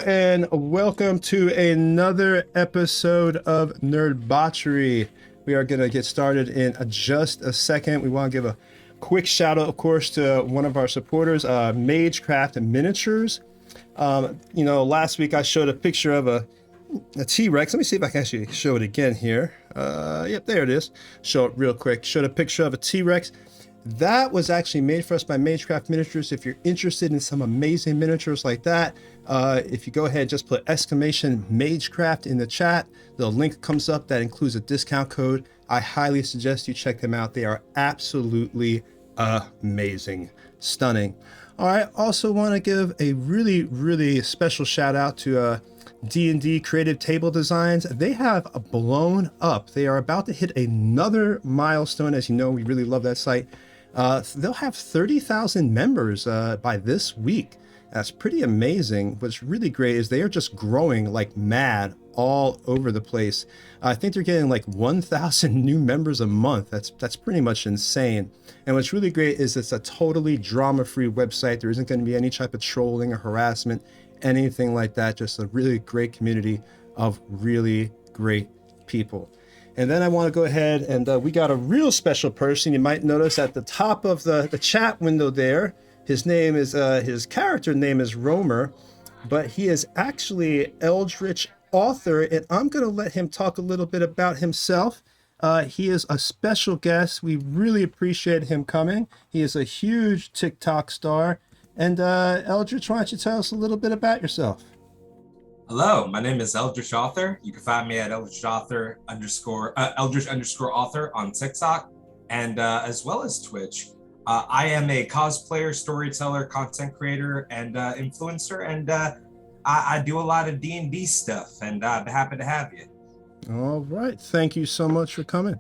and welcome to another episode of Nerdbauchery. We are going to get started in just a second. We want to give a quick shout out, of course, to one of our supporters, Magecraft Miniatures. Last week I showed a picture of a T-Rex. Let me see if I can actually show it again here. Yep, there it is. Show it real quick. Showed a picture of a T-Rex. That was actually made for us by Magecraft Miniatures. If you're interested in some amazing miniatures like that, if you go ahead, just put exclamation Magecraft in the chat. The link comes up that includes a discount code. I highly suggest you check them out. They are absolutely amazing, stunning. All right, also want to give a really, really special shout out to D&D Creative Table Designs. They have blown up. They are about to hit another milestone. As you know, we really love that site. They'll have 30,000 members by this week. That's pretty amazing. What's really great is they are just growing like mad all over the place. I think they're getting like 1,000 new members a month. That's pretty much insane. And what's really great is it's a totally drama-free website. There isn't going to be any type of trolling or harassment, anything like that. Just a really great community of really great people. And then I want to go ahead and we got a real special person. You might notice at the top of the chat window there, his name is his character name is Romer, but he is actually Eldritch Author, and I'm going to let him talk a little bit about himself. He is a special guest. We really appreciate him coming. He is a huge TikTok star. And Eldritch, why don't you tell us a little bit about yourself? Hello, my name is Eldritch Author. You can find me at Eldritch Author on TikTok and as well as Twitch. I am a cosplayer, storyteller, content creator, and influencer, and I do a lot of D&D stuff, and I'm happy to have you. All right, thank you so much for coming.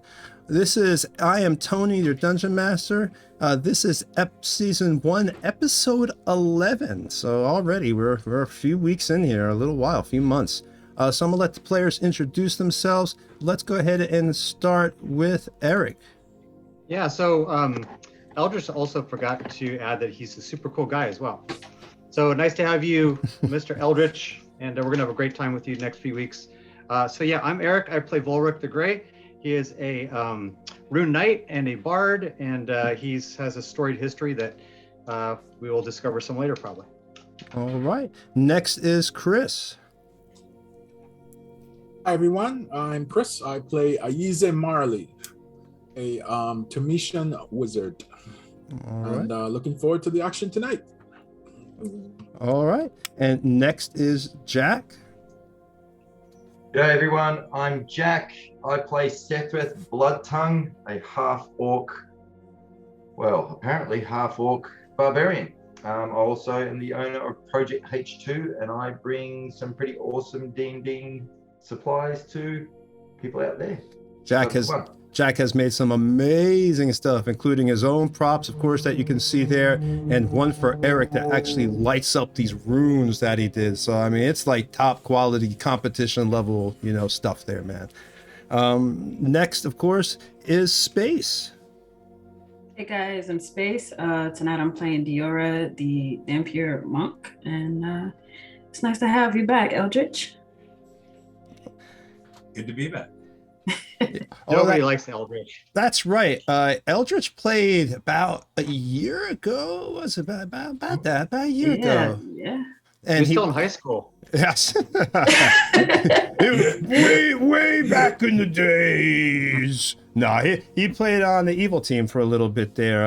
I am Tony, your Dungeon Master. This is Season 1, Episode 11. So already we're a few weeks in here, a few months. So I'm going to let the players introduce themselves. Let's go ahead and start with Eric. Yeah, so Eldritch also forgot to add that he's a super cool guy as well. So nice to have you, Mr. Eldritch, and we're going to have a great time with you next few weeks. I'm Eric. I play Volric the Grey. He is a rune knight and a bard, and he has a storied history that we will discover some later, probably. All right. Next is Chris. Hi, everyone. I'm Chris. I play Ayize Marley, a Tomitian wizard. All right. And looking forward to the action tonight. All right. And next is Jack. G'day everyone, I'm Jack. I play Sethwith Bloodtongue, a half-orc barbarian. I also am the owner of Project H2, and I bring some pretty awesome D&D supplies to people out there. Jack has made some amazing stuff, including his own props, of course, that you can see there, and one for Eric that actually lights up these runes that he did. So, I mean, it's like top quality competition level, stuff there, man. Next, of course, is Space. Hey guys, I'm Space. Tonight I'm playing Diora, the Vampire Monk, and it's nice to have you back, Eldritch. Good to be back. Nobody likes Eldritch. That's right. Eldritch played about a year ago. Was it about a year ago? Yeah. And he's still in high school. Yes. way back in the days. No, he played on the evil team for a little bit there.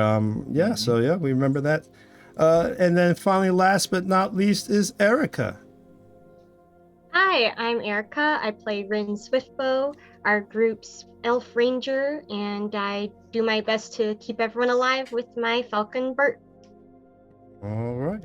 So we remember that. And then finally, last but not least, is Erica. Hi, I'm Erica. I play Rin Swiftbow, our group's elf ranger, and I do my best to keep everyone alive with my falcon Bert. All right.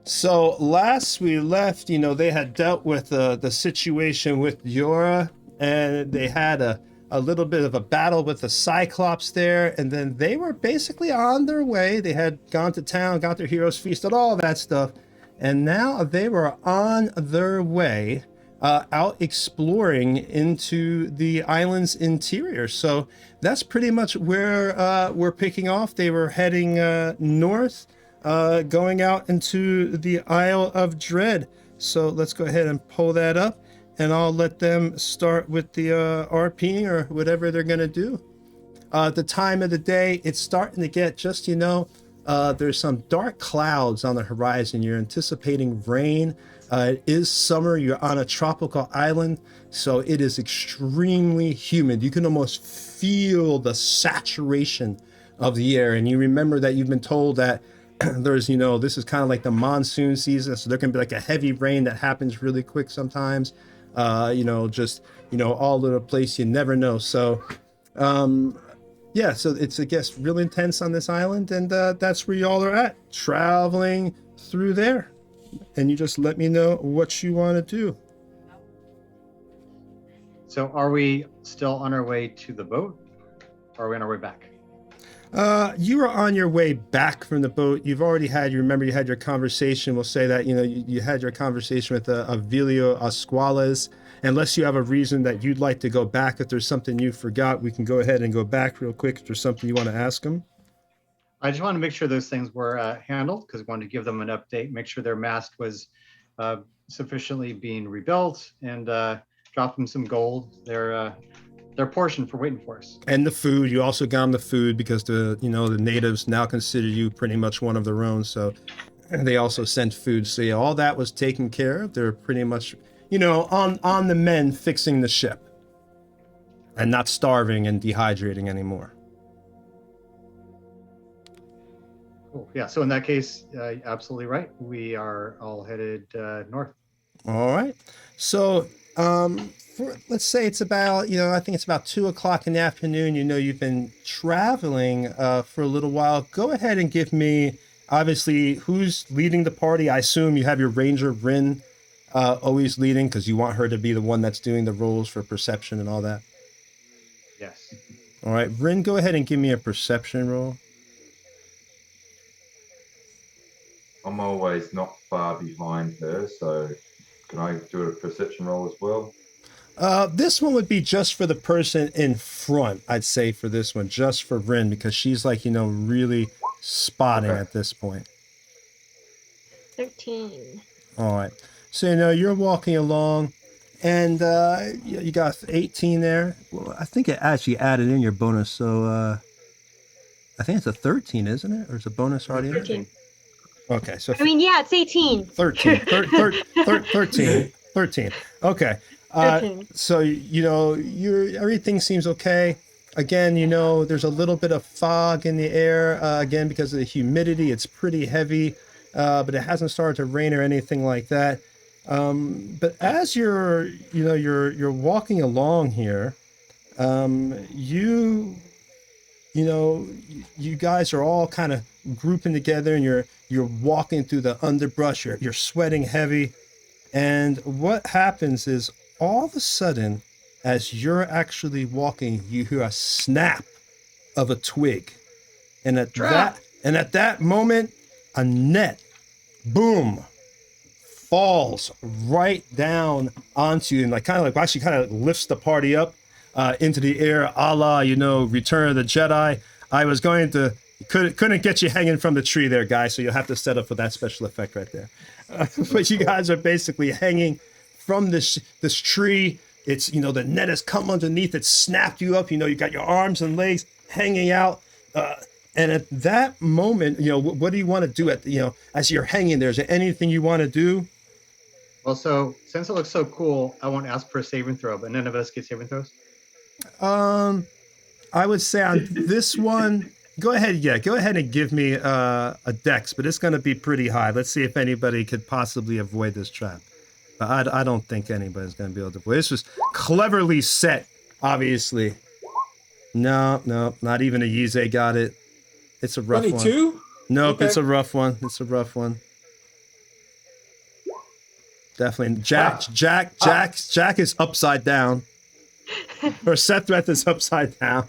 So last we left, they had dealt with the situation with Diora, and they had a little bit of a battle with the Cyclops there, and then they were basically on their way. They had gone to town, got their heroes feasted, all that stuff. And now they were on their way out exploring into the island's interior. So that's pretty much where we're picking off. They were heading north, going out into the Isle of Dread. So let's go ahead and pull that up, and I'll let them start with the RPing or whatever they're going to do. The time of the day, it's starting to get just, there's some dark clouds on the horizon. You're anticipating rain. It is summer. You're on a tropical island, so it is extremely humid. You can almost feel the saturation of the air. And you remember that you've been told that there's, this is kind of like the monsoon season. So there can be like a heavy rain that happens really quick sometimes, all over the place. You never know. So, yeah, so it's, I guess, real intense on this island, and that's where y'all are at, traveling through there. And you just let me know what you want to do. So are we still on our way to the boat, or are we on our way back? You are on your way back from the boat. You've already had, you had your conversation. We'll say that, you had your conversation with Avilio Asquales. Unless you have a reason that you'd like to go back, if there's something you forgot, we can go ahead and go back real quick. If there's something you want to ask them. I just want to make sure those things were handled, because we wanted to give them an update, make sure their mast was sufficiently being rebuilt, and drop them some gold. Their portion for waiting for us. And the food, you also got them the food, because the natives now consider you pretty much one of their own. So they also sent food. So yeah, all that was taken care of. They're pretty much, on the men fixing the ship and not starving and dehydrating anymore. Cool. Yeah. So in that case, absolutely right. We are all headed north. All right. So, let's say it's about, I think it's about 2:00 in the afternoon. You've been traveling for a little while. Go ahead and give me, obviously, who's leading the party. I assume you have your ranger, Rin, always leading, because you want her to be the one that's doing the rolls for perception and all that. Yes. All right. Rin, go ahead and give me a perception roll. I'm always not far behind her, so can I do a perception roll as well? This one would be just for the person in front, I'd say, for this one, just for Rin, because she's like, really spotting at this point. 13. All right. So, you're walking along, and you got 18 there. Well, I think it actually added in your bonus, so I think it's a 13, isn't it? Or is a bonus already in? 13. Okay, so Yeah, it's 18. 13. 13. Okay. 13. So, everything seems okay. Again, there's a little bit of fog in the air, again, because of the humidity. It's pretty heavy, but it hasn't started to rain or anything like that. But as you're walking along here, you guys are all kind of grouping together, and you're walking through the underbrush. You're sweating heavy, and what happens is, all of a sudden, as you're actually walking, you hear a snap of a twig, and at that moment, a net, boom, falls right down onto you, and kind of lifts the party up into the air, a la, Return of the Jedi. I was going to couldn't get you hanging from the tree there, guys, so you'll have to set up for that special effect right there. But you guys are basically hanging from this tree. It's, the net has come underneath, it snapped you up, you got your arms and legs hanging out. And at that moment, what do you want to do as you're hanging there? Is there anything you want to do? Well, so since it looks so cool, I won't ask for a saving throw, but none of us get saving throws. I would say on this one, go ahead and give me a dex, but it's going to be pretty high. Let's see if anybody could possibly avoid this trap. I don't think anybody's going to be able to avoid. This was cleverly set, obviously. No, not even a Yize got it. It's a rough 22? one. Nope, Okay. It's a rough one. Definitely. Jack is upside down. Or Sethrath is upside down.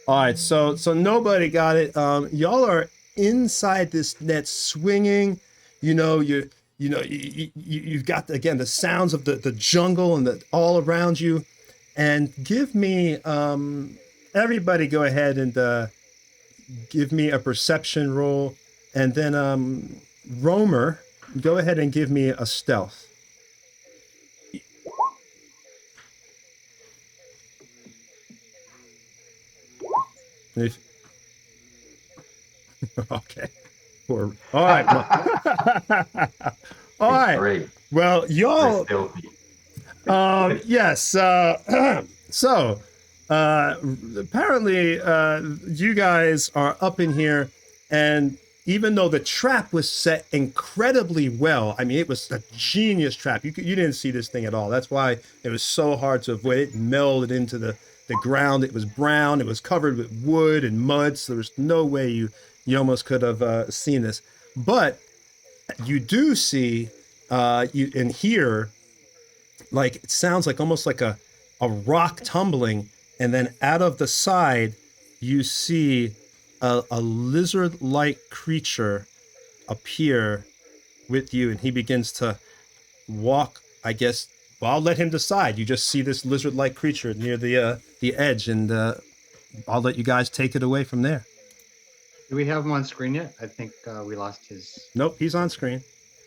All right, so nobody got it. Y'all are inside this net swinging. You've got, again, the sounds of the jungle and all around you. And give me, everybody go ahead and give me a perception roll. And then Romer, go ahead and give me a stealth. If- okay. All right. All right. 3. Well, Very y'all. stealthy. Yes. So, apparently, you guys are up in here, and even though the trap was set incredibly well, I mean, it was a genius trap. You didn't see this thing at all. That's why it was so hard to avoid. It melded into the ground. It was brown. It was covered with wood and mud. So there was no way you almost could have seen this. But you do see you and hear, like, it sounds like almost like a rock tumbling, and then out of the side you see a lizard-like creature appear with you, and he begins to walk, I guess. Well, I'll let him decide. You just see this lizard-like creature near the edge, and I'll let you guys take it away from there. Do we have him on screen yet? I think we lost his. Nope, he's on screen.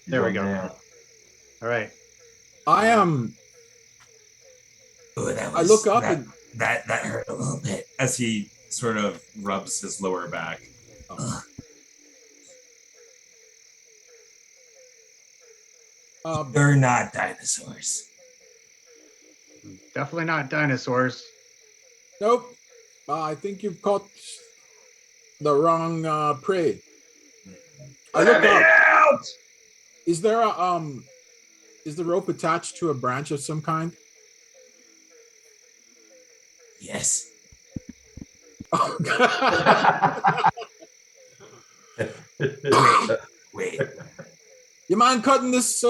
There we He's go. on now. All right. I am. Ooh, I look up that, and that hurt a little bit as he sort of rubs his lower back. Ugh. They're not dinosaurs. Definitely not dinosaurs. nope. I think you've caught the wrong prey. I look up. Out! Is there a is the rope attached to a branch of some kind? Yes. Oh, God. Wait. You mind cutting us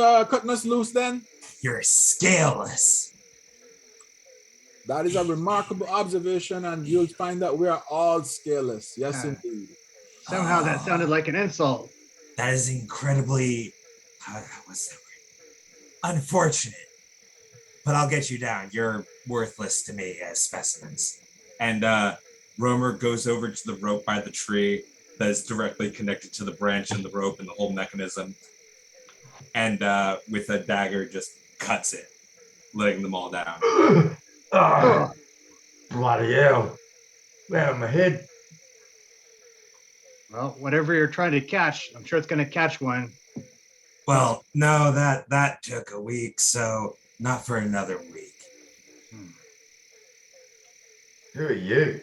loose then? You're scaleless. That is a remarkable observation, and you'll find that we are all scaleless. Yes, Yeah. indeed. Somehow that sounded like an insult. That is incredibly, what's that word? Unfortunate. But I'll get you down. You're worthless to me as specimens. And Romer goes over to the rope by the tree that is directly connected to the branch and the rope and the whole mechanism. And with a dagger just cuts it, letting them all down. Oh, bloody hell. Wow, my head. Well, whatever you're trying to catch, I'm sure it's going to catch one. Well, no, that took a week, so not for another week. Who are you?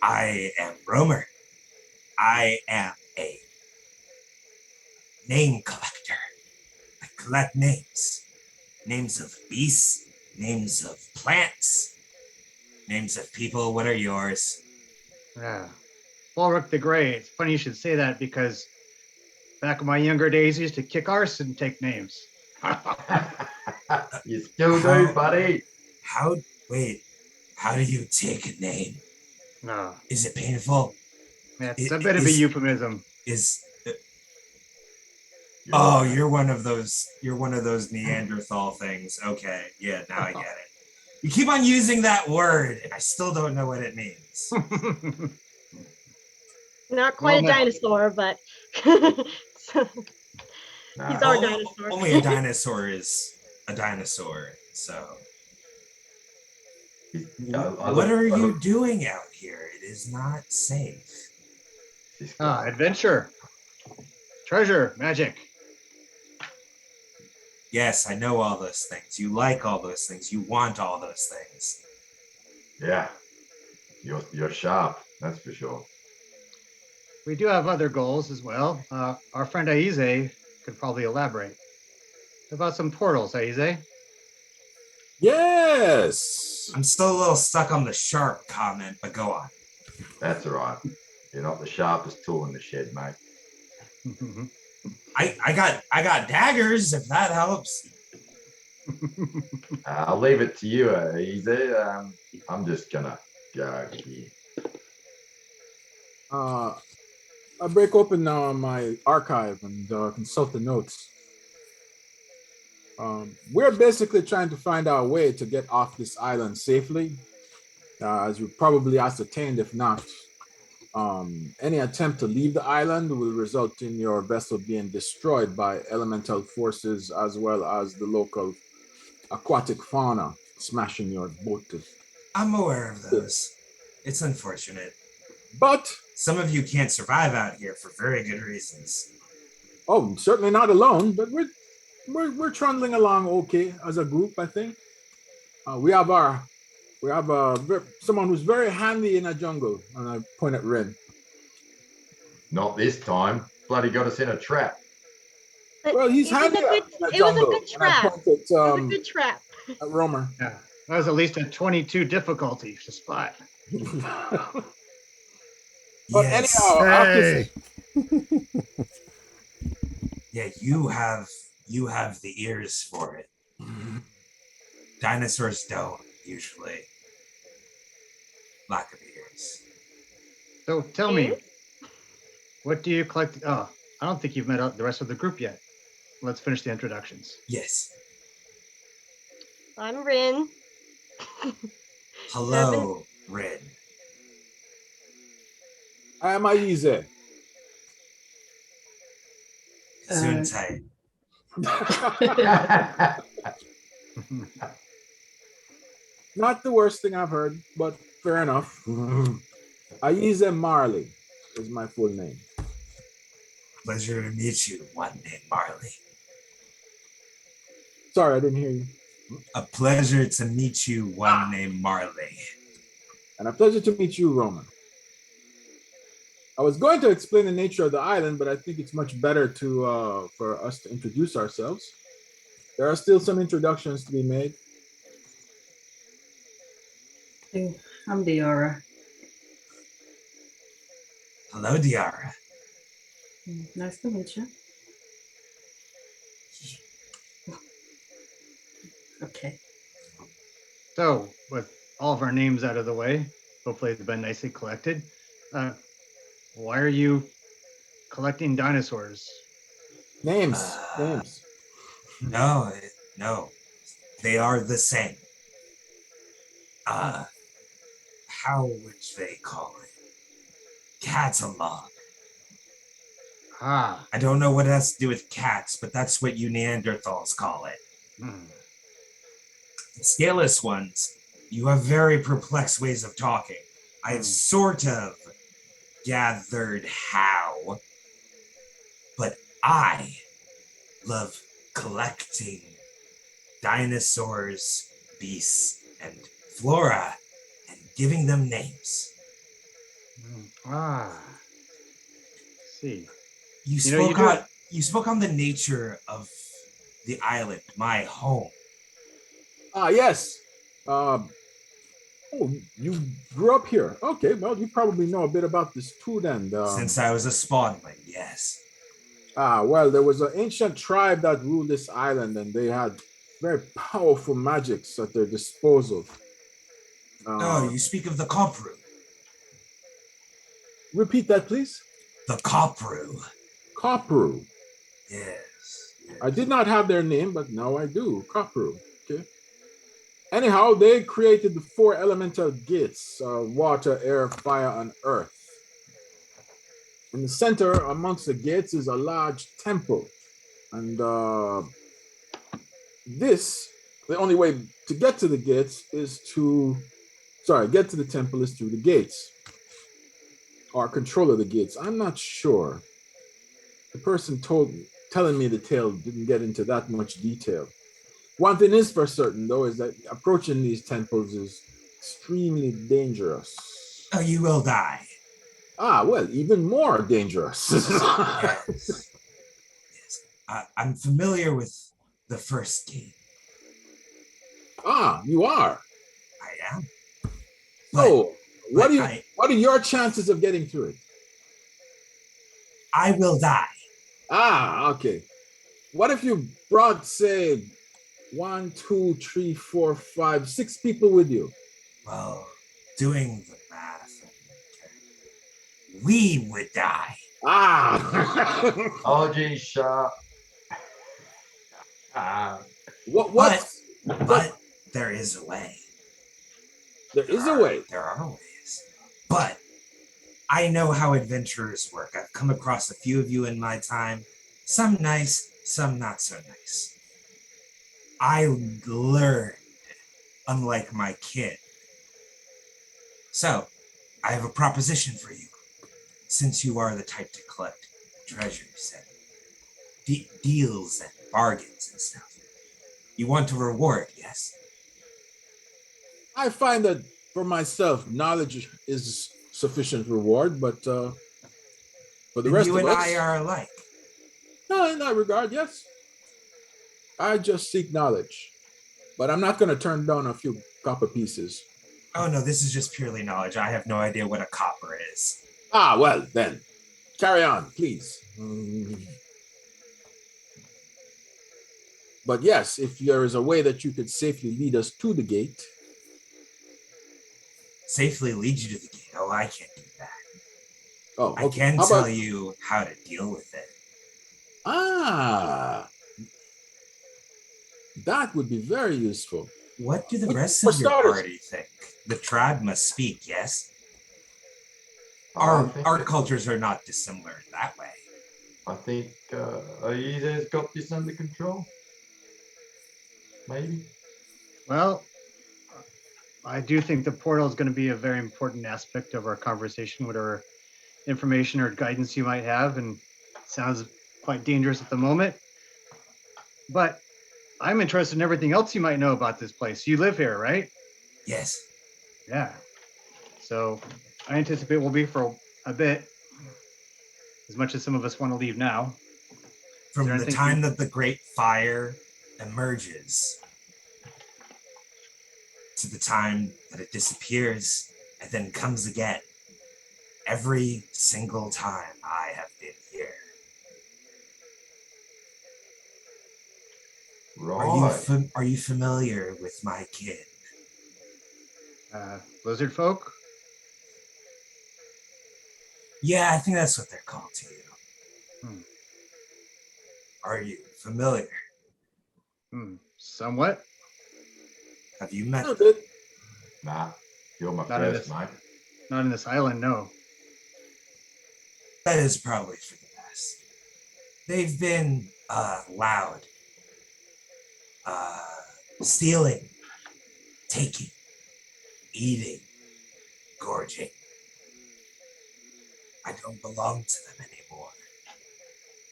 I am Romer. I am a name collector. I collect names. Names of beasts, names of plants, names of people. What are yours? Yeah. Ulrich the Grey. It's funny you should say that because back in my younger days, I used to kick arse and take names. You still do, buddy. How do you take a name? No, Is it painful? that's a bit of a euphemism. You're one of those Neanderthal things. Okay, yeah, now I get it. You keep on using that word, and I still don't know what it means. Not quite Well, a dinosaur, but so, he's our dinosaur. Only a dinosaur is a dinosaur. So, what are you doing out here? It is not safe. Adventure, treasure, magic. Yes, I know all those things. You like all those things. You want all those things. Yeah. You're sharp, that's for sure. We do have other goals as well. Our friend Aize could probably elaborate about some portals, Aize. Yes. I'm still a little stuck on the sharp comment, but go on. That's all right. You're not the sharpest tool in the shed, mate. I got daggers, if that helps. I'll leave it to you, Easy. I'm just gonna go here. I break open my archive and consult the notes. We're basically trying to find our way to get off this island safely, as we probably ascertained. If not, Any attempt to leave the island will result in your vessel being destroyed by elemental forces as well as the local aquatic fauna smashing your boat to. I'm aware of those. It's unfortunate. But Some of you can't survive out here for very good reasons. oh, certainly not alone. But we're trundling along okay as a group. I think we have someone who's very handy in a jungle, and I point at Red. Not this time. Bloody got us in a trap. But Well, he's it was a handy good. in a It was a jungle. good And I trap. point It was a good trap. at Romer. Yeah, that was at least a 22 difficulty to spot. But Yes. anyhow, Hey. Yeah, you have the ears for it. Dinosaurs don't usually. Lack of ears. So tell me, what do you collect? Oh, I don't think you've met the rest of the group yet. Let's finish the introductions. Yes. I'm Rin. Hello, Rin. I am Aize. Gesundheit. Not the worst thing I've heard, but fair enough. Aize Marley is my full name. Pleasure to meet you, one named Marley. Sorry, I didn't hear you. A pleasure to meet you, one named Marley. And a pleasure to meet you, Roman. I was going to explain the nature of the island, but I think it's much better for us to introduce ourselves. There are still some introductions to be made. Hey, I'm Diora. Hello, Diara. Nice to meet you. Okay. So, with all of our names out of the way, hopefully they've been nicely collected. Why are you collecting dinosaurs? Names. No. They are the same. How would they call it? Catalog. Ah. I don't know what it has to do with cats, but that's what you Neanderthals call it. Scaleless ones, you have very perplexed ways of talking. I have sort of gathered how, but I love collecting dinosaurs, beasts, and flora and giving them names. See. You spoke on the nature of the island, my home. Yes. You grew up here. Okay, well, you probably know a bit about this too then. Since I was a spawnling, yes. Well, there was an ancient tribe that ruled this island, and they had very powerful magics at their disposal. You speak of the Kopru. Repeat that, please. The Kopru. Kopru. Yes. I did not have their name, but now I do. Kopru. Okay. Anyhow, they created the 4 elemental gates: water, air, fire, and earth. In the center, amongst the gates, is a large temple. And the only way to get to the gates is get to the temple is through the gates. Or control of the gates. I'm not sure. The person telling me the tale didn't get into that much detail. One thing is for certain, though, is that approaching these temples is extremely dangerous. Oh, you will die. Well, even more dangerous. Yes. I'm familiar with the first gate. You are? I am. So, what are your chances of getting through it? I will die. Okay. What if you brought, say, 1, 2, 3, 4, 5, 6 people with you? Well, doing the math, we would die. Oh, gee, sharp. What? But there is a way. There is a way. There are ways. But I know how adventurers work. I've come across a few of you in my time. Some nice, some not so nice. I learned, unlike my kid. So, I have a proposition for you. Since you are the type to collect treasures and deals and bargains and stuff. You want a reward, yes? I find that for myself, knowledge is sufficient reward, but for the Then rest you of and us, I are alike. no, in that regard, yes. I just seek knowledge, but I'm not going to turn down a few copper pieces. Oh no, this is just purely knowledge. I have no idea what a copper is. Ah, well, then, carry on, please. But yes, if there is a way that you could safely lead us to the gate. Safely lead you to the gate. Oh, I can't do that. Oh, okay. I can How tell about you how to deal with it. Ah, that would be very useful. What do the rest For of your starters, party think? The tribe must speak, yes? I think Our cultures are not dissimilar in that way. I think Aida's got this under control. Maybe. Well, I do think the portal is going to be a very important aspect of our conversation, whatever information or guidance you might have, and it sounds quite dangerous at the moment. But I'm interested in everything else you might know about this place. You live here, right? Yes. Yeah. So I anticipate we'll be for a bit, as much as some of us want to leave now. From the time that the great fire emerges to the time that it disappears and then comes again, every single time I have been here. Right. Are you familiar with my kin? Lizard folk? Yeah, I think that's what they're called to you. Are you familiar? Somewhat. Have you met them? Nah, you're my Not in first, this, mate. not in this island, no. That is probably for the best. They've been loud, stealing, taking, eating, gorging. I don't belong to them anymore.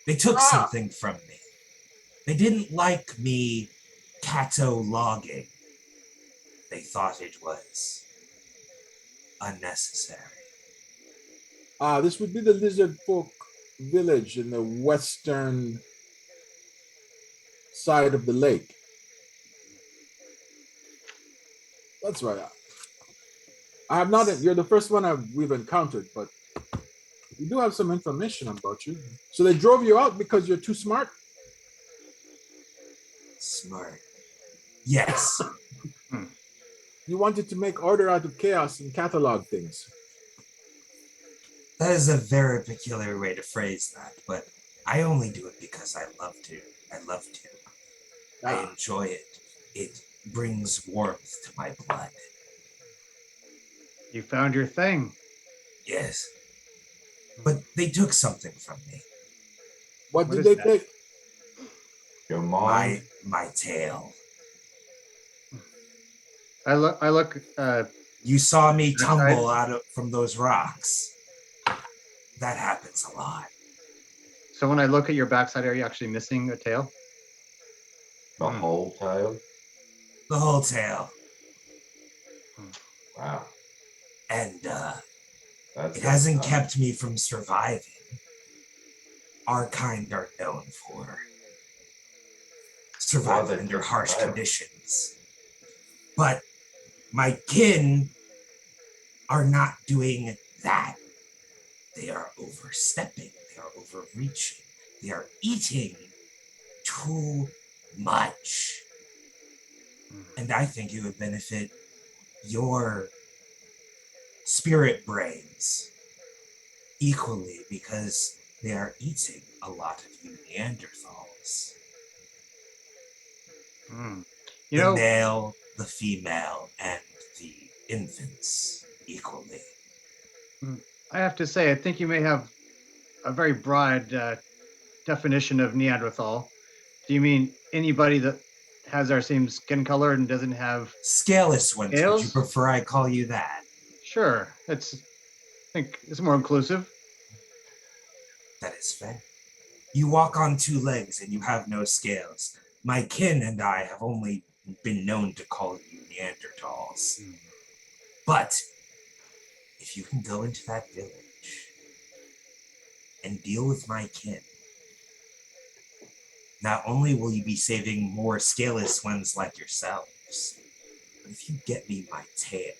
They took something from me. They didn't like me cataloguing. They thought it was unnecessary. This would be the lizard folk village in the western side of the lake. That's right. I have not. You're the first one we've encountered, but we do have some information about you. So they drove you out because you're too smart? Smart. Yes. You wanted to make order out of chaos and catalog things. That is a very peculiar way to phrase that, but I only do it because I love to. I love to. I enjoy it. It brings warmth to my blood. You found your thing. Yes. But they took something from me. What did they take? Your mind. My tail. I look. You saw me tumble from those rocks. That happens a lot. So when I look at your backside, are you actually missing a tail? The whole tail? The whole tail. Wow. And it hasn't kept me from surviving. Our kind are known for surviving under harsh conditions. But my kin are not doing that. They are overstepping. They are overreaching. They are eating too much. And I think it would benefit your spirit brains equally because they are eating a lot of you Neanderthals. The male, the female, and the infants equally. I have to say, I think you may have a very broad definition of Neanderthal. Do you mean anybody that has our same skin color and doesn't have Scaleless ones. Would you scales? prefer I call you that? Sure, I think it's more inclusive. That is fair. You walk on two legs and you have no scales. My kin and I have only been known to call you Neanderthals. But if you can go into that village and deal with my kin, not only will you be saving more scaleless ones like yourselves, but if you get me my tail,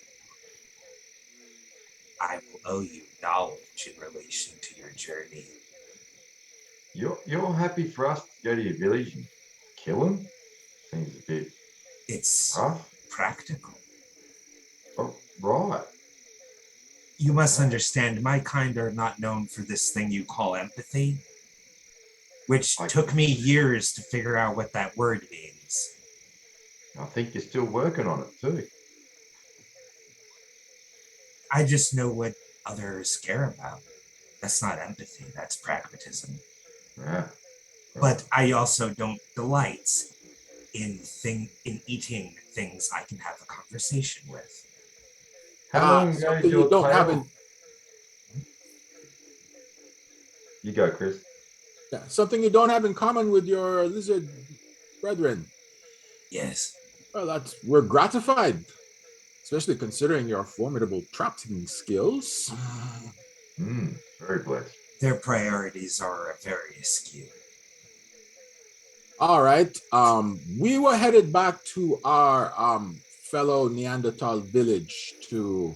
I will owe you knowledge in relation to your journey. You're happy for us to go to your village and kill him? Seems a bit It's rough. practical. Oh, right. You must understand, my kind are not known for this thing you call empathy, which took me years to figure out what that word means. I think you're still working on it too. I just know what others care about. That's not empathy, that's pragmatism. Yeah. But I also don't delight in eating things I can have a conversation with. How long ago did your tail... You go, Chris. Yeah, something you don't have in common with your lizard brethren. Yes. Well, we're gratified, especially considering your formidable trapping skills. Very blessed. Their priorities are very askew. All right. We were headed back to our fellow Neanderthal village to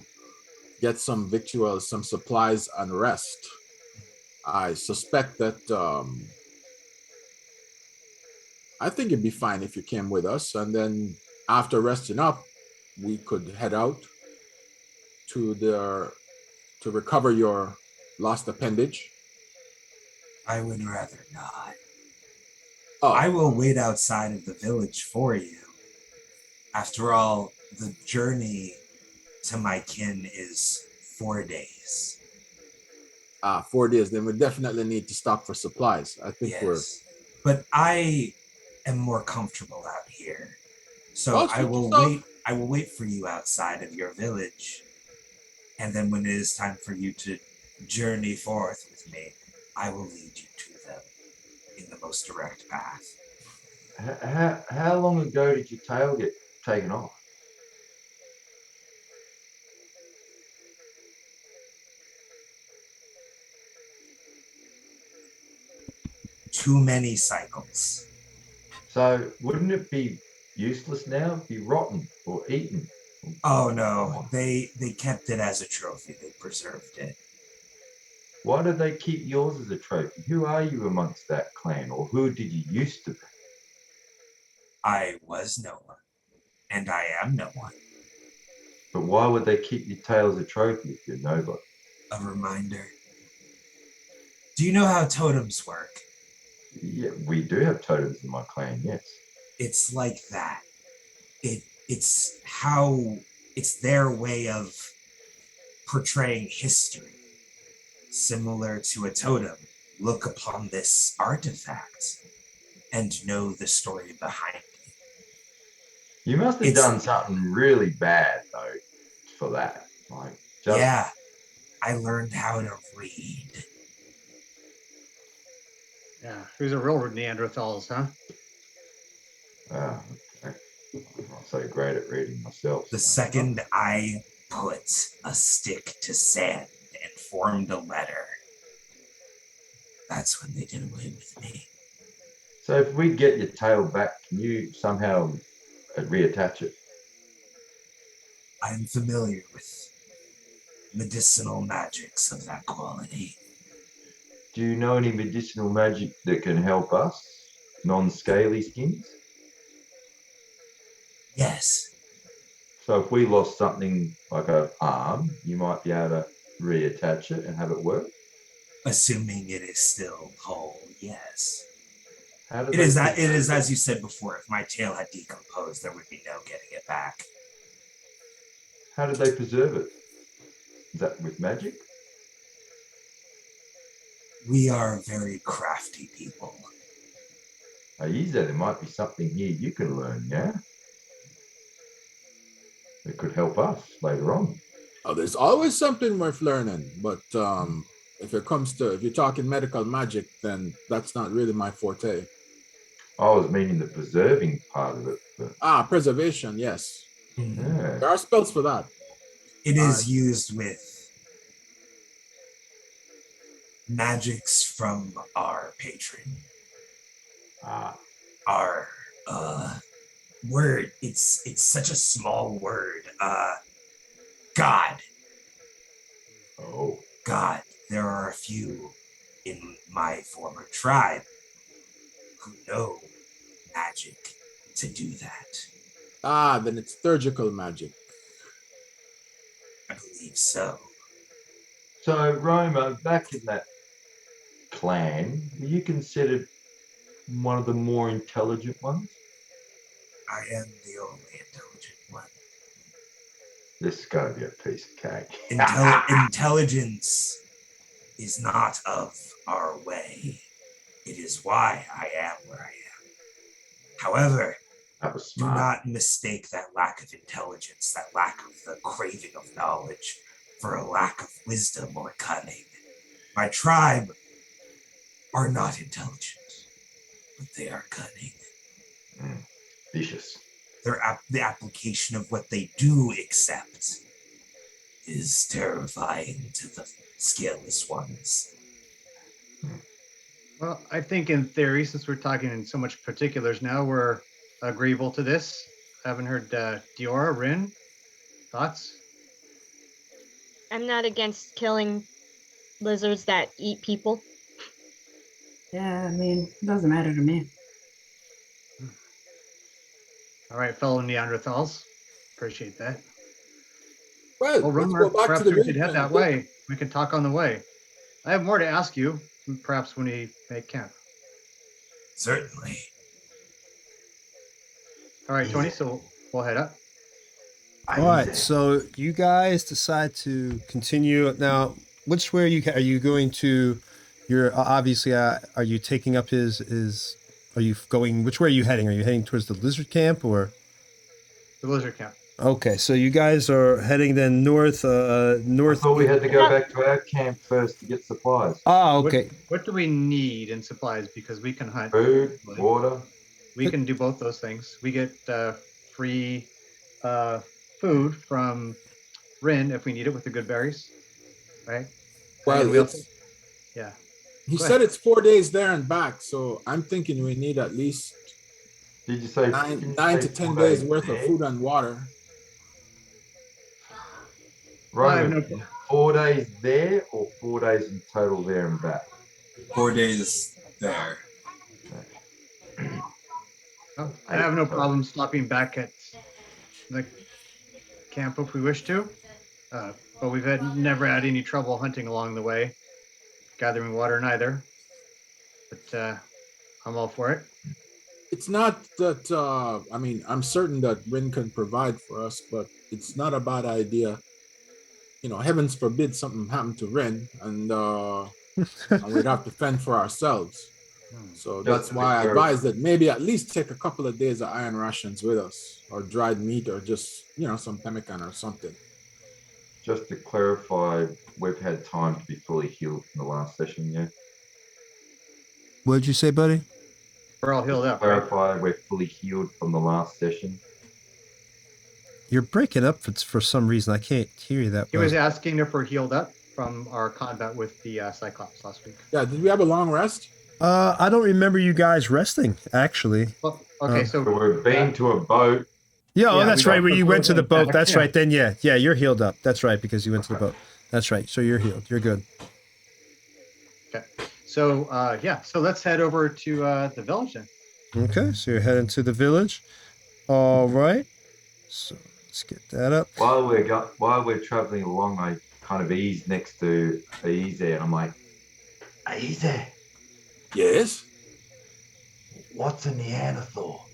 get some victuals, some supplies, and rest. I suspect that I think it'd be fine if you came with us, and then after resting up, we could head out to recover your lost appendage. I would rather not. Oh. I will wait outside of the village for you. After all, the journey to my kin is 4 days. 4 days. Then we definitely need to stop for supplies. I think But I am more comfortable out here. So I will wait for you outside of your village. And then when it is time for you to journey forth with me, I will lead you to them in the most direct path. How long ago did your tail get taken off? Too many cycles. So wouldn't it be useless now? Be rotten or eaten? Oh no, they kept it as a trophy. They preserved it. Why did they keep yours as a trophy? Who are you amongst that clan, or who did you used to be? I was no one, and I am no one. But why would they keep your tail as a trophy if you're nobody? A reminder. Do you know how totems work? Yeah, we do have totems in my clan, yes. It's like that. It's their way of portraying history. Similar to a totem, look upon this artifact and know the story behind it. You must have done something really bad, though, for that. Yeah, I learned how to read. Yeah, these are real Neanderthals, huh? Okay. I'm not so great at reading myself. The second I put a stick to sand and formed a letter, that's when they did away with me. So if we get your tail back, can you somehow reattach it? I'm familiar with medicinal magics of that quality. Do you know any medicinal magic that can help us? Non-scaly skins? Yes. So if we lost something like an arm, you might be able to reattach it and have it work? Assuming it is still whole, yes. It is, as you said before, if my tail had decomposed, there would be no getting it back. How did they preserve it? Is that with magic? We are very crafty people. Easy, there might be something here you can learn, yeah? It could help us later on. Oh, there's always something worth learning, but if you're talking medical magic, then that's not really my forte. I was meaning the preserving part of it. But... Preservation, yes. Yeah. There are spells for that. It is used with magics from our patron. Our word, it's such a small word. God. Oh. God. There are a few in my former tribe who know magic to do that. Then it's surgical magic. I believe so. So, Roma, back in that clan, were you considered one of the more intelligent ones? I am the only intelligent one. This is going to be a piece of cake. Intelligence is not of our way. It is why I am where I am. However, that was do smart. not mistake that lack of intelligence, that lack of the craving of knowledge, for a lack of wisdom or cunning. My tribe are not intelligent, but they are cunning. Vicious. The application of what they do accept is terrifying to the scaleless ones. Well, I think in theory, since we're talking in so much particulars now, we're agreeable to this. I haven't heard Diora, Rin, thoughts? I'm not against killing lizards that eat people. Yeah, I mean, it doesn't matter to me. All right, fellow Neanderthals. Appreciate that. Well, Well, let's Rumor, go back perhaps to the we should head that movement. way. We can talk on the way. I have more to ask you, perhaps when we make camp. Certainly. All right, Tony, so we'll head up. All right, so you guys decide to continue. Now, which way are you going to? You're obviously, are you taking up are you going, which way are you heading? Are you heading towards the lizard camp or? The lizard camp. Okay, so you guys are heading then north. I thought we had to go back to our camp first to get supplies. Okay. What do we need in supplies? Because we can hunt. Food, water. We can do both those things. We get free food from Rin if we need it with the good berries, right? Well, yeah. He said it's 4 days there and back, so I'm thinking we need at least Did you say 9 to 10 days worth of food and water. Right, 4 days there or 4 days in total there and back? 4 days there. I have no problem stopping back at the camp if we wish to, but we've never had any trouble hunting along the way, gathering water neither. But I'm all for it. It's not that, I'm certain that Rin can provide for us, but it's not a bad idea. You know, heavens forbid something happened to Rin and we'd have to fend for ourselves. So that's why I advise that maybe at least take a couple of days of iron rations with us, or dried meat, or just, some pemmican or something. Just to clarify, we've had time to be fully healed from the last session, yeah? What did you say, buddy? We're all healed up. Clarify, right? we're fully healed from the last session. You're breaking up for some reason. I can't hear you that well. He was asking if we're healed up from our combat with the Cyclops last week. Yeah, did we have a long rest? I don't remember you guys resting, actually. Well, okay, so we've been to a boat. Yeah, that's right. Where you went to the boat. That's yeah. right. Then, yeah, you're healed up. That's right, because you went to the boat. That's right. So you're healed. You're good. Okay. So, so let's head over to the village then. Okay, so you're heading to the village. All right. So let's get that up. While we're traveling along, I kind of ease next to Easy, and I'm like, Easy. Yes? What's a Neanderthal?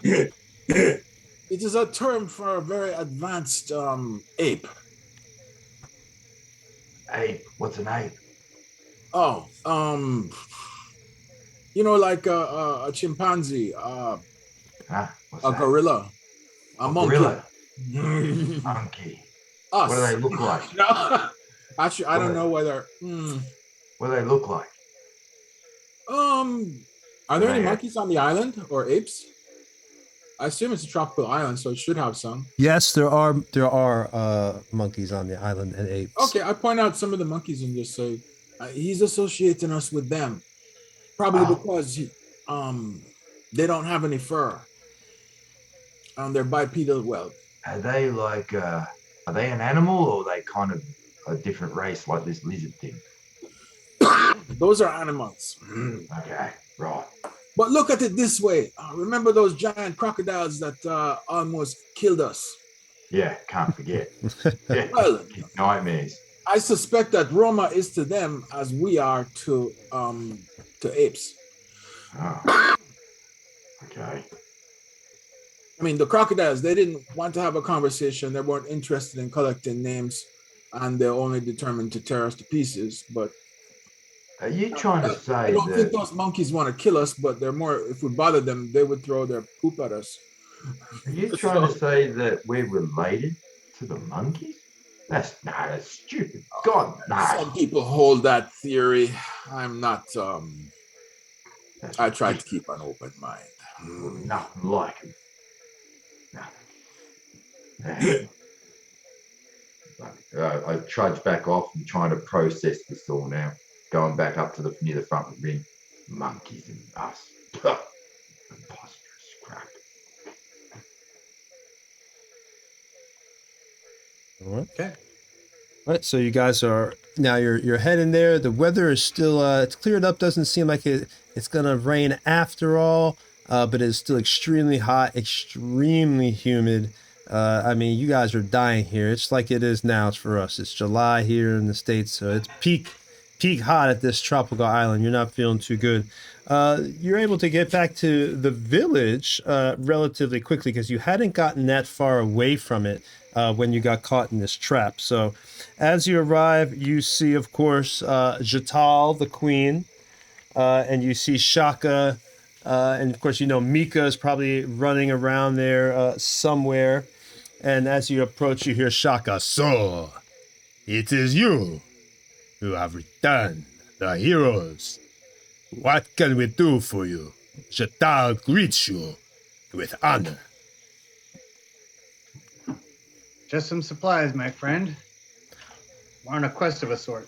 It is a term for a very advanced ape. Ape. What's an ape? Oh, like a chimpanzee, Huh? What's a that? gorilla, a A monkey. gorilla. Monkey. What do Us. they look like? No, actually, I What don't do know they, whether. what do they look like? Are Are there any they monkeys on the island or apes? I assume it's a tropical island, so it should have some. Yes, there are monkeys on the island and apes. Okay, I point out some of the monkeys and just say he's associating us with them, probably Oh, because they don't have any fur. They're bipedal. Well, are they like are they an animal or are they kind of a different race like this lizard thing? those are animals. Okay, right. But look at it this way. Remember those giant crocodiles that almost killed us? Yeah, can't forget. Yeah, Well, nightmares. I suspect that Roma is to them as we are to apes. Oh, okay. I mean, the crocodiles, they didn't want to have a conversation. They weren't interested in collecting names, and they're only determined to tear us to pieces. But Are you trying to I say don't think that those monkeys want to kill us, but they're more, if we bother them, they would throw their poop at us. are you trying to say that we're related to the monkeys? That's stupid. God, no. Some people hold that theory. I'm not, That's I try to ridiculous. keep an open mind. Nothing like it. Nothing. I trudge back off and trying to process this all now. Going back up to near the front with me. Monkeys and us. Preposterous crap. All right. Okay. All right, so you guys are now you're heading there. The weather is still it's cleared up. Doesn't seem like it's gonna rain after all, but it's still extremely hot, extremely humid. I mean, you guys are dying here. It's like it is now. It's for us. It's July here in the States, so it's peak hot at this tropical island. You're not feeling too good. You're able to get back to the village relatively quickly because you hadn't gotten that far away from it when you got caught in this trap. So as you arrive, you see, of course, Jatal, the queen, and you see Shaka, and of course, Mika is probably running around there somewhere. And as you approach, you hear Shaka. So, it is you who have returned, the heroes. What can we do for you? Jatal greets you with honor. Just some supplies, my friend. We're on a quest of a sort.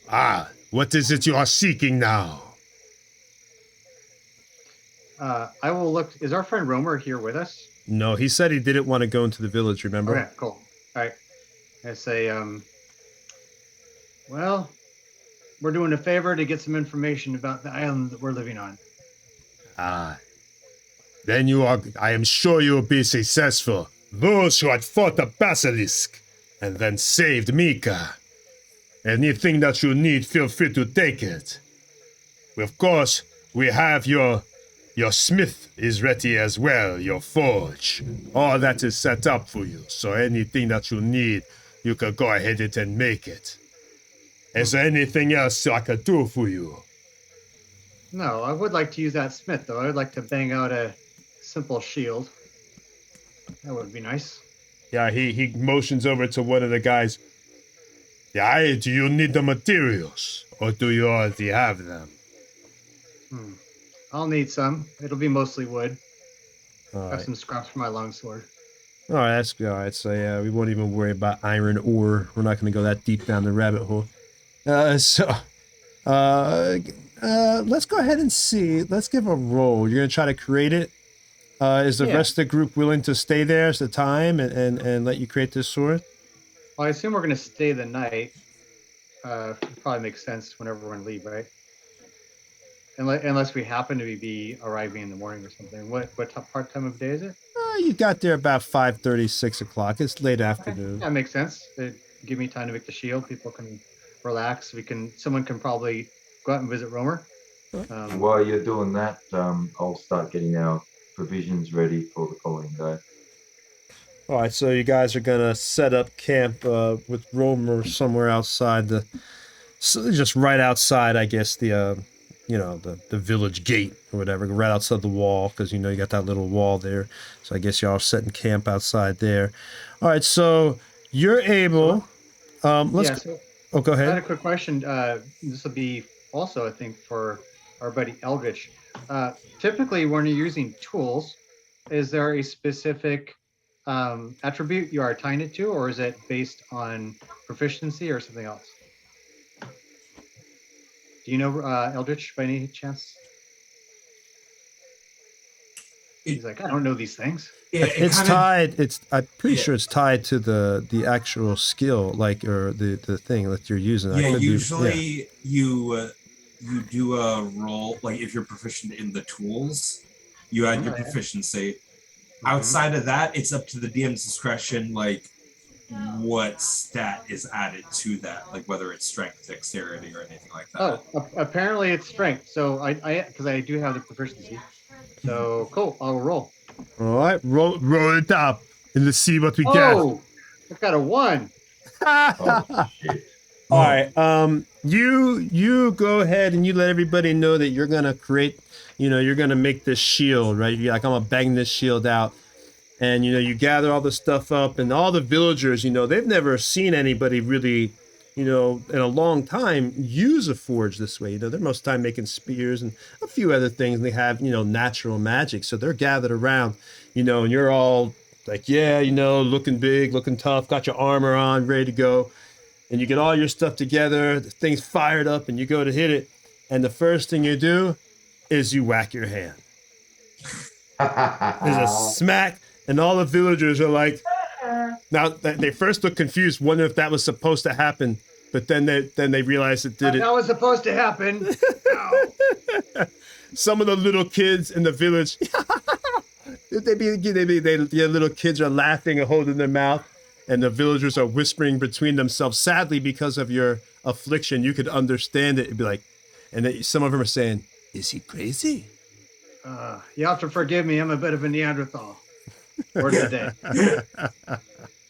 Ah, what is it you are seeking now? I will look. Is our friend Romer here with us? No, he said he didn't want to go into the village, remember? Okay, cool. All right. I say, well, we're doing a favor to get some information about the island that we're living on. Ah, then I am sure you will be successful. Those who had fought the basilisk and then saved Mika. Anything that you need, feel free to take it. Of course, we have your smith is ready as well, your forge. All that is set up for you, so anything that you need, you can go ahead and make it. Is there anything else I could do for you? No, I would like to use that smith, though. I would like to bang out a simple shield. That would be nice. Yeah, he motions over to one of the guys. Yeah, do you need the materials, or do you already have them? I'll need some. It'll be mostly wood. All Have right. some scraps for my longsword. All right, that's good. All right, so yeah, we won't even worry about iron ore. We're not going to go that deep down the rabbit hole. Let's go ahead and see. Let's give a roll. You're going to try to create it. Is the rest of the group willing to stay there as the time and let you create this sword? Well, I assume we're going to stay the night. Probably makes sense whenever we're going to leave, right? Unless we happen to be arriving in the morning or something. What part time of day is it? You got there about 5:30, 6 o'clock. It's late afternoon. That makes sense. It give me time to make the shield. People can relax. Someone can probably go out and visit Romer. While you're doing that, I'll start getting our provisions ready for the following day. All right, so you guys are gonna set up camp with Romer somewhere outside so just right outside, I guess the village gate or whatever, right outside the wall, because you got that little wall there. So I guess y'all are setting camp outside there. All right, so you're able. Let's. Yeah, so Oh, go I had a ahead. quick question. This will be also, I think, for our buddy Eldritch. Typically, when you're using tools, is there a specific attribute you are tying it to, or is it based on proficiency or something else? Do you know Eldritch by any chance? He's like, I don't know these things. Yeah, it It's kind of. tied. It's. I'm pretty Yeah. sure it's tied to the actual skill, like or the thing that you're using. I Yeah, could be. Yeah. usually you do a roll, like if you're proficient in the tools, you add your Okay. proficiency. Mhm. Outside of that, it's up to the DM's discretion, like what stat is added to that, like whether it's strength, dexterity, or anything like that. Oh, apparently it's strength. So because I do have the proficiency. So cool. I'll roll. All right, roll it up, and let's see what we get. Oh, I got a 1. Oh shit. All Whoa. right. You go ahead and you let everybody know that you're gonna create. You're gonna make this shield, right? You're like, I'm gonna bang this shield out, and you gather all the stuff up, and all the villagers, they've never seen anybody really, in a long time use a forge this way. They're most of the time making spears and a few other things, and they have natural magic, so they're gathered around, and you're all like, yeah, looking big, looking tough, got your armor on, ready to go, and you get all your stuff together, the thing's fired up, and you go to hit it, and the first thing you do is you whack your hand. There's a smack, and all the villagers are like, now they first look confused, wonder if that was supposed to happen, but then they realize it didn't. That was supposed to happen. Ow. Some of the little kids in the village, the little kids are laughing and holding their mouth, and the villagers are whispering between themselves. Sadly, because of your affliction, you could understand it. It'd be like, and then some of them are saying, "Is he crazy?" You have to forgive me. I'm a bit of a Neanderthal. Word of the day.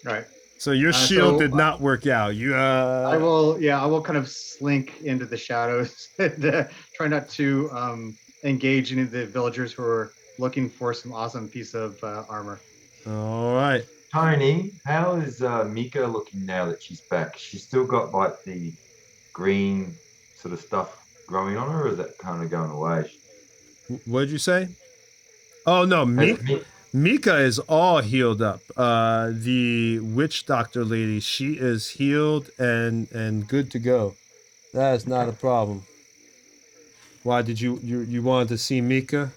Right. So your shield So, did not work out. You I will kind of slink into the shadows and try not to engage any of the villagers who are looking for some awesome piece of armor. All right. Tony, how is Mika looking now that she's back? She's still got like the green sort of stuff growing on her, or is that kind of going away? What did you say? Oh no, Has Mi- Mika is all healed up. The witch doctor lady, she is healed and good to go. That is not a problem. Why did you wanted to see Mika?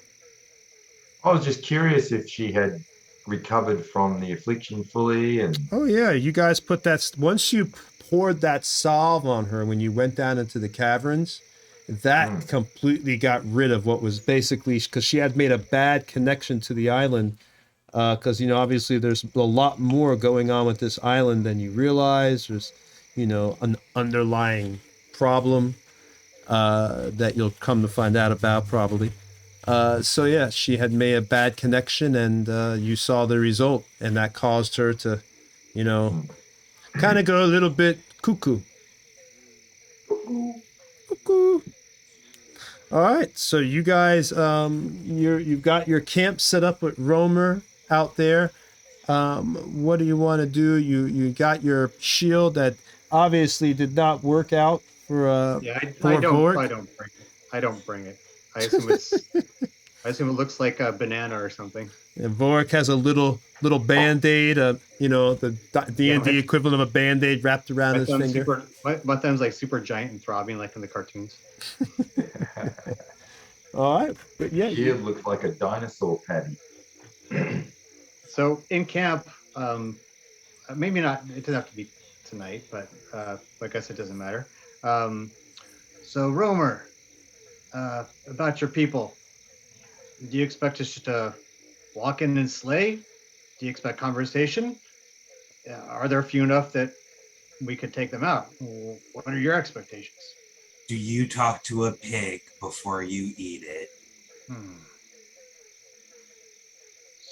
I was just curious if she had recovered from the affliction fully, and Oh yeah, you guys put that once you poured that salve on her when you went down into the caverns, that completely got rid of what was basically because she had made a bad connection to the island. Because obviously there's a lot more going on with this island than you realize. There's an underlying problem that you'll come to find out about probably. So yeah, she had made a bad connection, and you saw the result, and that caused her to, kind of go a little bit cuckoo. Cuckoo. All right, so you guys, you've got your camp set up with Romer out there. What do you want to do? You got your shield that obviously did not work out for I don't Vork. bring it. I don't bring it. I assume it looks like a banana or something. And Vork has a little band-aid, the D&D equivalent of a band-aid wrapped around his finger. My thumb's like super giant and throbbing like in the cartoons. All right, but yeah, shield looks like a dinosaur patty. So in camp, maybe not. It doesn't have to be tonight, but I guess it doesn't matter. So Romer, about your people, do you expect us to walk in and slay? Do you expect conversation? Are there few enough that we could take them out? What are your expectations? Do you talk to a pig before you eat it?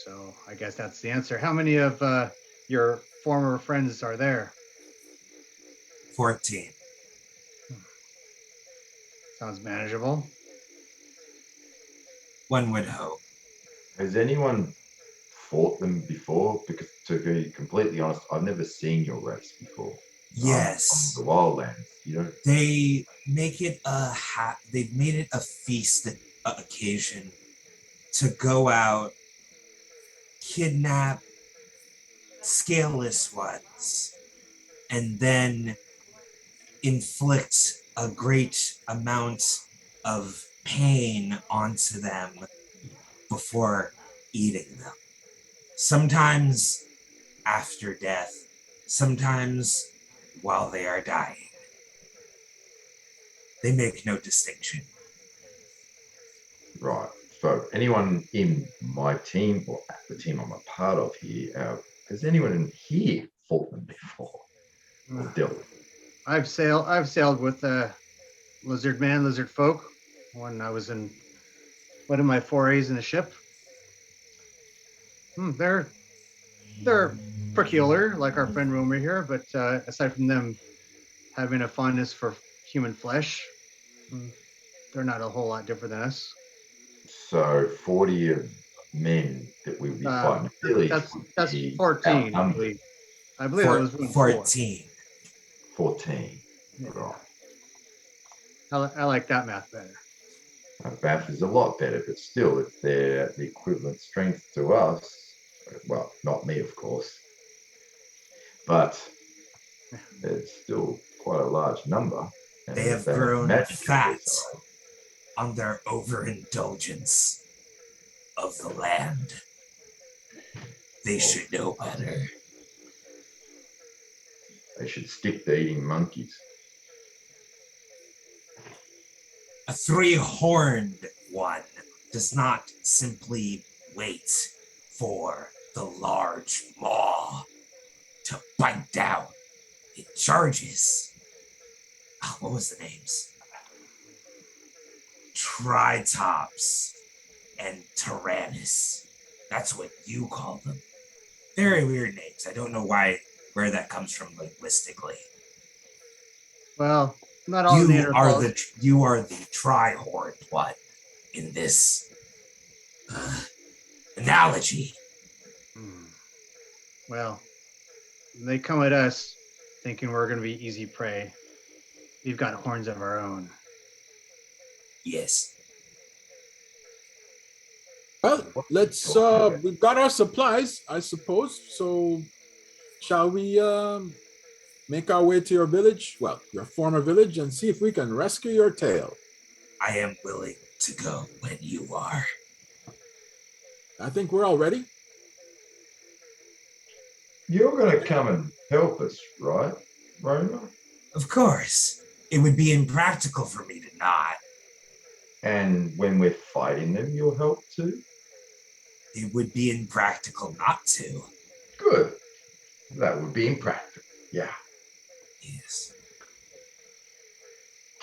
So I guess that's the answer. How many of your former friends are there? 14. Sounds manageable. One would hope. Has anyone fought them before? Because to be completely honest, I've never seen your race before. Yes. From the wildlands, you know. They make it they've made it a feast occasion to go out, kidnap scaleless ones, and then inflict a great amount of pain onto them before eating them. Sometimes after death, sometimes while they are dying. They make no distinction. Right. So anyone in my team or the team I'm a part of here, has anyone in here fought them before or dealt with them? I've sailed with lizard man, lizard folk when I was in one of my forays in the ship. They're peculiar, like our friend Romer here, but aside from them having a fondness for human flesh, they're not a whole lot different than us. So 40 of men that we would be fighting. That's 14, I believe. I believe it was 14. 14. Yeah. Right. I like that math better. Math is a lot better, but still, if they're the equivalent strength to us, well, not me, of course, but it's still quite a large number. And They have if grown magic fat on their overindulgence of the land. They should know better. They should stick to eating monkeys. A three-horned one does not simply wait for the large maw to bite down. It charges. Oh, what was the names? Tritops and Tyrannus. That's what you call them. Very weird names. I don't know where that comes from linguistically. Well, not all Neanderthals. You are the tri-horned one in this analogy. Well, they come at us thinking we're going to be easy prey. We've got horns of our own. Yes. Well, let's we've got our supplies, I suppose. So shall we make our way to your village, well, your former village, and see if we can rescue your tail? I am willing to go when you are. I think we're all ready. You're going to come and help us, right, Roma? Of course. It would be impractical for me to not. And when we're fighting them, you'll help too? It would be impractical not to. Good. That would be impractical. Yeah. Yes.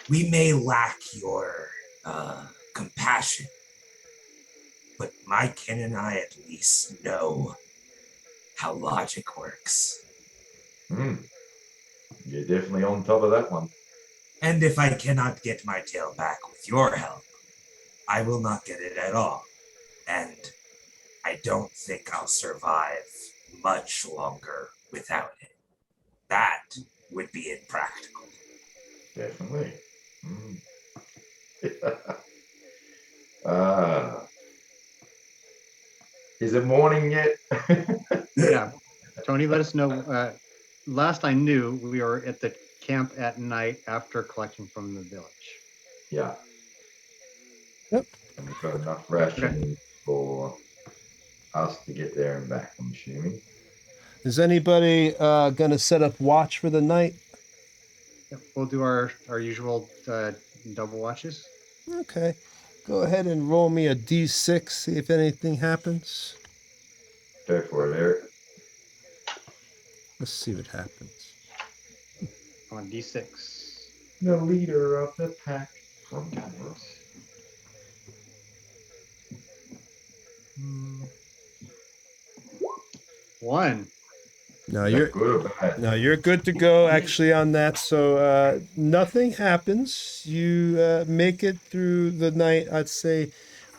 We may lack your compassion, but my kin and I at least know how logic works. You're definitely on top of that one. And if I cannot get my tail back with your help, I will not get it at all. And I don't think I'll survive much longer without it. That would be impractical. Definitely. Is it morning yet? Yeah. Tony, let us know. Last I knew, we were at the camp at night after collecting from the village. Yeah. Yep. And we've got enough rations for us to get there and back, I'm assuming. Is anybody going to set up watch for the night? Yep, we'll do our usual double watches. Okay. Go ahead and roll me a d6, see if anything happens. Go for it, Eric. Let's see what happens. On D6. The leader of the pack. 1. No, Is you're that good or bad? no, you're good to go actually on that. So nothing happens. You make it through the night, I'd say,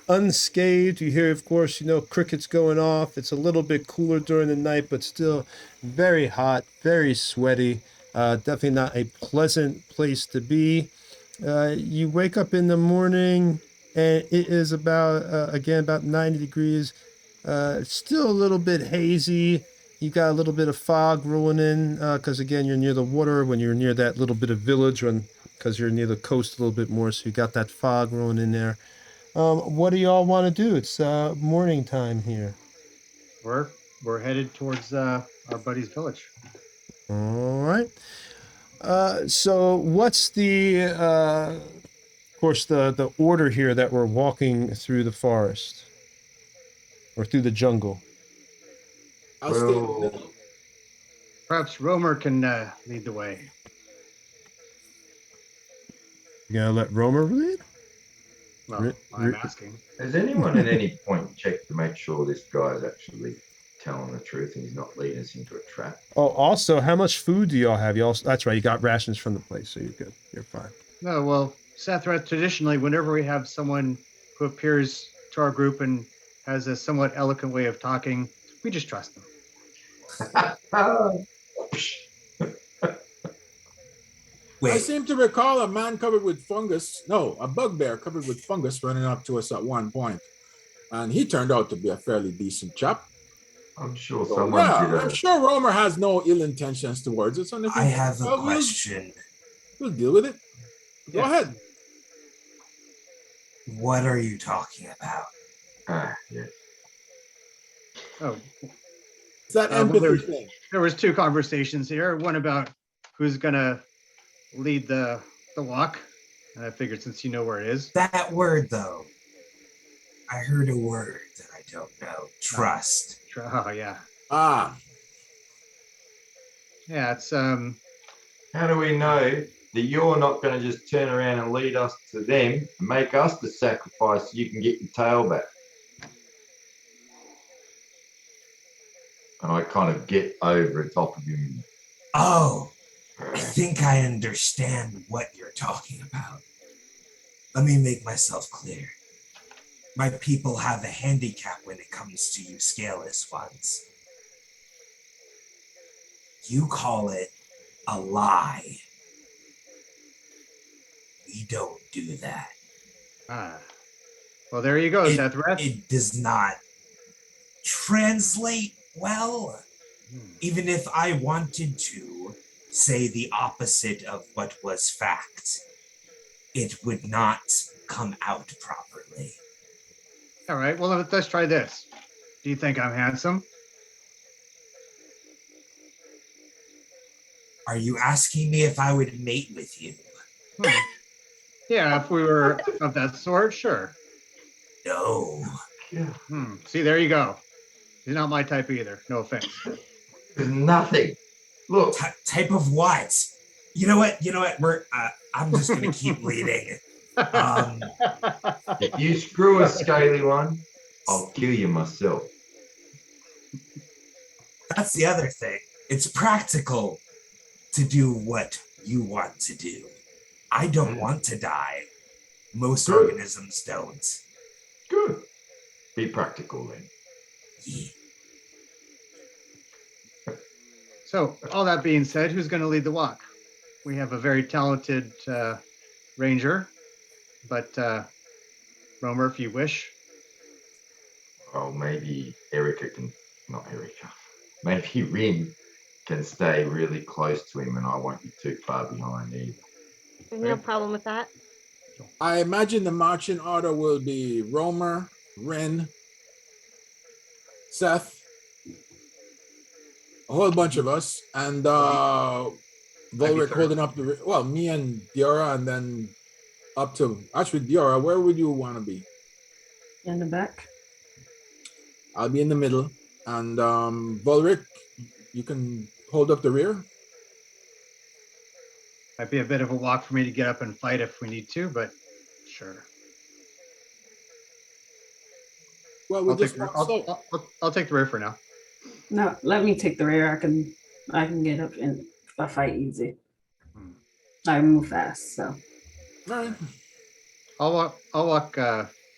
unscathed. You hear, of course, crickets going off. It's a little bit cooler during the night, but still very hot, very sweaty. Definitely not a pleasant place to be. You wake up in the morning, and it is about 90 degrees. It's still a little bit hazy. You got a little bit of fog rolling in because again you're near the water when you're near that little bit of village, because you're near the coast a little bit more, so you got that fog rolling in there. What do y'all want to do? It's morning time here. We're headed towards our buddy's village. All right. So what's of course, the order here that we're walking through the forest or through the jungle? I'll stay in the Well, middle. Perhaps Romer can lead the way. You gonna let Romer lead? Well, I'm asking. has anyone at any point checked to make sure this guy's actually telling the truth and he's not leading us into a trap? Oh, also, how much food do y'all have? That's right. You got rations from the place, so you're good. You're fine. No, well, Sethra, traditionally, whenever we have someone who appears to our group and has a somewhat eloquent way of talking, we just trust them. I Wait, seem to recall a man covered with fungus. No, a bugbear covered with fungus running up to us at one point. And he turned out to be a fairly decent chap. I'm sure So, someone yeah, did I'm sure Romer has no ill intentions towards us. And if I have a well, question. We'll deal with it. Go Yeah. ahead. What are you talking about? yes. Oh, It's that well, empathy thing. there was 2 conversations here. One about who's gonna lead the walk, and I figured since you know where it is. That word, though. I heard a word that I don't know. Trust. Oh yeah, Ah, yeah. It's How do we know that you're not going to just turn around and lead us to them and make us the sacrifice so you can get your tail back? And I kind of get over the top of him. Oh, I think I understand what you're talking about. Let me make myself clear. My people have a handicap when it comes to you scaleless ones. You call it a lie. We don't do that. well, there you go, Sethra. It does not translate well. Even if I wanted to say the opposite of what was fact, it would not come out properly. All right. Well, let's try this. Do you think I'm handsome? Are you asking me if I would mate with you? Yeah, if we were of that sort, sure. No. Yeah. See, there you go. He's not my type either. No offense. There's nothing. Look. Type of what? You know what? I'm just going to keep leading. If you screw a scaly one, I'll kill you myself. That's the other thing. It's practical to do what you want to do. I don't want to die. Most organisms don't. Good. Be practical then. Yeah. So, all that being said, who's going to lead the walk? We have a very talented ranger, but Romer, if you wish. Well, maybe not Erica. Maybe Rin can stay really close to him and I won't be too far behind either. There's no problem with that. I imagine the marching order will be Romer, Ren, Seth, a whole bunch of us, and Volric holding up me and Diora, and then up to actually Diora. Where would you want to be? In the back. I'll be in the middle, and Volric, you can hold up the rear. Might be a bit of a walk for me to get up and fight if we need to, but sure. Well, I'll take the rear for now. No, let me take the rear. I can get up in a fight easy. I move fast, so. All right. I'll walk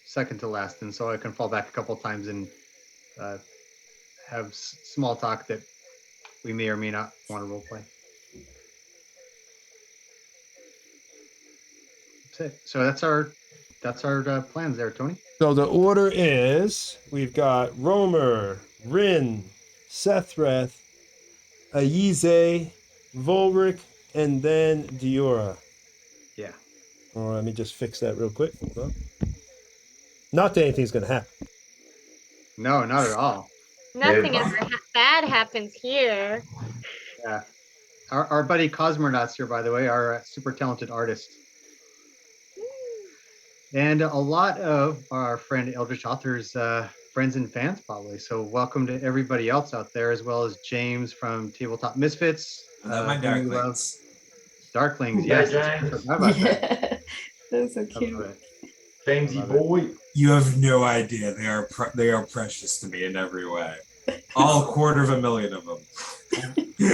second to last, and so I can fall back a couple times and have small talk that we may or may not want to role play. That's it. So that's our plans there, Tony. So the order is we've got Romer, Rin, Sethreth, Aize, Volric, and then Diora. Yeah. Oh, let me just fix that real quick. Well, not that anything's going to happen. No, not at all. Nothing Yeah. ever bad happens here. Yeah. Our buddy Cosmonauts here, by the way, our super talented artist. And a lot of our friend Eldritch Authors friends and fans, probably. So welcome to everybody else out there, as well as James from Tabletop Misfits. My whom we love. Darklings. Darklings, Yeah, yes. James. Forgot about that. Yeah. That's so I love cute. it. Jamesy Love it. boy. You have no idea. They are precious to me in every way. All 250,000 of them.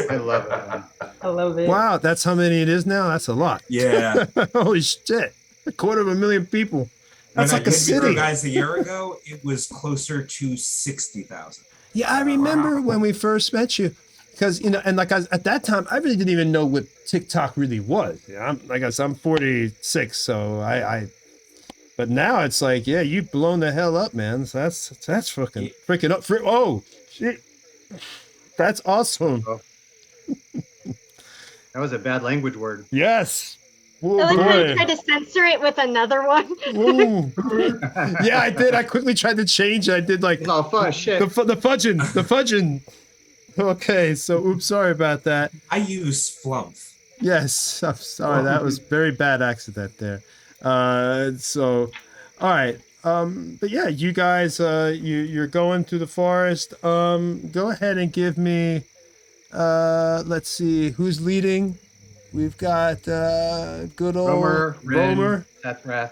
I love it. Man. I love it. Wow, that's how many it is now? That's a lot. Yeah. Holy shit. 250,000 people. That's When like a I came to Grow city. Guys a year ago, it was closer to 60,000. Yeah, I remember Wow. when we first met you. Because, and like at that time, I really didn't even know what TikTok really was. Yeah, I'm 46, so but now it's like, yeah, you've blown the hell up, man. So that's freaking up. Oh, shit. That's awesome. That was a bad language word. Yes. I Oh, like how you boy. tried to censor it with another one. Ooh. Yeah, I did. I quickly tried to change it. I did like It's all fun shit. the fudging. Okay, so oops, sorry about that. I use Flumph. Yes, I'm sorry. That was very bad accident there. So, all right. But yeah, you guys, you're going through the forest. Go ahead and give me. Let's see who's leading. We've got good old Romer, Romer. Sethreth,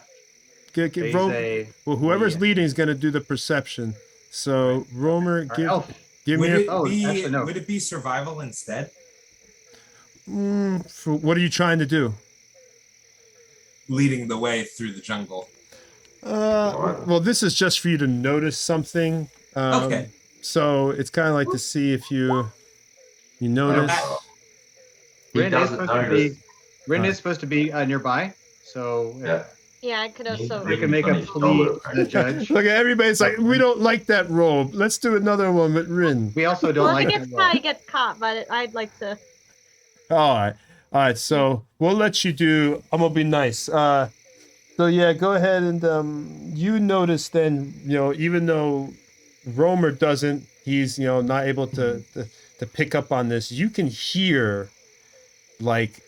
Well, whoever's Lee. leading is going to do the perception. So Romer, Our elf. give Would me. would it be survival instead? What are you trying to do? Leading the way through the jungle. Well, this is just for you to notice something. Okay. So it's kind of like to see if you notice. He Rin is doesn't supposed to notice. be. Rin is supposed to be nearby, so Yeah. Yeah, I could also. we can make a plea to the judge. Look, everybody's like, we don't like that roll. Let's do another one with Rin. We also don't Well, like he that gets role. caught, he gets caught, but I'd like to. All right. So we'll let you do. I'm gonna be nice. So yeah, go ahead and you notice then. Even though Romer doesn't, he's not able to pick up on this. You can hear, like,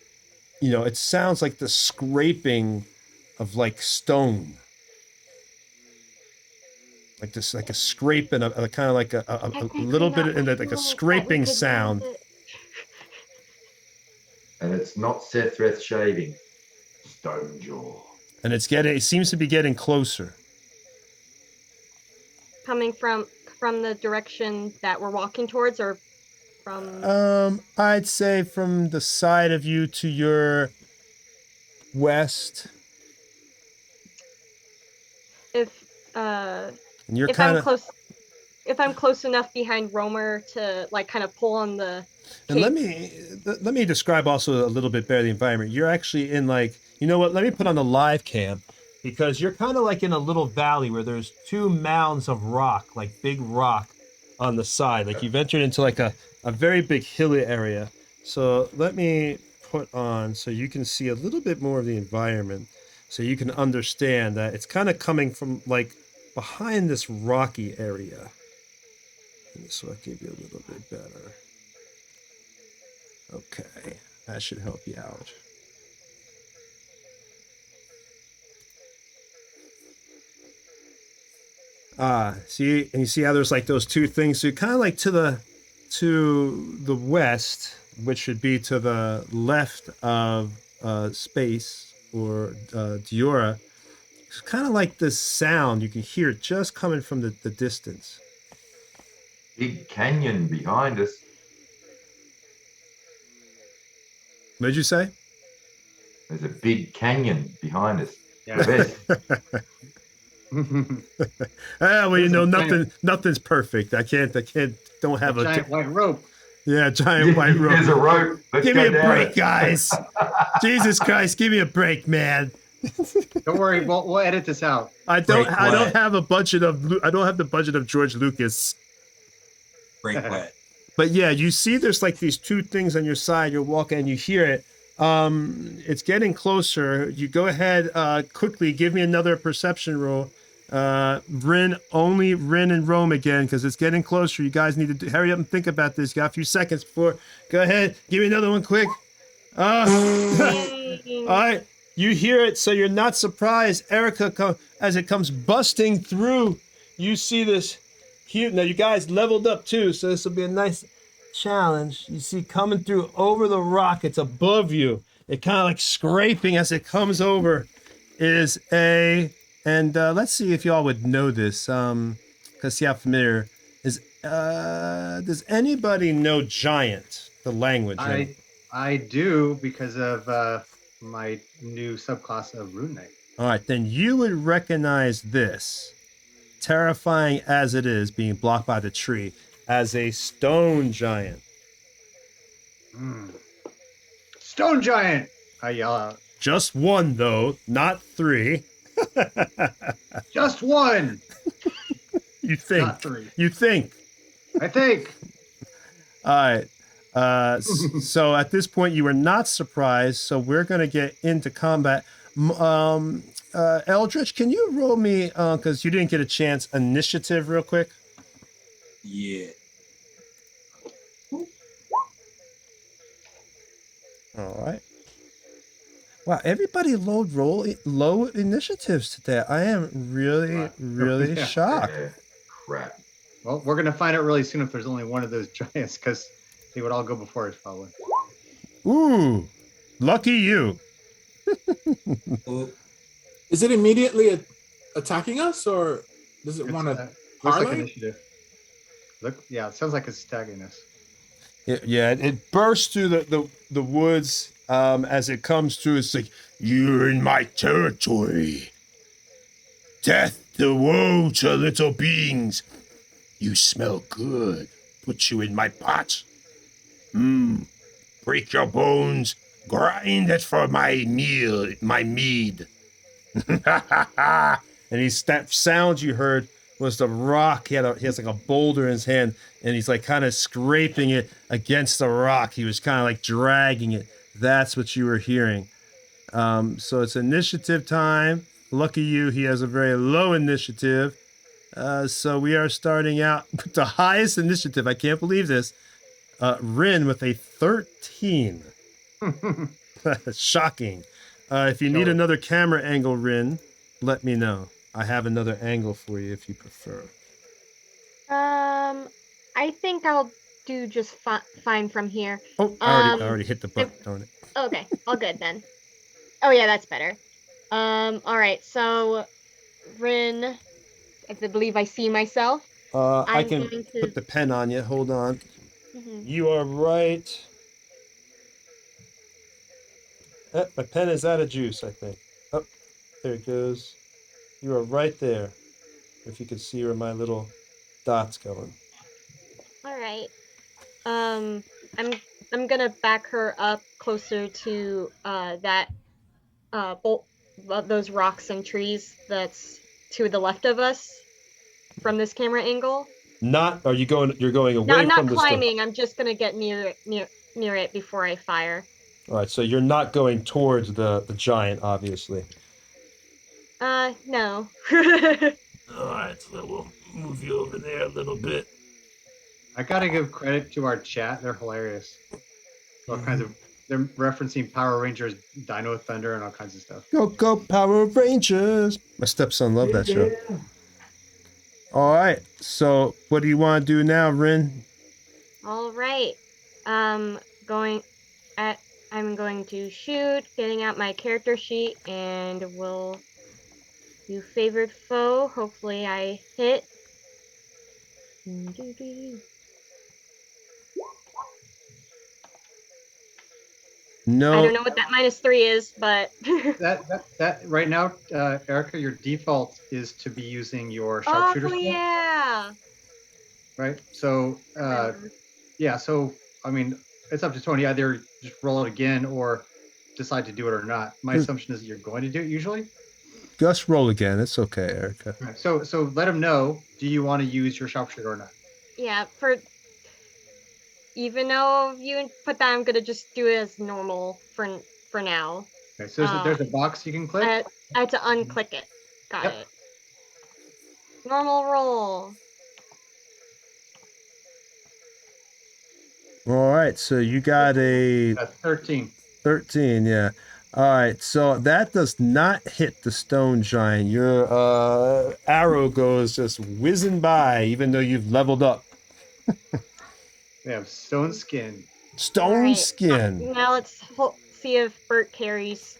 it sounds like the scraping of like stone, like this, like a scrape and a kind of like a little bit in like a scraping sound. And it's not Sethreth shaving. Stone jaw. And it seems to be getting closer. Coming from the direction that we're walking towards, or from. I'd say from the side of you to your west. And you're If kind I'm of close, if I'm close enough behind Romer to like kind of pull on the. And let me describe also a little bit better the environment. You're actually in like, let me put on the live cam, because you're kind of like in a little valley where there's two mounds of rock, like big rock on the side. Like you've entered into like a very big hilly area. So let me put on so you can see a little bit more of the environment, so you can understand that it's kind of coming from like behind this rocky area. So I'll give you a little bit better. Okay, that should help you out. See, and you see how there's like those two things. So kind of like to the west, which should be to the left of space or Diora. It's kind of like this sound. You can hear it just coming from the distance. big canyon behind us. What did you say? There's a big canyon behind us. Yeah. Revés. Well, you There's a know, giant- nothing's perfect. Don't A have a giant white rope. giant white rope. There's a rope. Let's Give go me a down break, it. guys. Jesus Christ, give me a break, man. Don't worry, we'll edit this out. I don't Break what? have a budget of I don't have the budget of George Lucas. Break wet. But yeah, you see there's like these two things on your side. You're walking and you hear it. It's getting closer. You go ahead, quickly give me another perception roll. Only Rin and Rome again, because it's getting closer. You guys need to hurry up and think about this. You got a few seconds before. Go ahead, give me another one quick. All right, you hear it, so you're not surprised. Erica, as it comes busting through, you see this huge. Now you guys leveled up too, so this will be a nice challenge. You see coming through over the rock. It's above you. It kind of like scraping as it comes over. Is a and let's see if y'all would know this. Cause see how familiar is. Does anybody know Giant? The language. I do because of my new subclass of Rune Knight. All right, then you would recognize this, terrifying as it is, being blocked by the tree, as a stone giant. Stone giant! I yell out. Just one, though, not three. Just one! You think. Not three. You think. I think. All right. So at this point, you were not surprised. So we're going to get into combat. Eldritch, can you roll me, because you didn't get a chance, initiative real quick? Yeah. All right. Wow, everybody low initiatives today. I am really Yeah. shocked. Crap. Well, we're going to find out really soon if there's only one of those giants because they would all go before us probably. Ooh, lucky you. Is it immediately attacking us, or does it want to looks like parlay? initiative. Look, yeah, it sounds like it's tagging us. It bursts through the woods as it comes through. It's like, you're in my territory. Death to woe to little beings. You smell good. Put you in my pot. Break your bones. Grind it for my meal, my mead. And that sound you heard was the rock. He has like a boulder in his hand, and he's like kind of scraping it against the rock. He was kind of like dragging it. That's what you were hearing. So it's initiative time. Lucky you, he has a very low initiative. So we are starting out with the highest initiative. I can't believe this. Rin with a 13. Shocking. If you need another camera angle, Rin, let me know. I have another angle for you if you prefer. I think I'll do just fine from here. Oh, I already hit the button, darn it. Okay, all good then. Oh yeah, that's better. All right, so Rin, I believe I see myself. I I'm can going to- put the pen on you. Hold on. Mhm. You are right. My pen is out of juice, I think. Oh, there it goes. You are right there. If you could see where my little dot's going. All right. I'm gonna back her up closer to that those rocks and trees that's to the left of us from this camera angle. You're going away No, I'm not from the climbing. I'm just gonna get near it before I fire. All right, so you're not going towards the giant, obviously. No. All right, so we'll move you over there a little bit. I gotta give credit to our chat. They're hilarious. All kinds of they're referencing Power Rangers, Dino Thunder, and all kinds of stuff. Go Power Rangers! My stepson loved that show. All right, so what do you want to do now, Rin? All right. I'm going to shoot, getting out my character sheet, and we'll do favored foe. Hopefully I hit. No. I don't know what that -3 is, but That right now, Erica, your default is to be using your sharpshooter oh skill, yeah. right? So yeah, so I mean, it's up to Tony. Either just roll it again or decide to do it or not. My assumption is that you're going to do it usually. Just roll again. It's okay, Erica. Right. So let him know. Do you want to use your sharpshooter or not? Yeah, even though you put that, I'm gonna just do it as normal for now. Okay, so there's a box you can click. I had to unclick it. Got it. Normal roll. All right, so you got a 13. 13, yeah. All right, so that does not hit the stone giant. Your arrow goes just whizzing by, even though you've leveled up. We have stone skin. Stone Right. skin. Now let's see if Bert carries.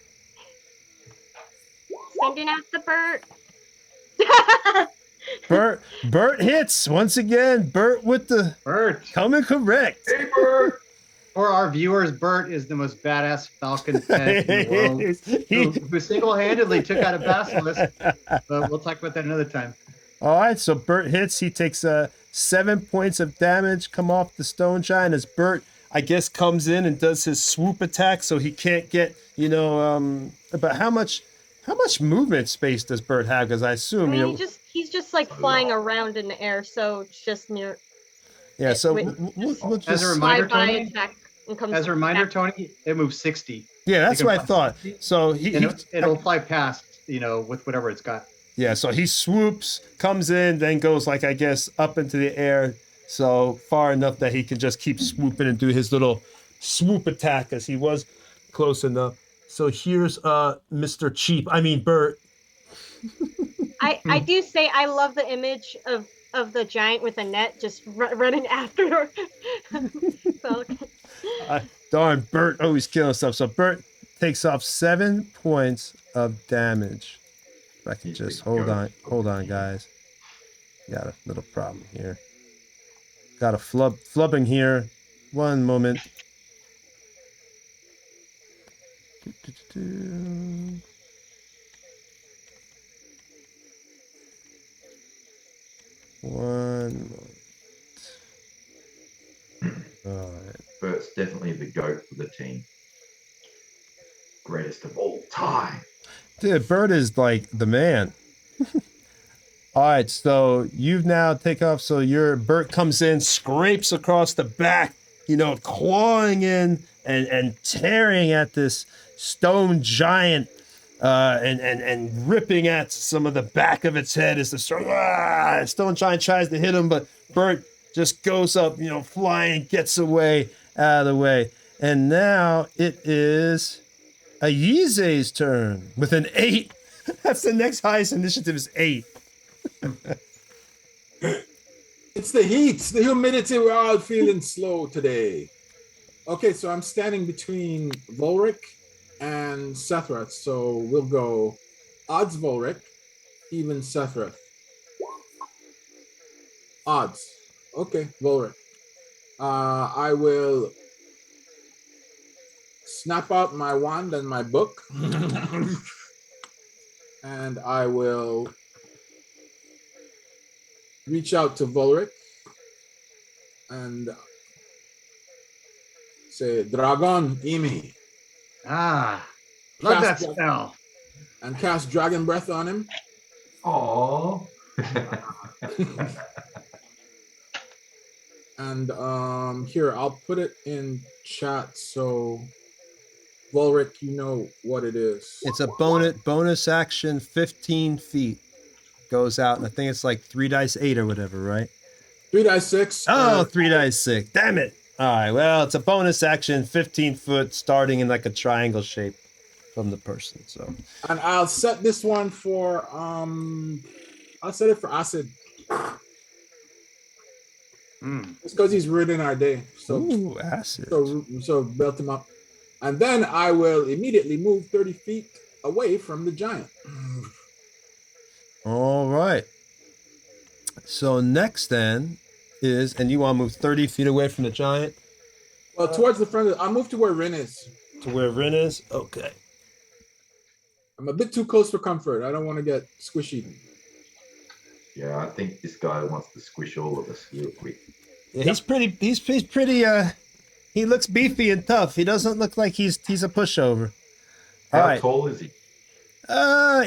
Sending out the Bert. Bert hits once again. Bert with the coming correct. Hey, Bert. For our viewers, Bert is the most badass falcon pet in the world, who single-handedly took out a basilisk. But we'll talk about that another time. All right, so Bert hits. He takes 7 points of damage come off the stone giant as Bert, I guess, comes in and does his swoop attack, so he can't get, but how much movement space does Bert have? Because I assume, I mean, he's just like flying around in the air, so it's just near. Yeah, so we'll just as a reminder, Tony. Attack and comes As a reminder, back. Tony, it moves 60. Yeah, that's what I thought. So it'll fly past, with whatever it's got. Yeah, so he swoops, comes in, then goes like, I guess, up into the air, so far enough that he can just keep swooping and do his little swoop attack as he was close enough. So here's Bert. I do say I love the image of the giant with a net just running after her. Darn, Bert always killing stuff. So Bert takes off 7 points of damage. If I can just hold on, guys. Got a little problem here. Got a flubbing here. One moment. One moment. All right. Bert's definitely the GOAT for the team. Greatest of all time. Dude, Bert is like the man. All right, so you've now take off. So your Bert comes in, scrapes across the back, clawing in and tearing at this stone giant, and ripping at some of the back of its head as the stone giant tries to hit him, but Bert just goes up, flying, gets away out of the way, and now it is Ayize's turn with an 8. That's the next highest initiative is 8. It's the heat, the humidity. We're all feeling slow today. Okay, so I'm standing between Volric and Sethrath. So we'll go odds Volric, even Sethrath. Odds. Okay, Volric. I will snap out my wand and my book. And I will reach out to Volric and say, Dragon Imi. Love that spell. And cast Dragon Breath on him. Aww. And here, I'll put it in chat so Volric, you know what it is. It's a bonus action, 15 feet. Goes out, and I think it's like 3 dice 8 or whatever, right? 3 dice 6. Oh, 3 dice 6. Damn it. All right, well, it's a bonus action, 15 foot, starting in like a triangle shape from the person. So, and I'll set this one for I'll set it for acid. It's because he's ruining our day. So ooh, acid. So belt him up. And then I will immediately move 30 feet away from the giant. All right. So next then is, and you want to move 30 feet away from the giant Well, towards the front. I'll move to where Rin is. to where Rin is. Okay. I'm a bit too close for comfort. I don't want to get squishy. Yeah, I think this guy wants to squish all of us real quick. Yeah, he's pretty. He's pretty. He looks beefy and tough. He doesn't look like he's a pushover. How All right. tall is he?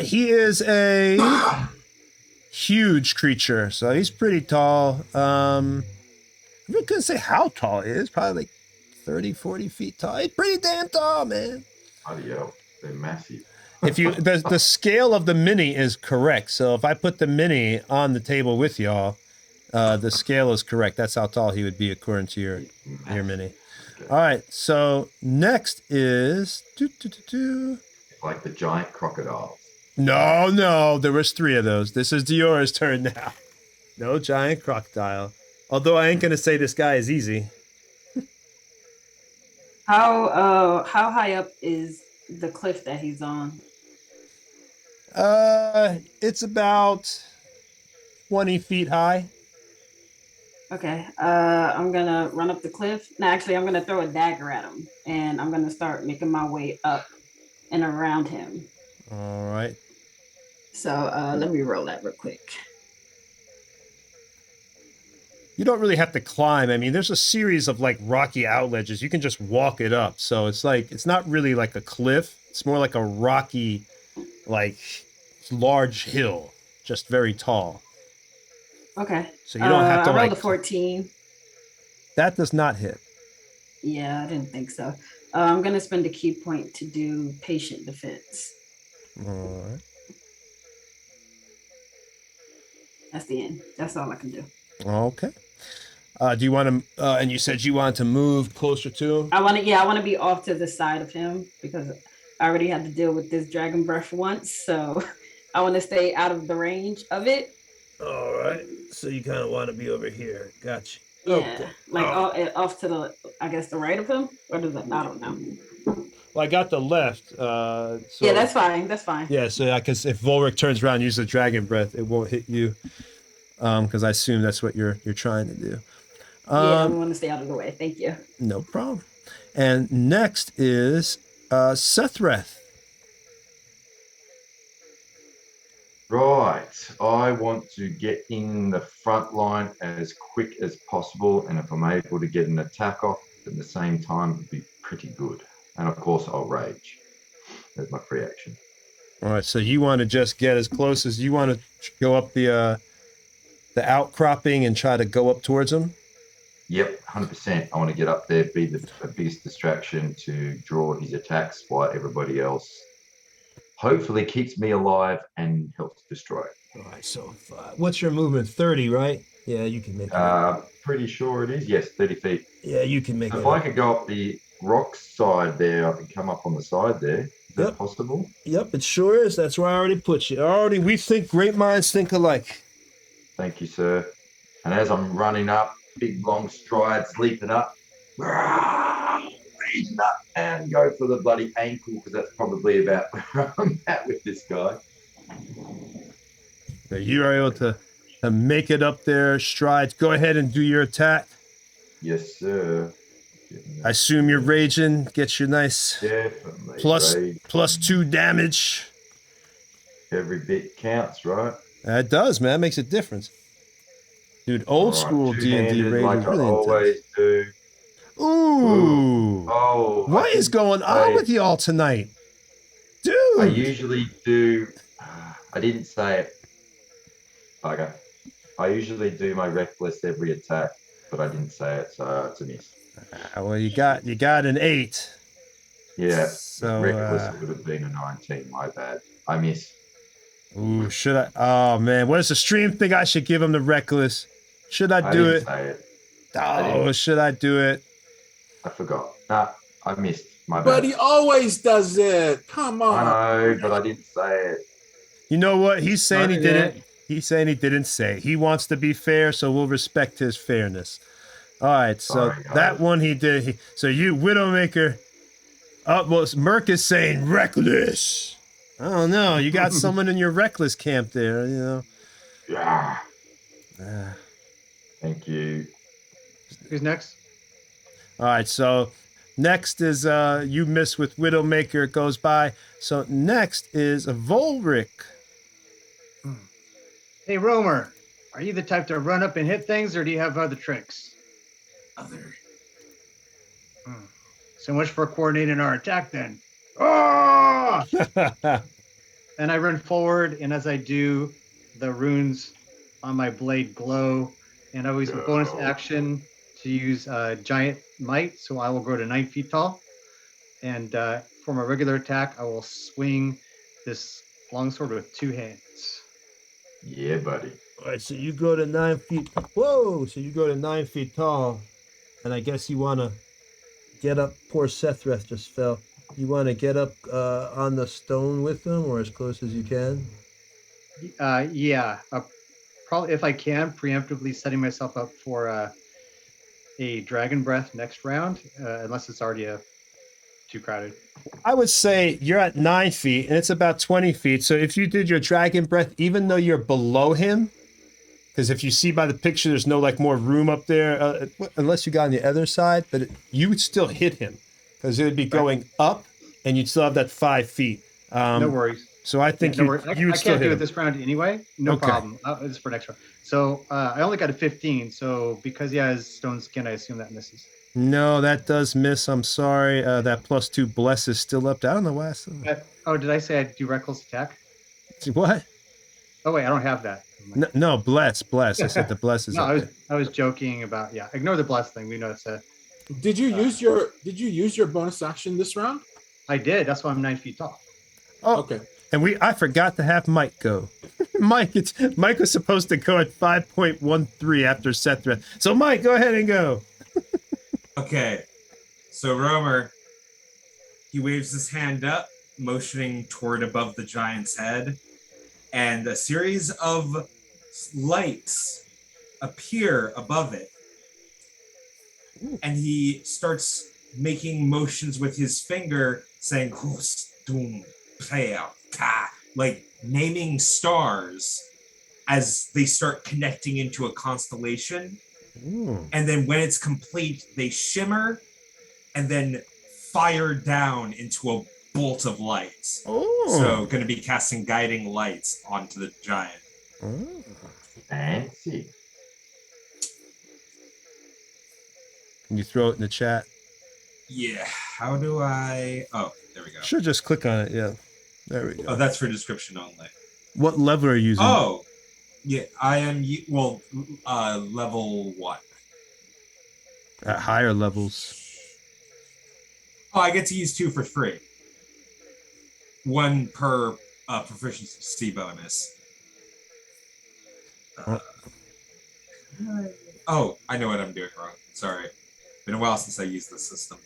He is a huge creature, so he's pretty tall. I really couldn't say how tall he is. Probably like 30, 40 feet tall. He's pretty damn tall, man. Bloody hell, they're massive. If you the scale of the mini is correct, so if I put the mini on the table with y'all, the scale is correct. That's how tall he would be according to your mini. Okay. All right, so next is Like the giant crocodiles. No, there was 3 of those. This is Diora's turn now. No giant crocodile. Although I ain't gonna say this guy is easy. How high up is the cliff that he's on? It's about 20 feet high. Okay. I'm gonna run up the cliff. No, actually, I'm gonna throw a dagger at him, and I'm gonna start making my way up and around him. All right. So let me roll that real quick. You don't really have to climb. I mean, there's a series of like rocky outledges. You can just walk it up. So it's like, it's not really like a cliff. It's more like a rocky, like large hill, just very tall. Okay. So you don't have to I rolled like. a 14. That does not hit. Yeah, I didn't think so. I'm gonna spend a key point to do patient defense. All right. That's the end. That's all I can do. Okay. Do you want to? And you said you wanted to move closer to him. I want to be off to the side of him because I already had to deal with this dragon breath once, so I want to stay out of the range of it. All right. So you kind of want to be over here. Gotcha. Yeah, Okay. like off to the, I guess the right of him, or does that? I don't know. Well, I got the left. So, yeah, that's fine. That's fine. Yeah, so I guess if Volric turns around and uses the dragon breath, it won't hit you. Because I assume that's what you're trying to do. Yeah, I want to stay out of the way. Thank you. No problem. And next is Sethreth. Right. I want to get in the front line as quick as possible. And if I'm able to get an attack off at the same time, it'd be pretty good. And of course, I'll rage. That's my free action. All right, so you want to just get as close as you want to go up the outcropping and try to go up towards him? Yep, 100%. I want to get up there, be the biggest distraction to draw his attacks while everybody else hopefully keeps me alive and helps destroy it. All right, so what's your movement? 30, right? Yeah, you can make it. Pretty sure it is. Yes, 30 feet. Yeah, you can make it. If I could go up the rock side there, I can come up on the side there. Is that possible? Yep, it sure is. That's where I already put you. We think great minds think alike. Thank you, sir. And as I'm running up, big long strides, leaping up, raising up, and go for the bloody ankle, because that's probably about where I'm at with this guy. So you are able to make it up there, strides. Go ahead and do your attack. Yes, sir. I assume you're raging. Get your nice Definitely plus 2 damage. Every bit counts, right? It does, man. It makes a difference. Dude, old school D&D rage like is really I always do. Ooh. Oh. What is going on with y'all tonight? Dude. I usually do. I didn't say it. Okay. I usually do my reckless every attack, but I didn't say it, so it's a miss. Well, you got an 8. Yeah. So reckless would have been a 19. My bad. I miss. Ooh, should I? Oh man, what does the stream think I should give him the reckless? Should I do it? Say it. Oh, should I do it? I forgot. Nah, I missed. My bad. But he always does it. Come on. I know, but I didn't say it. You know what? He's saying he didn't. He's saying he didn't say. He wants to be fair, so we'll respect his fairness. All right, so that one he did. So you, Widowmaker. Well, Merc is saying reckless. I don't know. You got someone in your reckless camp there, you know. Yeah. Hang Thank you. Who's next? All right, so next is you miss with Widowmaker. It goes by. So next is Volric. Hey, Romer, are you the type to run up and hit things, or do you have other tricks? Other. So much for coordinating our attack, then. Ah! And I run forward, and as I do, the runes on my blade glow, and I use a bonus action to use Giant Might, so I will grow to 9 feet tall. And for my regular attack, I will swing this longsword with 2 hands. Yeah, buddy. All right, so you go to 9 feet. Whoa! So you go to 9 feet tall, and I guess you want to get up. Poor Sethreth just fell. You want to get up on the stone with them, or as close as you can. Yeah, probably if I can, preemptively setting myself up for a dragon breath next round, unless it's already too crowded. I would say you're at 9 feet, and it's about 20 feet. So if you did your dragon breath, even though you're below him, because if you see by the picture, there's no like more room up there, unless you got on the other side, but you would still hit him because it would be going up, and you'd still have that 5 feet. No worries. So I think no you worries. would I still can't hit do it him. this round anyway. No Okay. problem. It's for next round. So I only got a 15. So because he has stone skin, I assume that misses. No, that does miss. I'm sorry. That +2 bless is still up. I don't know why. Did I say I do reckless attack? What? Oh wait, I don't have that. No, bless. I said the bless is No, up. I was joking about Ignore the bless thing. We know it's a. Did you use your bonus action this round? I did. That's why I'm 9 feet tall. Oh, Okay. And I forgot to have Mike go. Mike was supposed to go at 5.13 after Sethreth. So Mike, go ahead and go. Okay, so Romer, he waves his hand up, motioning toward above the giant's head, and a series of lights appear above it. And he starts making motions with his finger, saying, like naming stars as they start connecting into a constellation. Ooh. And then when it's complete, they shimmer and then fire down into a bolt of lights. Oh. So going to be casting guiding lights onto the giant. Oh. Fancy. Can you throw it in the chat? Yeah. How do I... Oh, there we go. Sure, just click on it. Yeah. There we go. Oh, that's for description only. What level are you using? Oh, yeah. I am, level 1. At higher levels. Oh, I get to use 2 for free. 1 per proficiency bonus. Oh, I know what I'm doing wrong. Sorry. Been a while since I used this system.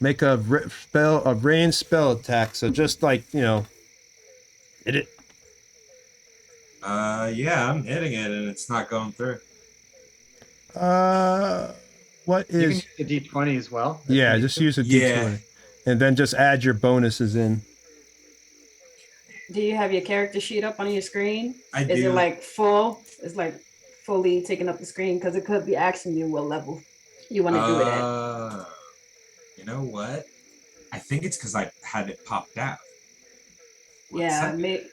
Make a rain spell attack. So just like, hit it. Yeah, I'm hitting it and it's not going through. What You is... can use the D20 as well. Yeah, just use a D20. Yeah. And then just add your bonuses in. Do you have your character sheet up on your screen? I Is do. it like full? It's like fully taking up the screen because it could be asking you what level you want to do it at. You know what? I think it's because I had it popped out. One Yeah, second.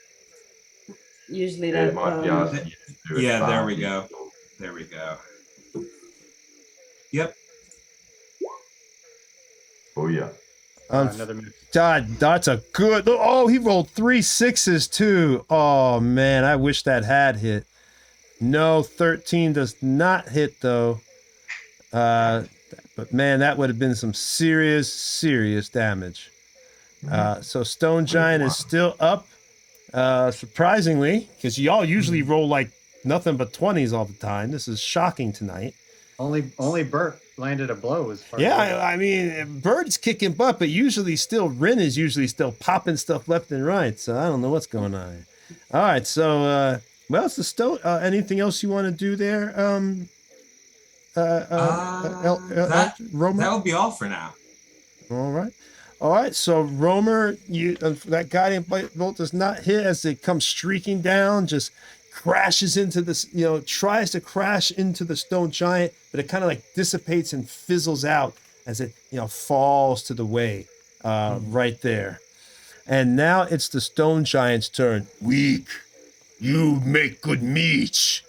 usually It that. might be asking you to do it Yeah, there we fast. go. There we go. Yep. Oh yeah. Another minute. God, that's a good... Oh, he rolled 3 6s too. Oh, man, I wish that had hit. No, 13 does not hit, though. But, man, that would have been some serious damage. So Stone Giant is still up, surprisingly, because y'all usually roll like nothing but 20s all the time. This is shocking tonight. Only Bert landed a blow as far Yeah, as I mean, Bird's kicking butt, but usually still Rin is usually still popping stuff left and right. So I don't know what's going on here. All right, so well, it's the stone. Anything else you want to do there? Romer? That would be all for now. All right. So Romer, that guiding bolt does not hit as it comes streaking down, just crashes into this, tries to crash into the stone giant, but it kind of like dissipates and fizzles out as it, falls to the way right there. And now it's the stone giant's turn. Weak. You make good meat.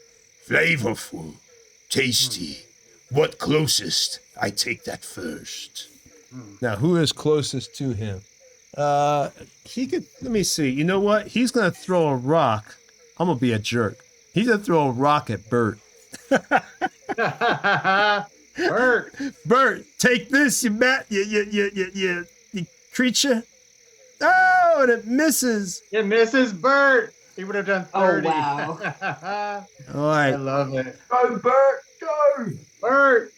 Flavorful. Tasty. What closest? I take that first. Now, who is closest to him? He could, let me see. You know what? He's going to throw a rock. I'm going to be a jerk. He's going to throw a rock at Bert. Bert. Bert, take this, you creature. Oh, and it misses. It misses Bert. He would have done 30. Oh, wow. All I right. love it. Go, Bert, go! Bert.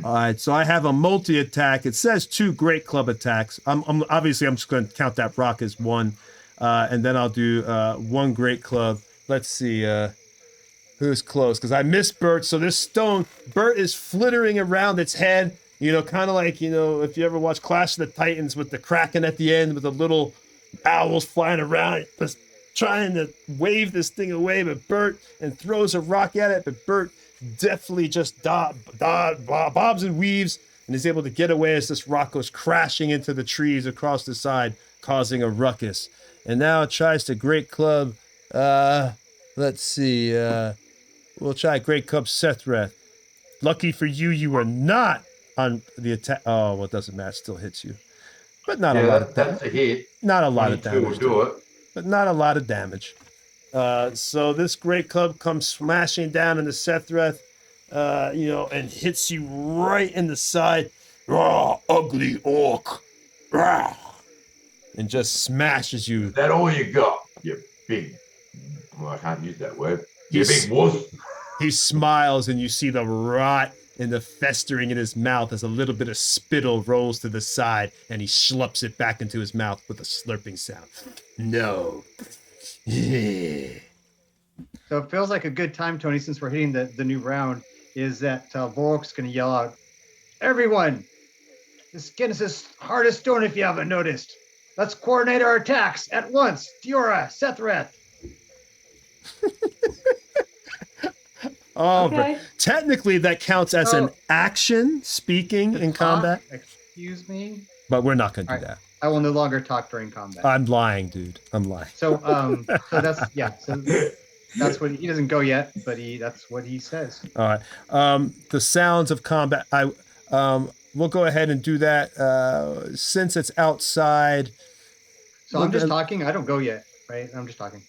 All right, so I have a multi-attack. It says 2 great club attacks. I'm just going to count that rock as 1, and then I'll do 1 great club. Let's see who's close, because I missed Bert. So this stone, Bert is flittering around its head, kind of like, if you ever watch Clash of the Titans with the Kraken at the end with the little owls flying around, just trying to wave this thing away, but Bert, and throws a rock at it, but Bert definitely just bobs and weaves and is able to get away as this rock goes crashing into the trees across the side, causing a ruckus. And now it tries to great club. Let's see. We'll try great club Sethreth. Lucky for you, you are not on the attack. Oh, well, it doesn't matter. It still hits you, but not a lot of damage. That's a hit. Not a lot of 22 damage. will do it. But not a lot of damage. So this great club comes smashing down into Sethreth, and hits you right in the side. Ugly orc. And just smashes you. Is that all you got? You big... Well, I can't use that word. You big wuss. He smiles, and you see the rot and the festering in his mouth as a little bit of spittle rolls to the side, and he schlups it back into his mouth with a slurping sound. No. So it feels like a good time, Tony, since we're hitting the new round, is that Vorok's going to yell out, "Everyone, the skin is as hard as stone if you haven't noticed. Let's coordinate our attacks at once. Diora, Sethreth." Oh, Okay. but technically that counts as an action speaking in combat. Excuse me? But we're not going to do All right. that. I will no longer talk during combat. I'm lying, dude. I'm lying. So that's, yeah. So that's what he doesn't go yet, but that's what he says. All right. The sounds of combat. We'll go ahead and do that since it's outside. So I'm just talking. I don't go yet, right? I'm just talking.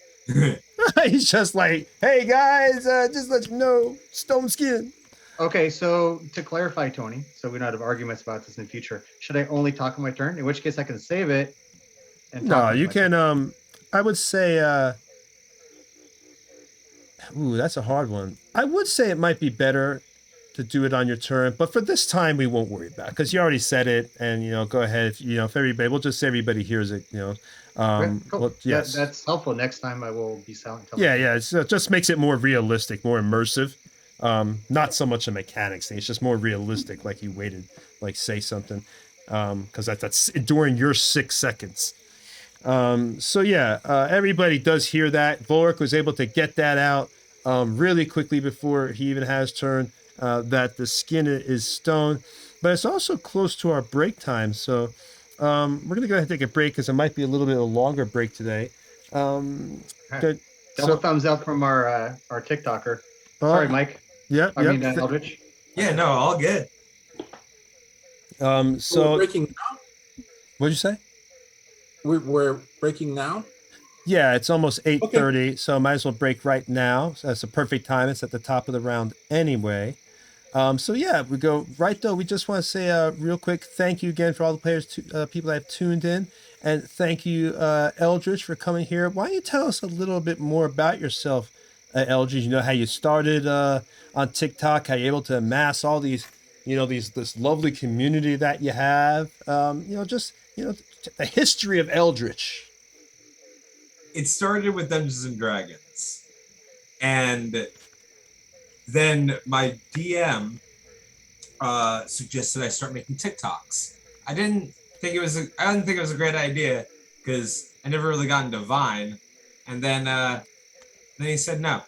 He's just like, "Hey guys, just let you know, stone skin." Okay, so to clarify, Tony, so we don't have arguments about this in the future, should I only talk on my turn? In which case I can save it. And No, talk on you my can. turn. I would say. Ooh, that's a hard one. I would say it might be better to do it on your turn, but for this time we won't worry about it because you already said it, and go ahead. If everybody, we'll just say everybody hears it. Cool. Well, yes, that's helpful. Next time I will be silent. yeah. It just makes it more realistic, more immersive. Not so much a mechanics thing. It's just more realistic. Like you waited, like say something, because that's during your 6 seconds. So yeah, everybody does hear that. Volric was able to get that out really quickly before he even has turn. That the skin is stone, but it's also close to our break time. So we're gonna go ahead and take a break because it might be a little bit of a longer break today. Good. Double thumbs up from our TikToker. Sorry, Mike. Yep. Eldritch. Yeah, no, all good. So we're breaking now? what'd you say? We're breaking now? Yeah, it's almost 8:30, so I might as well break right now. So that's a perfect time. It's at the top of the round anyway. So yeah, we go right though. We just want to say real quick thank you again for all the players, people that have tuned in, and thank you, Eldritch, for coming here. Why don't you tell us a little bit more about yourself, Eldritch? You know how you started on TikTok, how you're able to amass all these, this lovely community that you have. The history of Eldritch. It started with Dungeons and Dragons, and then my DM suggested I start making TikToks. I didn't think it was a great idea because I never really got into Vine, and then he said no.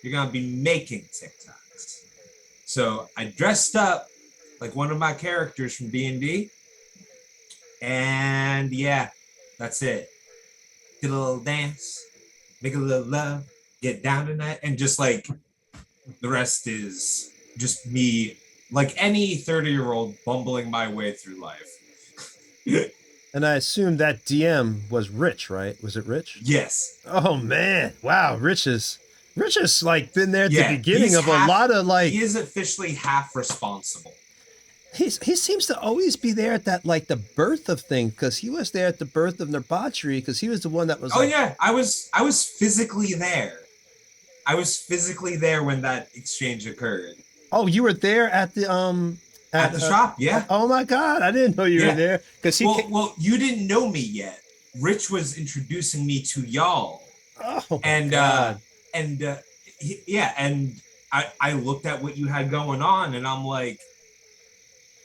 you're gonna be making TikToks. So I dressed up like one of my characters from D&D, and yeah, that's it. Did a little dance, make a little love, get down tonight, and just like the rest is just me, like any 30-year-old bumbling my way through life. And I assume that DM was Rich, right? Was it Rich? Yes. Oh man, wow, Rich is like been there at the beginning he's of a lot of like. He is officially half responsible. He seems to always be there at that like the birth of thing, because he was there at the birth of Nerdbauchery, because he was the one that was. Oh yeah, I was physically there. I was physically there when that exchange occurred. Oh, you were there at the at the shop, yeah. Oh my God, I didn't know you were there, because he. Well, you didn't know me yet. Rich was introducing me to y'all. Oh and God. And I looked at what you had going on, and I'm like,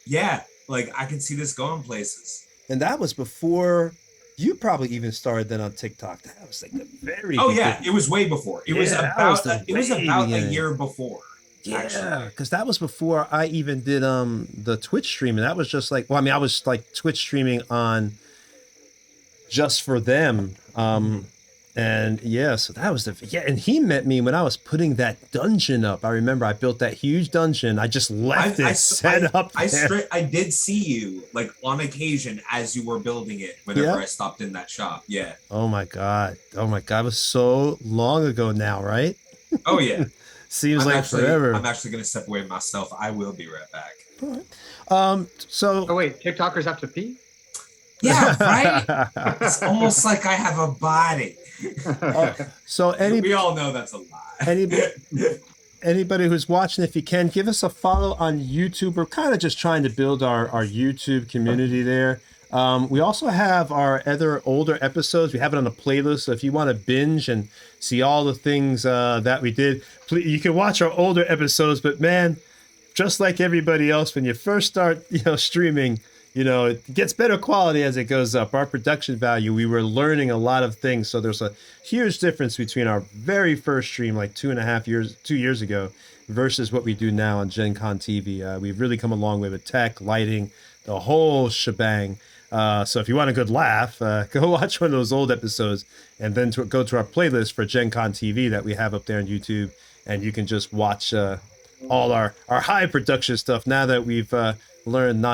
yeah, like I can see this going places. And that was before you probably even started then on TikTok. That was like the very. Oh yeah, it was way before. It was about a year before. Yeah, because that was before I even did the Twitch stream, and that was just like, well, I mean, I was like Twitch streaming on just for them. And yeah, so that was and he met me when I was putting that dungeon up. I remember I built that huge dungeon. I just left it set up there. I did see you like on occasion as you were building it whenever I stopped in that shop. Yeah. Oh my God. It was so long ago now, right? Oh yeah. Seems like forever. I'm actually going to step away myself. I will be right back. So. Oh wait, TikTokers have to pee? Yeah, right? It's almost like I have a body. So we all know that's a lie. Anybody who's watching, if you can, give us a follow on YouTube. We're kind of just trying to build our YouTube community there. We also have our other older episodes. We have it on a playlist. So if you want to binge and see all the things that we did, please, you can watch our older episodes. But man, just like everybody else, when you first start, streaming, it gets better quality as it goes up. Our production value, we were learning a lot of things. So there's a huge difference between our very first stream, like 2 years ago, versus what we do now on Gen Con TV. We've really come a long way with tech, lighting, the whole shebang. So if you want a good laugh, go watch one of those old episodes, and then go to our playlist for Gen Con TV that we have up there on YouTube, and you can just watch all our high production stuff now that we've learned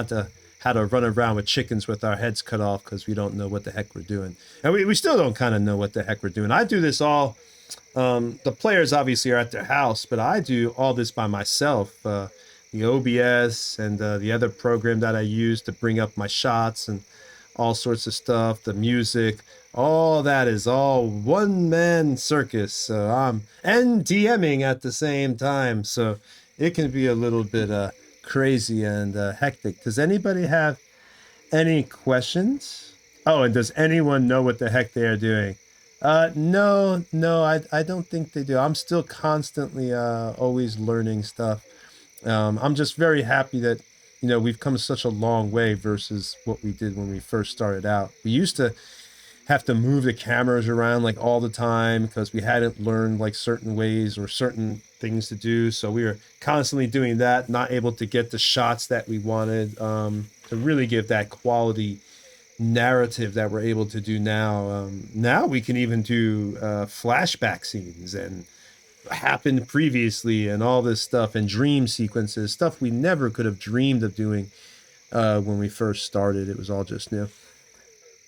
how to run around with chickens with our heads cut off, because we don't know what the heck we're doing. And we still don't kind of know what the heck we're doing. I do this all, the players obviously are at their house, but I do all this by myself. The OBS and the other program that I use to bring up my shots and all sorts of stuff, the music, all that is all one-man circus. And DMing at the same time. So it can be a little bit crazy and hectic. Does anybody have any questions? Oh, and does anyone know what the heck they are doing? No, I don't think they do. I'm still constantly always learning stuff. I'm just very happy that we've come such a long way versus what we did when we first started out. We used to have to move the cameras around like all the time because we hadn't learned like certain ways or certain things to do. So we were constantly doing that, not able to get the shots that we wanted to really give that quality narrative that we're able to do now. Now we can even do flashback scenes and happened previously and all this stuff, and dream sequences, stuff we never could have dreamed of doing when we first started. It was all just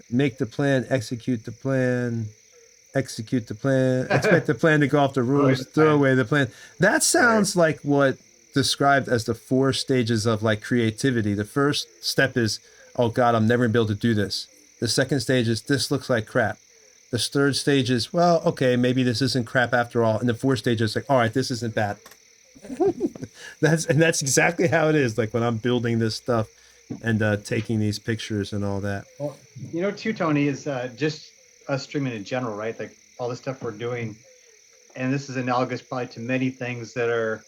make the plan, execute the plan, expect the plan to go off the rules, throw away the plan. That sounds like what described as the 4 stages of like creativity. The first step is, oh God, I'm never gonna be able to do this. The second stage is, this looks like crap. The third stage is, well, okay, maybe this isn't crap after all. And the fourth stage is like, all right, this isn't bad. That's exactly how it is. Like when I'm building this stuff and taking these pictures and all that. Well, too, Tony, is just us streaming in general, right? Like all the stuff we're doing. And this is analogous probably to many things that are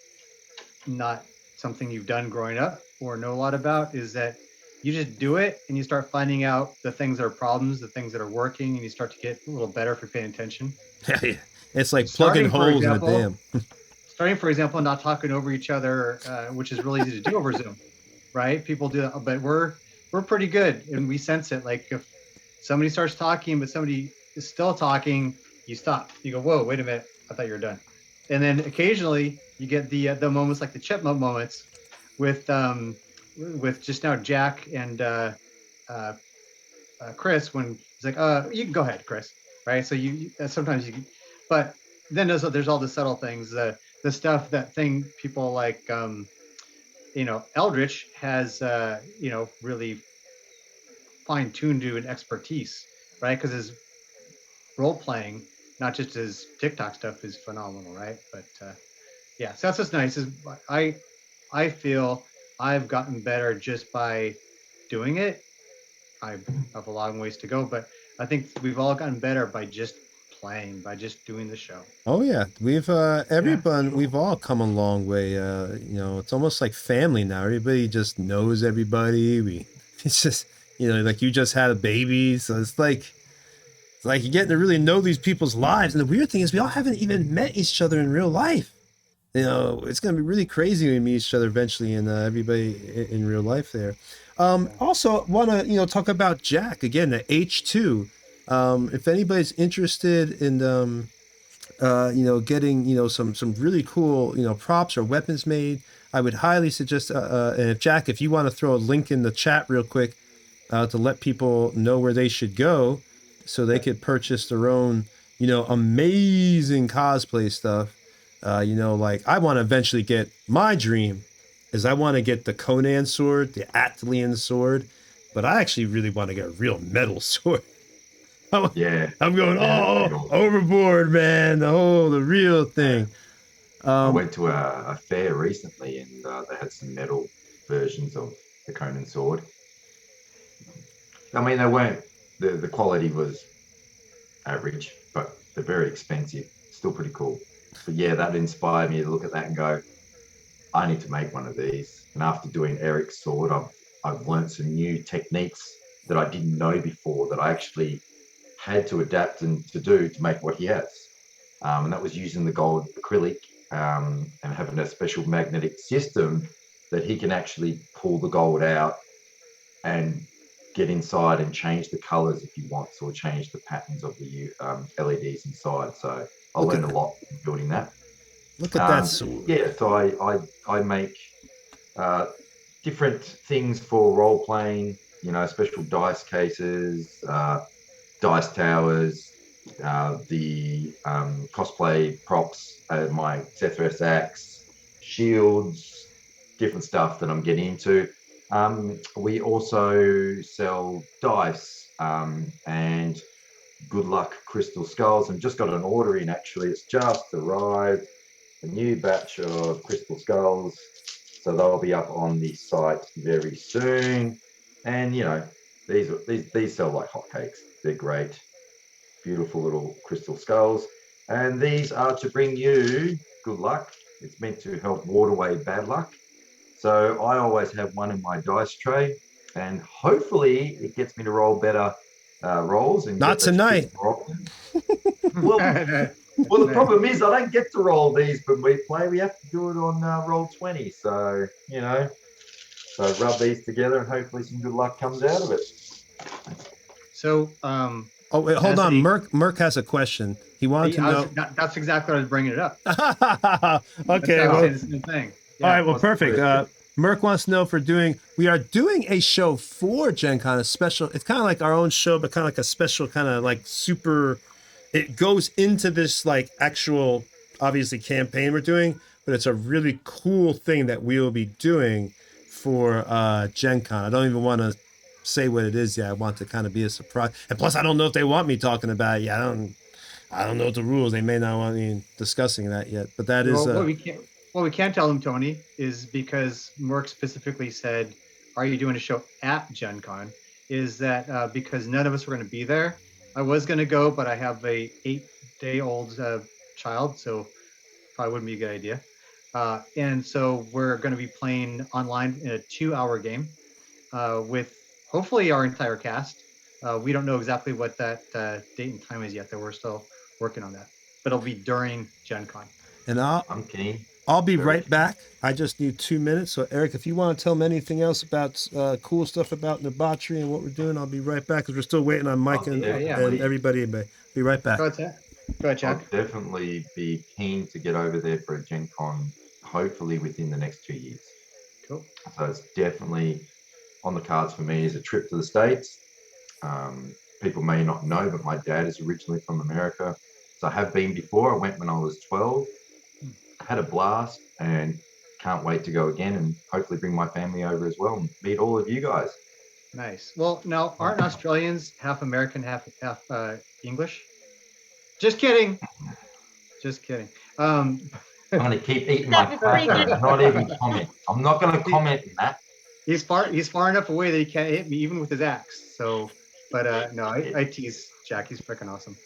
not something you've done growing up or know a lot about, is that you just do it and you start finding out the things that are problems, the things that are working, and you start to get a little better if you're paying attention. It's like plugging holes in a dam. Starting, for example, not talking over each other, which is really easy to do over Zoom, right? People do that, but we're pretty good, and we sense it. Like if somebody starts talking, but somebody is still talking, you stop. You go, "Whoa, wait a minute! I thought you were done." And then occasionally you get the moments like the chipmunk moments with just now Jack and uh, Chris when he's like, you can go ahead, Chris, right? So you sometimes you, but then there's all the subtle things, the stuff that thing people like, Eldritch has, really fine tuned to an expertise, right? Because his role playing, not just his TikTok stuff, is phenomenal, right? But yeah, so that's what's nice is I feel I've gotten better just by doing it. I have a long ways to go, but I think we've all gotten better by just playing, by just doing the show. Oh yeah, we've everyone, we've all come a long way. It's almost like family now. Everybody just knows everybody. It's just, like you just had a baby, so it's like you're getting to really know these people's lives. And the weird thing is, we all haven't even met each other in real life. It's gonna be really crazy when we meet each other eventually, and everybody in real life there. Also, want to talk about Jack again, the H2. If anybody's interested in getting some really cool props or weapons made, I would highly suggest. And if Jack, if you want to throw a link in the chat real quick to let people know where they should go, so they could purchase their own amazing cosplay stuff. Like I want to eventually get my dream is I want to get the Conan sword, the Atlian sword, but I actually really want to get a real metal sword. Yeah. I'm going overboard, man. The real thing. I went to a fair recently, and they had some metal versions of the Conan sword. I mean, they weren't, the quality was average, but they're very expensive. Still pretty cool. But yeah, that inspired me to look at that and go, I need to make one of these. And after doing Eric's sword, I've learned some new techniques that I didn't know before that I actually had to adapt and to do to make what he has. And that was using the gold acrylic, and having a special magnetic system that he can actually pull the gold out and get inside and change the colors if he wants, or change the patterns of the LEDs inside. So I learned a lot from building that. Look at that sword. Yeah, so I make different things for role playing. Special dice cases, dice towers, the cosplay props, my Zethras axe, shields, different stuff that I'm getting into. We also sell dice and good luck crystal skulls, and just got an order in actually. It's just arrived, a new batch of crystal skulls. So they'll be up on the site very soon. And these sell like hotcakes. They're great. Beautiful little crystal skulls. And these are to bring you good luck. It's meant to help ward away bad luck. So I always have one in my dice tray, and hopefully it gets me to roll better rolls. And not tonight. Well, the problem is I don't get to roll these when we play. We have to do it on roll 20. So, so rub these together and hopefully some good luck comes out of it. So, oh wait, hold on. Merc has a question. He wanted to know. That's exactly what I was bringing it up. Okay. Well, the same thing. Yeah, all right. Well, perfect. Merc wants to know if we are doing a show for Gen Con, a special. It's kind of like our own show, but kind of like a special kind of like super. It goes into this like actual, obviously, campaign we're doing, but it's a really cool thing that we will be doing for Gen Con. I don't even want to say what it is yet. I want to kind of be a surprise. And plus, I don't know if they want me talking about it yet. I don't know what the rules. They may not want me discussing that yet. But that is what we can't tell them, Tony, is because Merc specifically said, "Are you doing a show at Gen Con?" Is that because none of us were going to be there. I was going to go, but I have a 8-day-old child, so probably wouldn't be a good idea. And so we're going to be playing online in a 2-hour game with hopefully our entire cast. We don't know exactly what that date and time is yet, though we're still working on that. but it'll be during Gen Con. And I'm keen. I'll be Very right keen. back. I just need 2 minutes. So, Eric, if you want to tell them anything else about cool stuff about Nerdbauchery and what we're doing, I'll be right back because we're still waiting on Mike I'll and definitely, everybody. Be right back. Go ahead, I'll Jack. definitely be keen to get over there for a Gen Con, hopefully within the next 2 years. Cool. So it's definitely on the cards for me is a trip to the States. People may not know, but my dad is originally from America. So I have been before. I went when I was 12. I had a blast and can't wait to go again and hopefully bring my family over as well and meet all of you guys. Nice. Well, now aren't Australians half American, half English? Just kidding. Just kidding. I'm going to keep eating my That's cracker freaking. and not even comment. I'm not going to comment on that. He's far enough away that he can't hit me even with his axe. So, but no, I tease Jack. He's freaking awesome.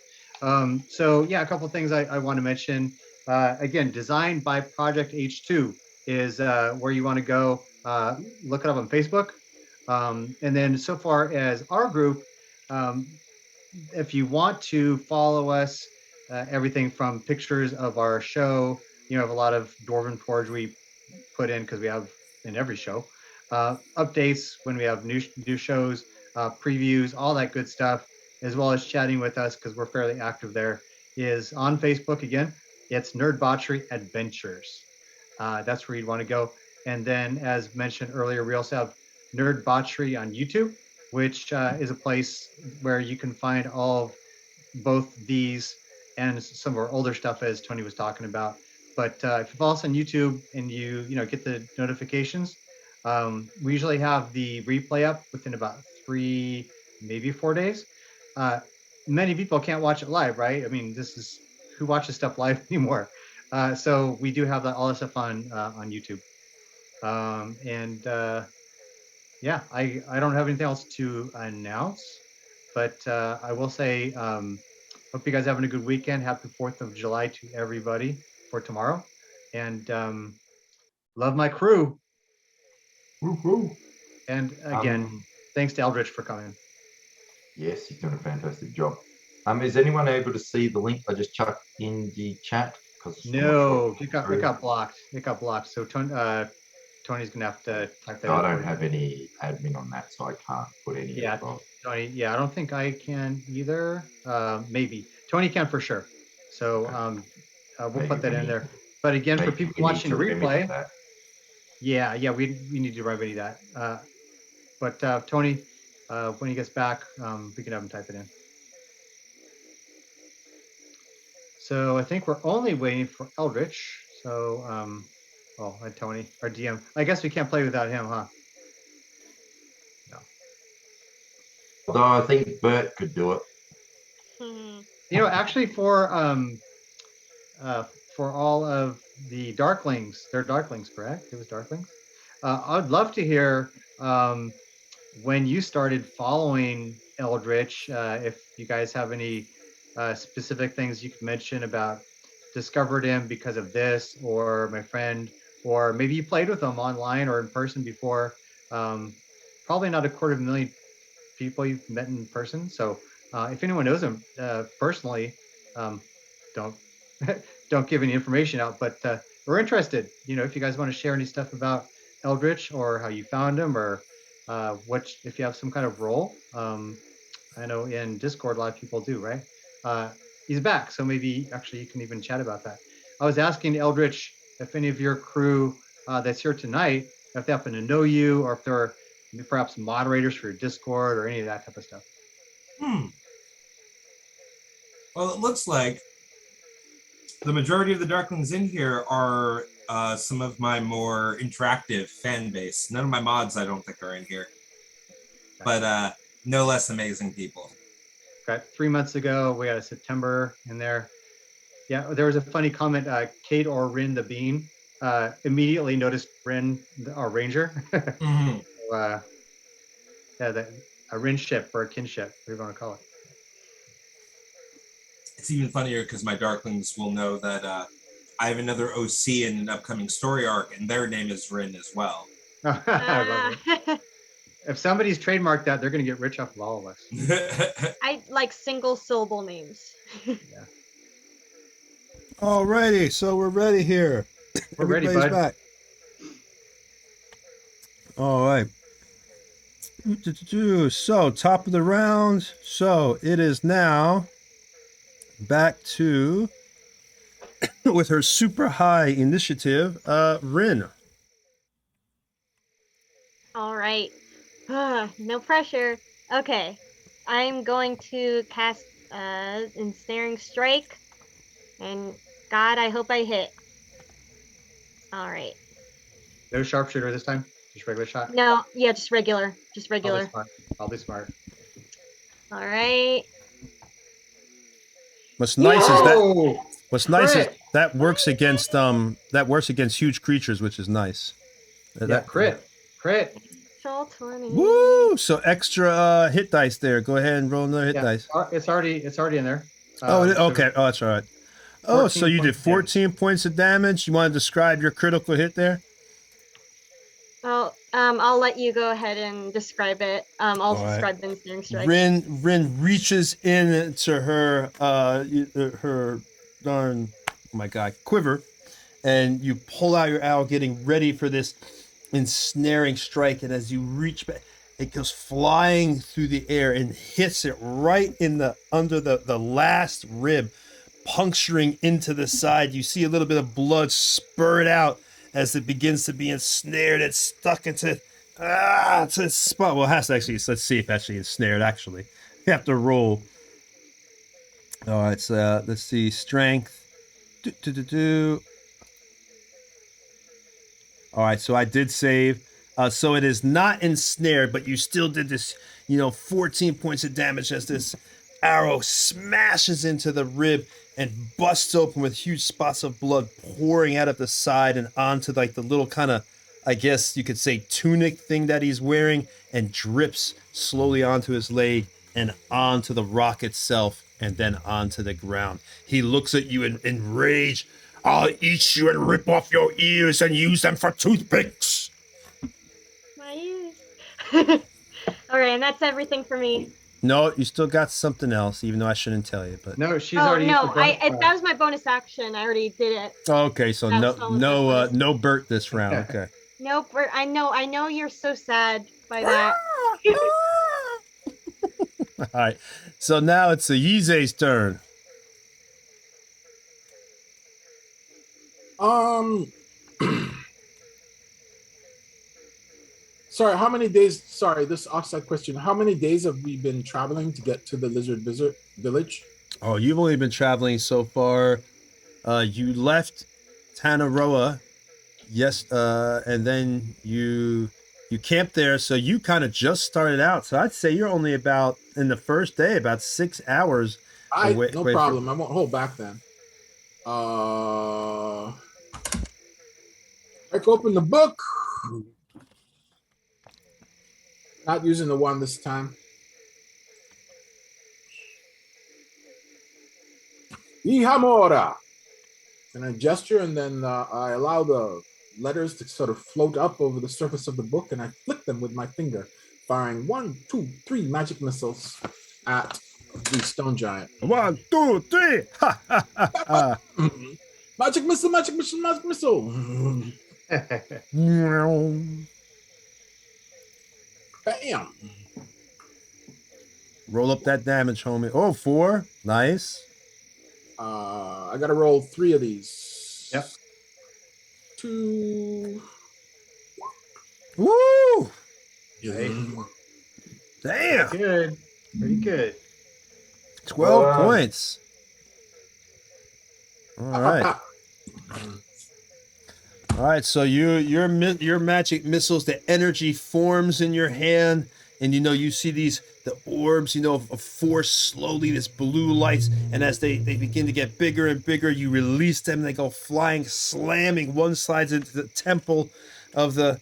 So yeah, a couple of things I want to mention. Again, designed by Project H2 is where you want to go. Look it up on Facebook. And then so far as our group, um, if you want to follow us, everything from pictures of our show, you know, have a lot of Dwarven Forge we put in because we have in every show, updates when we have new shows, previews, all that good stuff, as well as chatting with us because we're fairly active there. Is on Facebook again. It's Nerdbauchery Adventures. That's where you'd want to go. And then, as mentioned earlier, we also have Nerdbauchery on YouTube, which is a place where you can find all of both these and some of our older stuff, as Tony was talking about. But if you follow us on YouTube and you get the notifications, we usually have the replay up within about 3, maybe 4 days. Many people can't watch it live, right? I mean, this is who watches stuff live anymore. So we do have all that stuff on YouTube. Yeah, I don't have anything else to announce, but I will say, hope you guys are having a good weekend. Happy 4th of July to everybody for tomorrow. And love my crew. Woo-hoo. And again, thanks to Eldritch for coming. Yes, he's doing a fantastic job. Is anyone able to see the link I just chucked in the chat? No, it got blocked. It got blocked. So Tony's gonna have to type that. I don't have any admin on that, so I can't put any. Yeah, Tony. Yeah, I don't think I can either. Maybe Tony can for sure. So we'll put that in there. But again, for people watching the replay, yeah, we need to remedy that. But Tony, when he gets back, we can have him type it in. So I think we're only waiting for Eldritch. So, and Tony, our DM. I guess we can't play without him, huh? No. Although I think Bert could do it. Actually, for all of the Darklings, they're Darklings, correct? It was Darklings. I'd love to hear when you started following Eldritch. If you guys have any specific things you could mention about discovered him because of this, or my friend, or maybe you played with him online or in person before. Probably not 250,000 people you've met in person. So if anyone knows him personally, don't don't give any information out. But we're interested. If you guys want to share any stuff about Eldritch or how you found him, or if you have some kind of role. I know in Discord a lot of people do, right? He's back, so maybe actually you can even chat about that. I was asking Eldritch if any of your crew that's here tonight, if they happen to know you, or if they're perhaps moderators for your Discord or any of that type of stuff. Well, it looks like the majority of the Darklings in here are some of my more interactive fan base. None of my mods, I don't think, are in here, but no less amazing people. Okay, 3 months ago, we had a September in there. Yeah, there was a funny comment. Kate or Rin the Bean immediately noticed Rin, our ranger. Mm-hmm. So, yeah, a Rinship or a kinship, whatever you want to call it. It's even funnier because my Darklings will know that I have another OC in an upcoming story arc, and their name is Rin as well. I love it. If somebody's trademarked that, they're going to get rich off of all of us. I like single syllable names. Yeah. Alrighty, so we're ready here. We're ready, Everybody's bud. back. All right. So, top of the round. So, it is now back to, with her super high initiative, Rin. All right. No pressure. Okay. I'm going to cast Ensnaring Strike. And God, I hope I hit. All right. No sharpshooter this time. Just regular shot. No, yeah, just regular. Just Probably regular. smart. Probably smart. All right. What's nice is that Whoa! what's nice is Crit! that works against huge creatures, which is nice. Yeah, crit. Crit. Natural 20. Woo! So extra hit dice there. Go ahead and roll another hit dice. It's already in there. Okay. Oh, that's all right. Oh, so you did 14 damage. points of damage. You want to describe your critical hit there? Well, I'll let you go ahead and describe it. I'll All right. describe the Ensnaring Strike. Rin reaches into her her darn, oh my god, quiver, and you pull out your arrow, getting ready for this ensnaring strike. And as you reach back, it goes flying through the air and hits it right in the under the last rib, puncturing into the side. You see a little bit of blood spurt out as it begins to be ensnared. It's stuck into it's a spot. Well, it has to actually. Let's see if actually ensnared. Actually, you have to roll. All right. So let's see. Strength. All right. So I did save. So it is not ensnared, but you still did this. 14 points of damage as this arrow smashes into the rib and busts open with huge spots of blood pouring out of the side and onto like the little kind of, I guess you could say, tunic thing that he's wearing, and drips slowly onto his leg and onto the rock itself and then onto the ground. He looks at you in rage. I'll eat you and rip off your ears and use them for toothpicks. My ears. All right, and that's everything for me. No, you still got something else, even though I shouldn't tell you. But no, she's already. No, that was my bonus action. I already did it. Okay, so no Bert this round. Okay. Nope. I know you're so sad by that. All right. So now it's the Yize's turn. Sorry, how many days? Sorry, this offside question. How many days have we been traveling to get to the Lizard Village? Oh, you've only been traveling so far. You left Tanaroa, yes, and then you camped there. So you kind of just started out. So I'd say you're only about in the first day about 6 hours. No problem. I won't hold back then. Break open the book. Not using the one this time. Ihamora. And I gesture, and then I allow the letters to sort of float up over the surface of the book, and I flick them with my finger, firing 1, 2, 3 magic missiles at the stone giant. 1, 2, 3. Ha, ha, ha, ha. Magic missile, magic missile, magic missile. Bam. Roll up that damage, homie. Oh, 4. Nice. I gotta roll 3 of these. Yep. 2. Woo! Damn. Damn. Pretty good. 12 points. All right. All right, so your magic missiles, the energy forms in your hand, and you see the orbs, of force slowly, this blue lights, and as they begin to get bigger and bigger, you release them, they go flying, slamming. One slides into the temple of the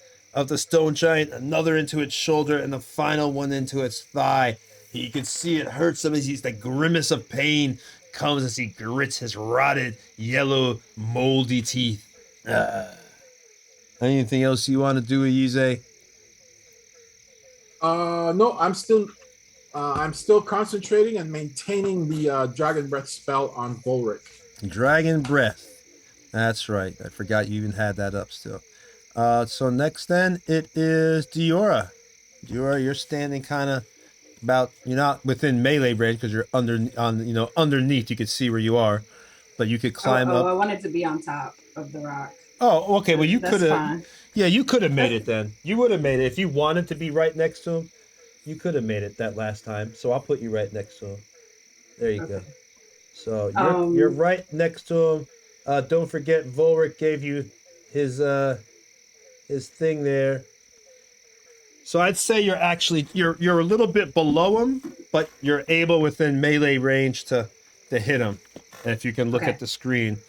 stone giant, another into its shoulder, and the final one into its thigh. You can see it hurts him as the grimace of pain comes as he grits his rotted, yellow, moldy teeth. Anything else you want to do, Yize? No, I'm still concentrating and maintaining the Dragon Breath spell on Volric. Dragon Breath. That's right. I forgot you even had that up still. So next then, it is Diora. Diora, you're standing kind of about, you're not within melee range because you're underneath. You can see where you are, but you could climb up. I wanted to be on top of the rock. Oh, okay. Well, you That's could have. fine. Yeah, you could have made it then. You would have made it if you wanted to be right next to him. You could have made it that last time. So I'll put you right next to him. There you go. So you're right next to him. Don't forget, Volric gave you his thing there. So I'd say you're a little bit below him, but you're able within melee range to hit him. And if you can look at the screen.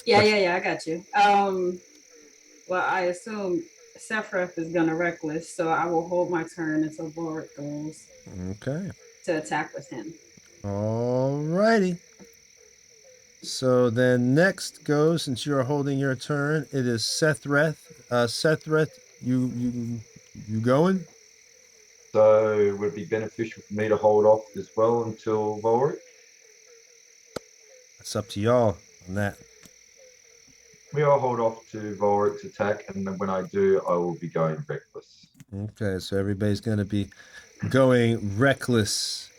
Yeah, I got you. Well, I assume Sephiroth is gonna reckless, so I will hold my turn until Volric goes. Okay. To attack with him. Alrighty. So then next goes, since you are holding your turn, it is Sethreth. Sethreth, you going? So would it be beneficial for me to hold off as well until Volric? It's up to y'all on that. We all hold off to Volric's attack, and then when I do, I will be going reckless. Okay, so everybody's going to be going reckless.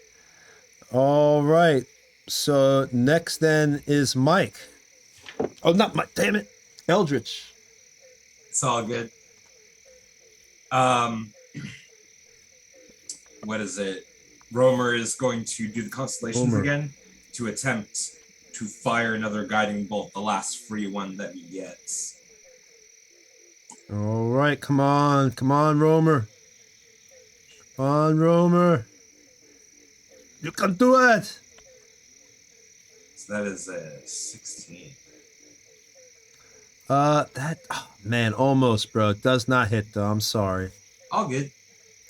All right. So next then is Mike. Oh, not Mike. Damn it. Eldritch. It's all good. What is it? Romer is going to do the constellations again to attempt to fire another guiding bolt, the last free one that he gets. All right. Come on, Romer. Come on, Romer. You can do it. So that is a 16. Man, almost, bro. It does not hit though. I'm sorry. All good.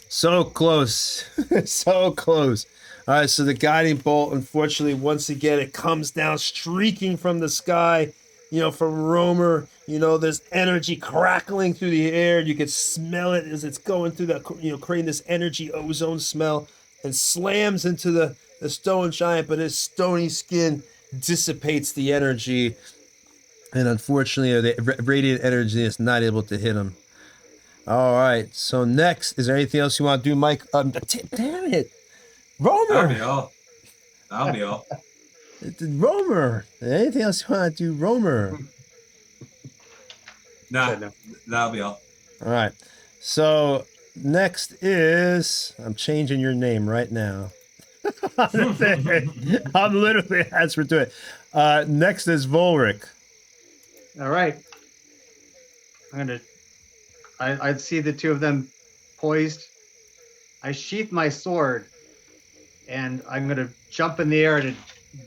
So close. So close. All right, so the guiding bolt, unfortunately, once again, it comes down streaking from the sky, from Romer. There's energy crackling through the air. You can smell it as it's going through creating this energy ozone smell, and slams into the stone giant, but his stony skin dissipates the energy. And unfortunately, the radiant energy is not able to hit him. All right, so next, is there anything else you want to do, Mike? Damn it. Romer! That'll be all. Romer! Anything else you want to do, Romer? Nah, that'll be all. All right, so next is... I'm changing your name right now. I'm literally answering to it. Next is Volric. All right. I see the two of them poised. I sheath my sword, and I'm going to jump in the air at a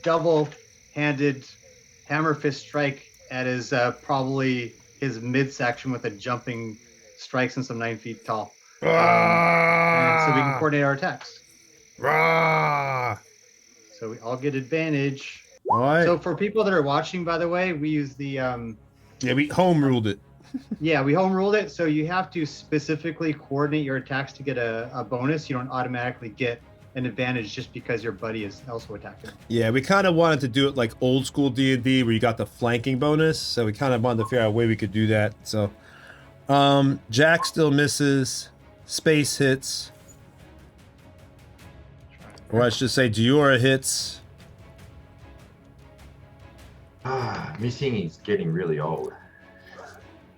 double-handed hammer fist strike at his probably his midsection with a jumping strike since I'm 9 feet tall. And so we can coordinate our attacks. So we all get advantage. All right. So for people that are watching, by the way, we use the... we home ruled it. Yeah, we home ruled it, so you have to specifically coordinate your attacks to get a bonus. You don't automatically get an advantage just because your buddy is also attacking. Yeah, we kind of wanted to do it like old school D&D where you got the flanking bonus, so we kind of wanted to figure out a way we could do that. So, Jack still misses. Space hits. Or I should say Diora hits. Missing is getting really old.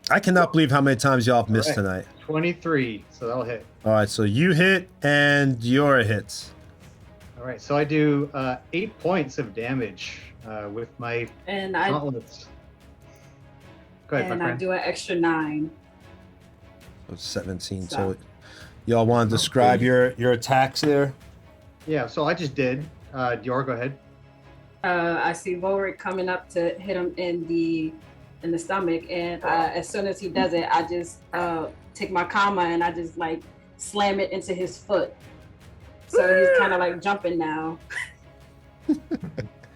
I cannot believe how many times y'all have missed tonight. 23, so that'll hit. All right, so you hit and Diora hits. All right, so I do 8 points of damage with my gauntlets. Go ahead, and my I friend. do an extra 9. So 17. So y'all want to describe your attacks there? Yeah, so I just did. Dior, go ahead. I see Volric coming up to hit him in the stomach, and as soon as he does it, I just take my comma and I just like slam it into his foot. So he's kind of like jumping now.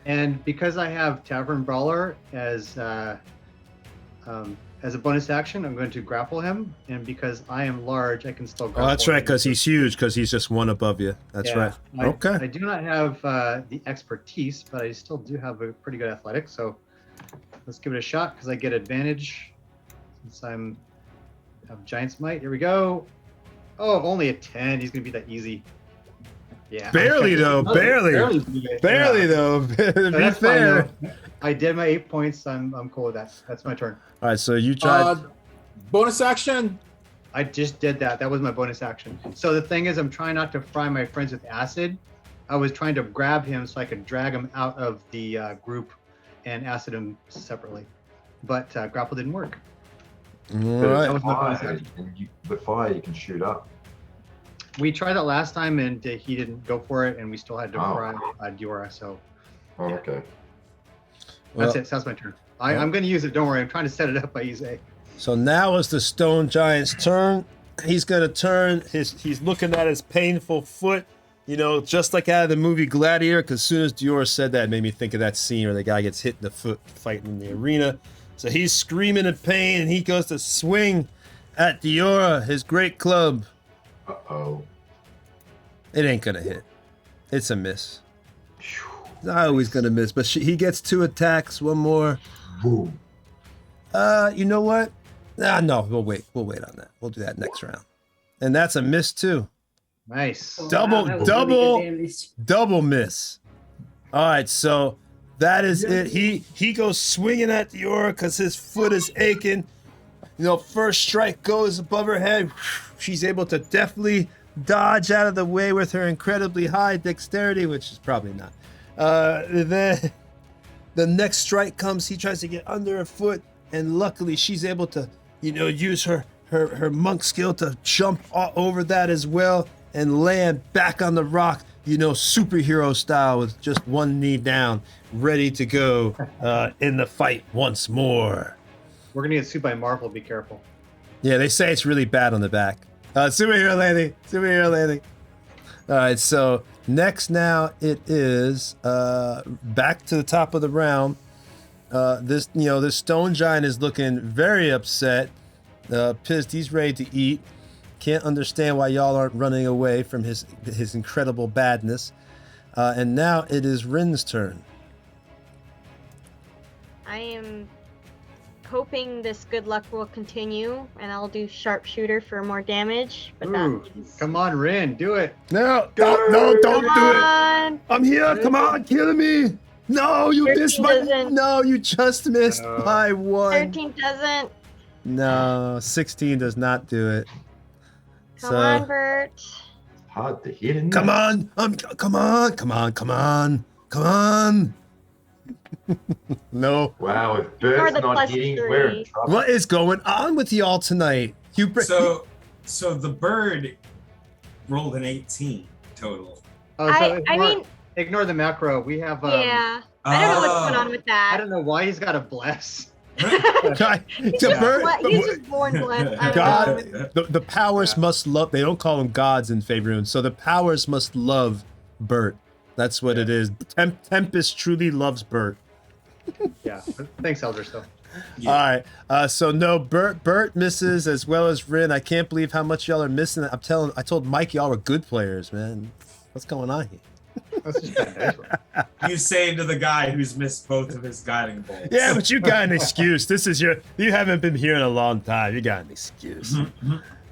And because I have Tavern Brawler as a bonus action, I'm going to grapple him. And because I am large, I can still grapple. Oh, that's right, him. because he's huge, because he's just one above you. That's right. I do not have the expertise, but I still do have a pretty good athletics. So Let's give it a shot because I get advantage since have Giant's Might. Here we go. Oh, only a 10. He's gonna be that easy. Yeah. Barely though. Barely. Barely though. To be That's fair. fine, though. I did my 8 points. I'm cool with that. That's my turn. All right. So you tried. Bonus action. I just did that. That was my bonus action. So the thing is, I'm trying not to fry my friends with acid. I was trying to grab him so I could drag him out of the group and acid him separately. But grapple didn't work. All That right. was my bonus Fire, action. with fire, you can shoot up. We tried that last time and he didn't go for it, and we still had to Oh. fry Diora. So Oh, okay. that's Well, it. So that's my turn. I'm going to use it. Don't worry. I'm trying to set it up by Ise. So now is the stone giant's turn. He's gonna turn he's looking at his painful foot, you know, just like out of the movie Gladiator, because as soon as Dior said that, it made me think of that scene where the guy gets hit in the foot fighting in the arena. So he's screaming in pain and he goes to swing at Diora, his great club. Uh-oh. It ain't gonna hit. It's a miss. It's not always gonna miss, but he gets 2 attacks, one more. Boom. You know what? No, we'll wait on that. We'll do that next round. And that's a miss too. Nice. Oh, Double- that was double- really good damage. Double miss. All right, so that is it. He goes swinging at Diora because his foot is aching. You know, first strike goes above her head. She's able to deftly dodge out of the way with her incredibly high dexterity, which is probably not. Then the next strike comes. He tries to get under her foot, and luckily she's able to, you know, use her monk skill to jump over that as well and land back on the rock, you know, superhero style with just one knee down, ready to go in the fight once more. We're going to get sued by Marvel. Be careful. Yeah, they say it's really bad on the back. Superhero landing. All right, so next now it is back to the top of the round. This stone giant is looking very upset, pissed. He's ready to eat. Can't understand why y'all aren't running away from his incredible badness. And now it is Rin's turn. I am hoping this good luck will continue, and I'll do sharpshooter for more damage. But Ooh, come on, Rin, do it. No, don't Come do it. on! I'm here. Come on, kill me. No, you 13 missed my. doesn't. No, you just missed No. my one. 13 doesn't. No, 16 does not do it. Come on, Bert. Hard to hit. Come on, come on. No. Wow, if Or Bert's the not hitting, we're in 3. trouble. What is going on with y'all tonight? So the bird rolled an 18 total. Oh, so I mean, ignore the macro. We have. yeah. I don't know what's going on with I that. don't know why he's got a bless. God, He's the just bird- he's just born blessed. I don't God, know. the powers must love. They don't call them gods in Faerun, so the powers must love Bert. That's what it is. Tempest truly loves Bert. Yeah. Thanks, Eldritch, though. Yeah. All right. So no, Bert misses as well as Rin. I can't believe how much y'all are missing. I told Mike y'all were good players, man. What's going on here? That's just bad dice roll. You say to the guy who's missed both of his guiding bolts. Yeah, but you got an excuse. You haven't been here in a long time. You got an excuse.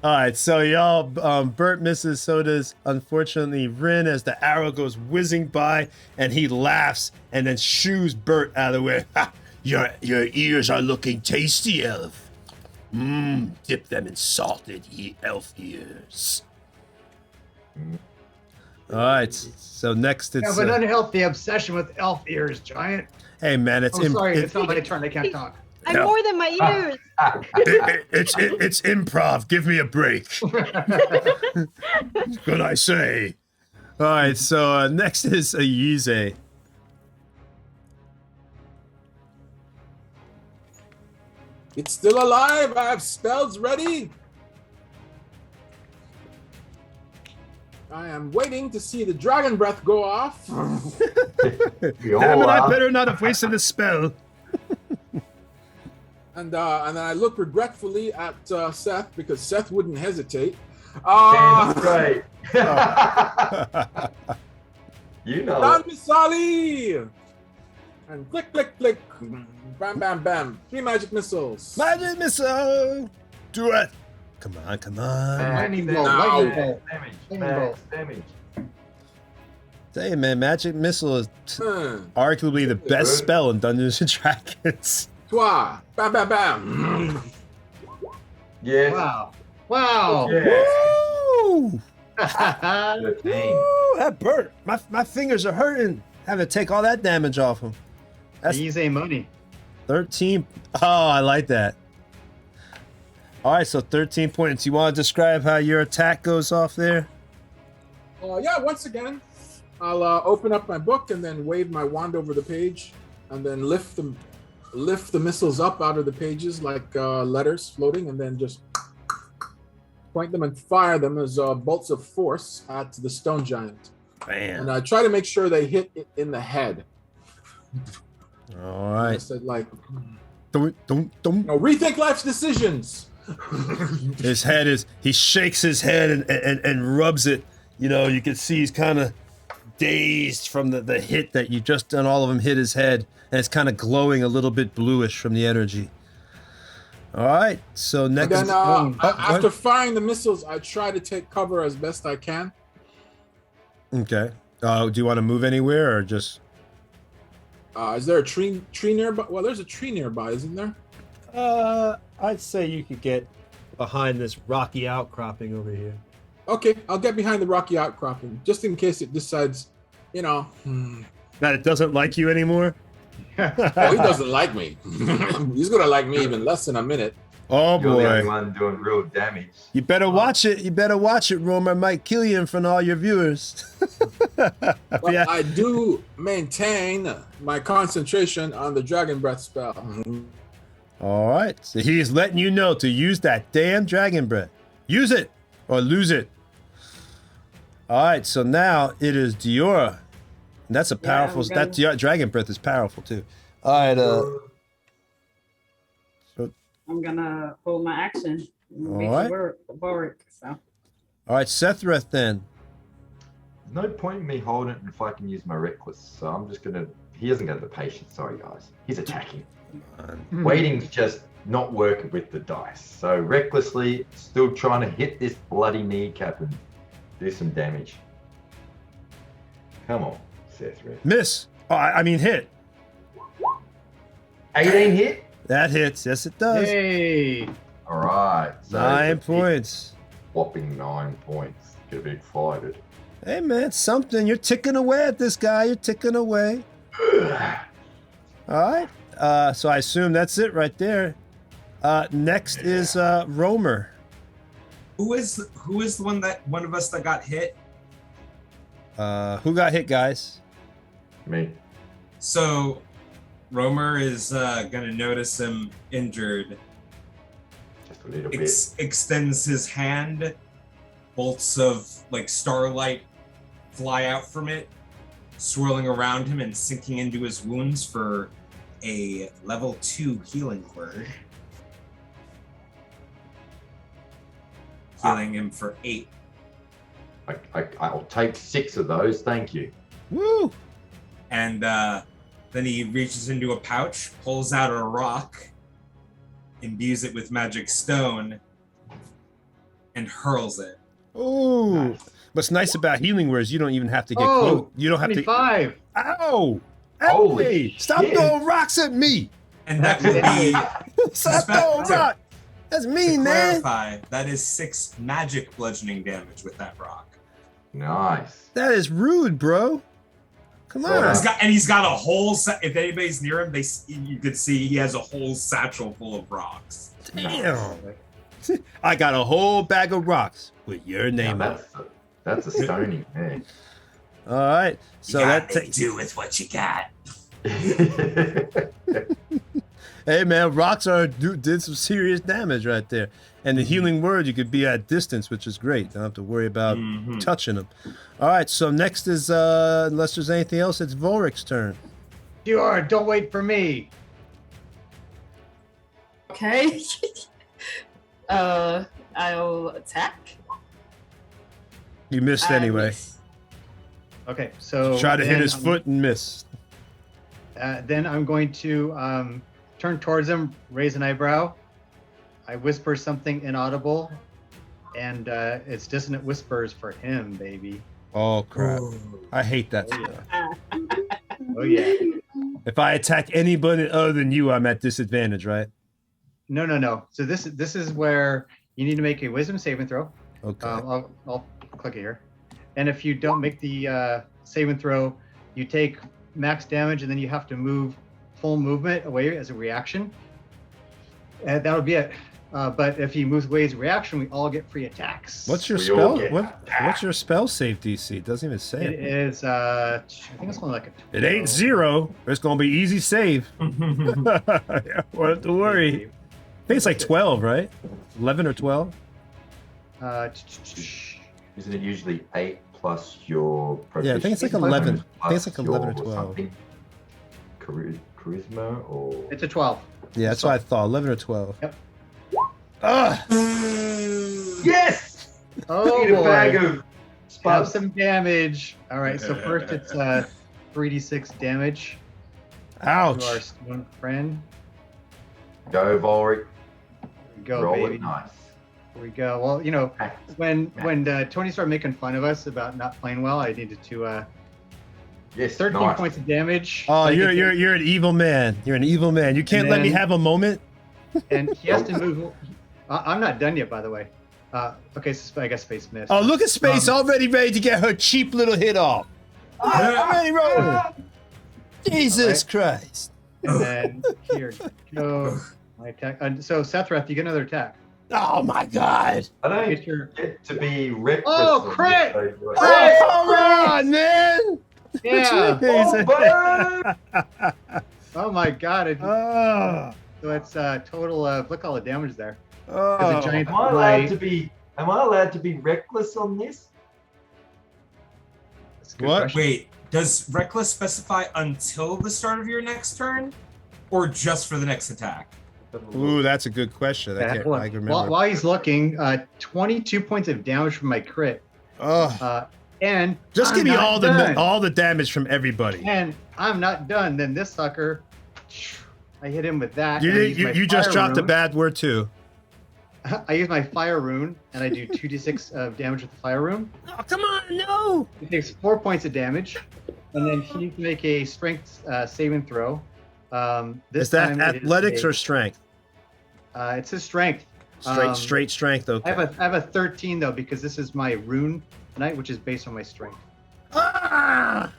All right, so y'all, Bert misses, so does, unfortunately, Rin as the arrow goes whizzing by, and he laughs and then shoos Bert out of the way. Ha! Your ears are looking tasty, elf. Dip them in salted elf ears. All right, so next I it's... have an unhealthy obsession with elf ears, Giant. hey, man, it's... Oh, sorry, it's not my turn. I can't talk. I'm Yeah. more than my ears. it's improv. Give me a break. What I say. All right, so next is Ayize. It's still alive. I have spells ready. I am waiting to see the dragon breath go off. We all Damn it, I are. better not have wasted a spell. And then I look regretfully at Seth because Seth wouldn't hesitate. Damn straight. You know Don it. Misali! And click, click, click. Bam, bam, bam. 3 magic missiles. Magic missile. Do it. Come on, come on. Lightning Max bolt, lightning bolt. damage. Lightning Max bolt. damage. Tell you, man, magic missile is Hmm. arguably the best spell in Dungeons and Dragons. Twa. Bam, bam, bam. Yes. Wow. Wow. Yes. Woo! 13. Woo! That burnt. My fingers are hurting. Having to take all that damage off them. That's Easy money. 13. Oh, I like that. All right, so 13 points. You want to describe how your attack goes off there? Yeah, once again, I'll open up my book and then wave my wand over the page and then lift the missiles up out of the pages like letters floating, and then just point them and fire them as bolts of force at the stone giant. Bam. And I try to make sure they hit it in the head. All I right. said, like, Don't. rethink life's decisions. His head is, he shakes his head and rubs it. You know, you can see he's kind of dazed from the hit that you just done. All of them hit his head, and it's kind of glowing a little bit bluish from the energy. All right, so And next. then What? after firing the missiles, I try to take cover as best I can. Okay. Do you want to move anywhere or just? Is there a tree nearby? Well, there's a tree nearby, isn't there? I'd say you could get behind this rocky outcropping over here. Okay, I'll get behind the rocky outcropping, just in case it decides, That it doesn't like you anymore. Oh, he doesn't like me. He's gonna like me even less in a minute. Oh You're the only boy. one doing real damage. You better watch it. You better watch it, Romer. Might kill you in front of all your viewers. But Yeah. I do maintain my concentration on the dragon breath spell. All right. So he's letting you know to use that damn dragon breath. Use it or lose it. All right. So now it is Diora. And that's a powerful. I'm gonna- That dragon breath is powerful too. All right. I'm gonna hold my action. Make All right. it work. So All right. Sethreth then. No point in me holding it if I can use my reckless. So I'm just gonna. He doesn't get the patience. Sorry, guys. He's attacking. Waiting's just not working with the dice. So recklessly, still trying to hit this bloody kneecap and do some damage. Come on, Seth. Miss. Oh, I mean hit. 18 hit. That hits. Yes, it does. Hey. All right. So 9 it's a points. whopping 9 points. Get excited. Hey man, something. You're ticking away at this guy. You're ticking away. All right. So I assume that's it right there. Next is Romer. Who is the one of us that got hit? Who got hit, guys? Me. So Romer is gonna notice him injured. Just a little bit. Extends his hand. Bolts of like starlight fly out from it, swirling around him and sinking into his wounds for a level 2 healing word. Healing him for 8. I'll take 6 of those. Thank you. Woo! And then he reaches into a pouch, pulls out a rock, imbues it with magic stone, and hurls it. Ooh. Nice. What's nice about healing words, you don't even have to get Oh, close. You don't have to. 25. Ow! Holy Hey, stop shit. throwing rocks at me! And that would be, Stop throwing rocks! That's to mean, man. clarify, that is 6 magic bludgeoning damage with that rock. Nice. That is rude, bro. Come Well, on. He's got a whole. If anybody's near him, you could see he has a whole satchel full of rocks. Damn. I got a whole bag of rocks with your Now name on it. that's a stony. Yeah. All right. So that takes. do with what you got. Hey man, rocks did some serious damage right there. And the healing word, you could be at distance, which is great. Don't have to worry about touching them. All right. So next is, unless there's anything else, it's Volric's turn. Diora, don't wait for me. okay. I'll attack. You missed I anyway. miss. Okay, so Try to hit then his foot and miss. Then I'm going to turn towards him, raise an eyebrow. I whisper something inaudible, and it's dissonant whispers for him, baby. Oh crap! Oh. I hate that Oh, stuff. Oh yeah. If I attack anybody other than you, I'm at disadvantage, right? No. So this is where you need to make a wisdom saving throw. Okay. I'll click it here. And if you don't make the saving throw, you take max damage, and then you have to move full movement away as a reaction. And that'll be it. But if he moves away as a reaction, we all get free attacks. What's your We all spell? get What's your spell save DC? It doesn't even say It it. is. I think it's only like a. It ain't 0. It's gonna be easy save. Don't have to worry. I think it's like 12, right? 11 or 12. Isn't it usually 8 plus your Yeah, I think it's like proficiency 11. I think it's like plus 11 or your 12. something? Charisma or It's a 12. Yeah, that's what I thought. 11 or 12. Yep. Ah! yes! Oh Need a bag boy. of Have spuds. some damage. All right. So first it's 3d6 damage to our Ouch! stone friend. Go, Volric. Go, Roll baby. it nice. Here we go. Well, when Tony started making fun of us about not playing well, I needed to Yes, 13 nice. points of damage. Oh, So he can you're an evil man. You're an evil man. You can't let me then- have a moment. and he has to move. I'm not done yet, by the way. Okay, so I guess Space missed. Oh, look at Space already ready to get her cheap little hit off. Already rolling. Jesus Christ! And then here go. My attack. So Sethreth, you get another attack. Oh my God! Get I don't your. get to be reckless. Oh, on crit! this, though. Oh, come on, man! Yeah. Jesus. Oh my God. Oh, So it's a total of look all the damage there. oh. There's a giant Am I allowed to blade. be? Am I allowed to be reckless on this? That's a good What? question. Wait, does reckless specify until the start of your next turn, or just for the next attack? Ooh, that's a good question. I can't. Hold I on. can remember. While he's looking, 22 points of damage from my crit. Oh, And just I'm give me not done. all the damage from everybody. And I'm not done. Then this sucker, I hit him with that. You and I use my you just fire dropped a rune. bad word too. I use my fire rune and I do 2d6 of damage with the fire rune. Oh, come on, no! He takes 4 points of damage, and then he needs to make a strength saving throw. This Is that time it is athletics a- or strength? It's his strength. Straight strength. Okay. I have a 13 though because this is my rune tonight, which is based on my strength. Ah!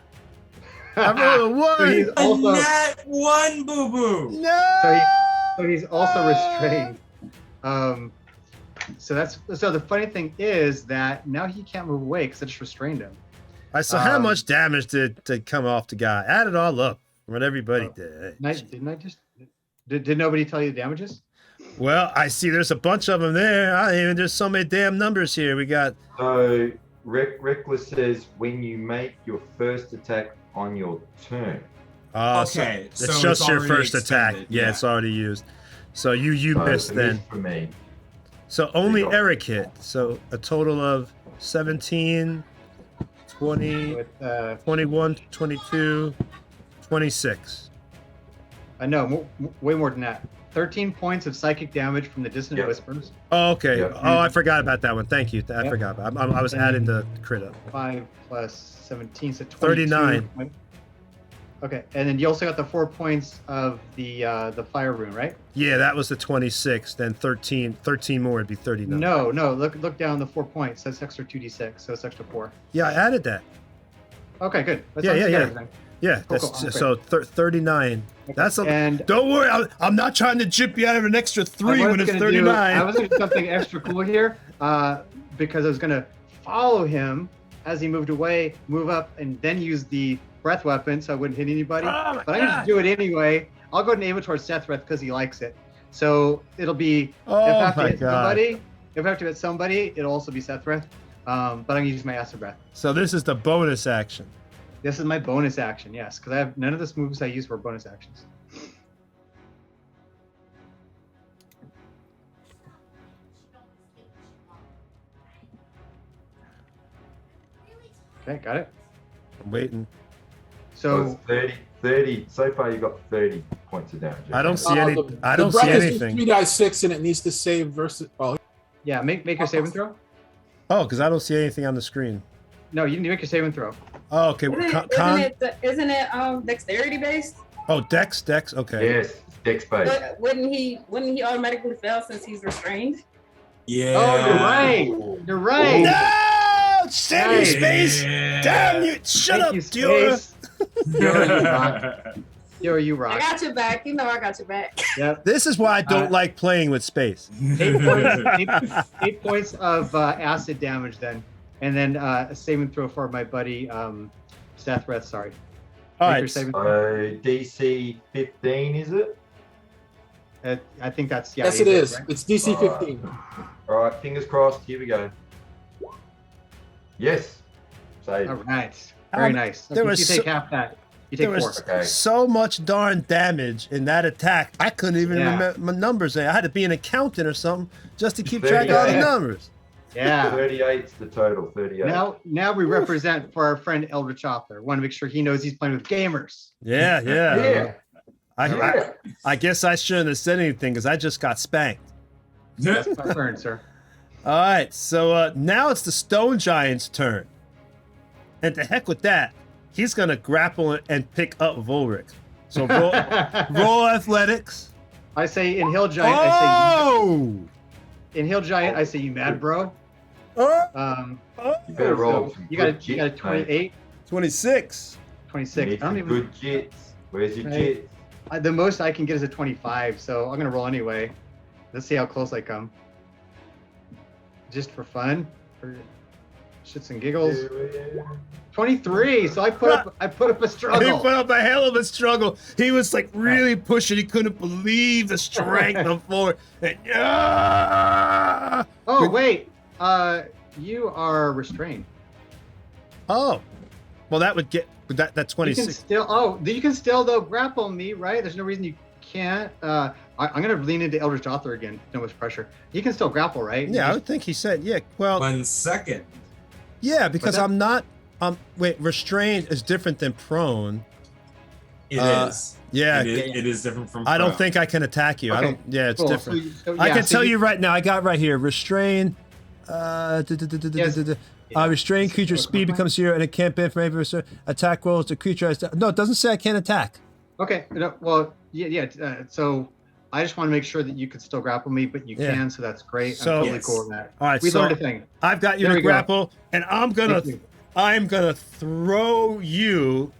I rolled a So he's one. also A nat 1, boo boo. No. so he's also restrained. So the funny thing is that now he can't move away because I just restrained him. So how Um, much damage did come off the guy? Add it all up. What everybody Oh. did. Didn't I just? Did nobody tell you the damages? Well, I see there's a bunch of them there. There's so many damn numbers here. We got. So reckless says when you make your first attack on your turn. Okay, so so it's it's just your already first attack. expended, Yeah, yeah. it's already used. So you So missed it then. is for me. So only go. Eric hit. So a total of 17, 20, With 21, 22, 26. no, way more than that. 13 points of psychic damage from the dissonant Yep. whispers. Oh, okay. Yep. Oh, I forgot about that one. Thank you. I Yep. forgot. I was adding the crit up. 5 plus 17, so 39. Okay, and then you also got the 4 points of the fire rune, right? Yeah, that was the 26. Then 13 more would be 39. No, look down the 4 points. That's extra 2d6, so it's extra 4. Yeah, I added that. Okay, good. Let's Yeah, not yeah, forget yeah. everything. Yeah, Cool, that's cool. so 39. Okay, That's a. and Don't worry, I'm not trying to chip you out of an extra 3 when it's 39. I was going to do something extra cool here because I was going to follow him as he moved away, move up, and then use the breath weapon so I wouldn't hit anybody. Oh my But I'm going to God. do it anyway. I'll go ahead and aim it towards Sethreth because he likes it. So it'll be Oh if I have to my hit God. somebody, if I have to hit somebody, it'll also be Sethreth. But I'm going to use my acid breath. So this is the bonus action. This is my bonus action, yes, because I have none of the moves I use were bonus actions. Okay, got it. I'm waiting. So So it's 30. So far, you got 30 points of damage. I don't see any. The- I don't the see bracket's anything. 3 die 6 and it needs to save versus. Oh, yeah, make your saving throw. Oh, because I don't see anything on the screen. No, you need to make your saving throw. Oh, okay. Isn't it dexterity based? Oh, Dex. Okay. Yes, it's Dex based. Wouldn't he automatically fail since he's restrained? Yeah. Oh, you're right. You're right. No, save you, Nice. Space. Damn you! Shut Thank up, you, Diora. Space. Diora, you rock. Diora, you I rock. got your back. You know I got your back. Yep. This is why I don't like playing with Space. 8 points of acid damage then, and then a saving throw for my buddy Sethreth. Sorry. All Make your right. saving throw. DC 15, is it? I think that's yes, you it did, is. right? It's DC 15. All right, fingers crossed. Here we go. Yes. Save. All right. Very nice. there If was you take half that. You There take 4. was Okay. so much darn damage in that attack. I couldn't even Yeah. remember my numbers. I had to be an accountant or something just to keep track of all the 38. numbers. Yeah. 38's the total. 38. Now we represent for our friend Eldritch Author. Want to make sure he knows he's playing with gamers. Yeah. Yeah. I guess I shouldn't have said anything because I just got spanked. That's my turn, sir. All right, so now it's the Stone Giant's turn. And to heck with that, he's going to grapple and pick up Volric. So roll athletics. I say in Hill Giant. Oh! In Hill Giant, I say you mad bro. Oh! You better roll. So some you got a good you got a jits, mate. 28, 26. You 26. need I don't some even. good jits. Where's your Right. jits? The most I can get is a 25, so I'm gonna roll anyway. Let's see how close I come. Just for fun, for shits and giggles. 23. So I put up a He struggle. put up a hell of a struggle. He was like really pushing. He couldn't believe the strength of Volric. And, Oh wait, you are restrained. Oh, well, that would get that You 26. can still though grapple me, right? There's no reason you can't. I'm gonna lean into Eldritch Author again. No much pressure. You can still grapple, right? Yeah, I would think he said, yeah. Well, 1 second. yeah, because that- I'm not. Wait, restrained is different than prone. It is. Yeah, It is different from. I don't prone. think I can attack you. I Okay, don't. Yeah, it's cool. different. So, I yeah, can so tell you right now. I got right here. Restrain. Restrain creature speed becomes 0 and it can't bend from every attack rolls. The creature has no. It doesn't say I can't attack. Okay. No, well, yeah. So I just want to make sure that you could still grapple me, but you Yeah. can. So that's great. So- I'm totally Yes. cool with that. All right, We so learned a thing. I've got you There to we go. grapple, and I'm Thank you. gonna throw you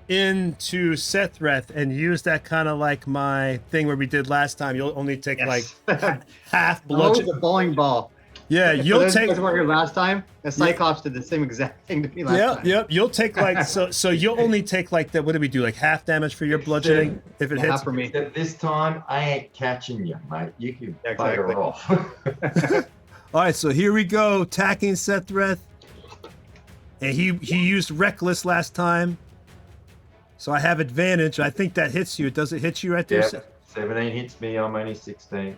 into Sethreth and use that kind of like my thing where we did last time. You'll only take like half Oh, bludgeon. the bowling ball. Yeah, For you'll those take. guys who weren't here last time. The Cyclops did the same exact thing to me last time. Yep. You'll take like so you'll only take like that. What do we do? Like half damage for your bludgeoning if it Half hits. for me. Except this time, I ain't catching you, mate. You can Exactly. bugger off. All right, so here we go, attacking Sethreth, and he used reckless last time, so I have advantage. I think that hits you. Does it hit you right there? Yep. 17 hits me. I'm only 16.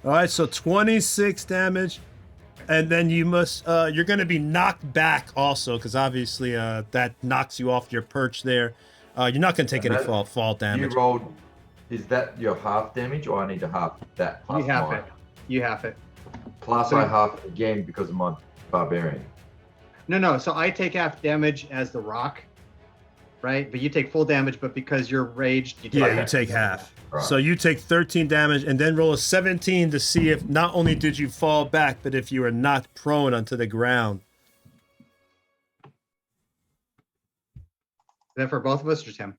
All right, so 26 damage, and then you must you're going to be knocked back also because obviously that knocks you off your perch there. You're not going to take any And that- fall damage. You rolled. Is that your half damage, or I need to half that plus You have mine? it. You have it. Plus So- I half it again because of my barbarian. No. So I take half damage as the rock, right? But you take full damage. But because you're raged, you take Yeah, half. you take half. Right. So you take 13 damage and then roll a 17 to see if not only did you fall back, but if you were knocked prone onto the ground. Is that for both of us or Tim?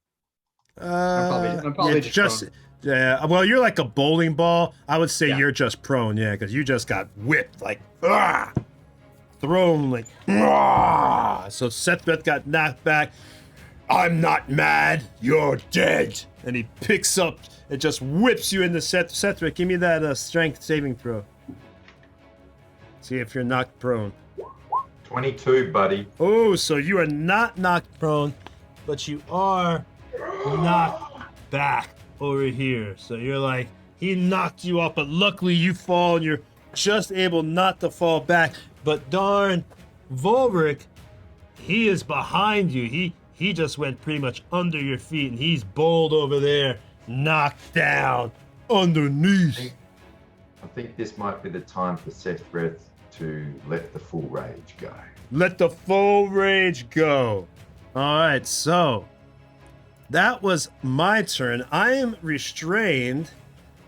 I'm probably just yeah. Well, you're like a bowling ball. I would say Yeah. you're just prone, yeah, because you just got whipped, like thrown, like So Sethreth got knocked back. I'm not mad. You're dead. And he picks up and just whips you into Sethreth. Give me that strength saving throw. See if you're knocked prone. 22, buddy. Oh, so you are not knocked prone, but you are knocked back over here. So you're like, he knocked you up, but luckily you fall and you're just able not to fall back. But darn, Volric, he is behind you. he just went pretty much under your feet, and he's bowled over there, knocked down underneath. I think this might be the time for Sephiroth to let the full rage go. Let the full rage go. All right, so that was my turn. I am restrained,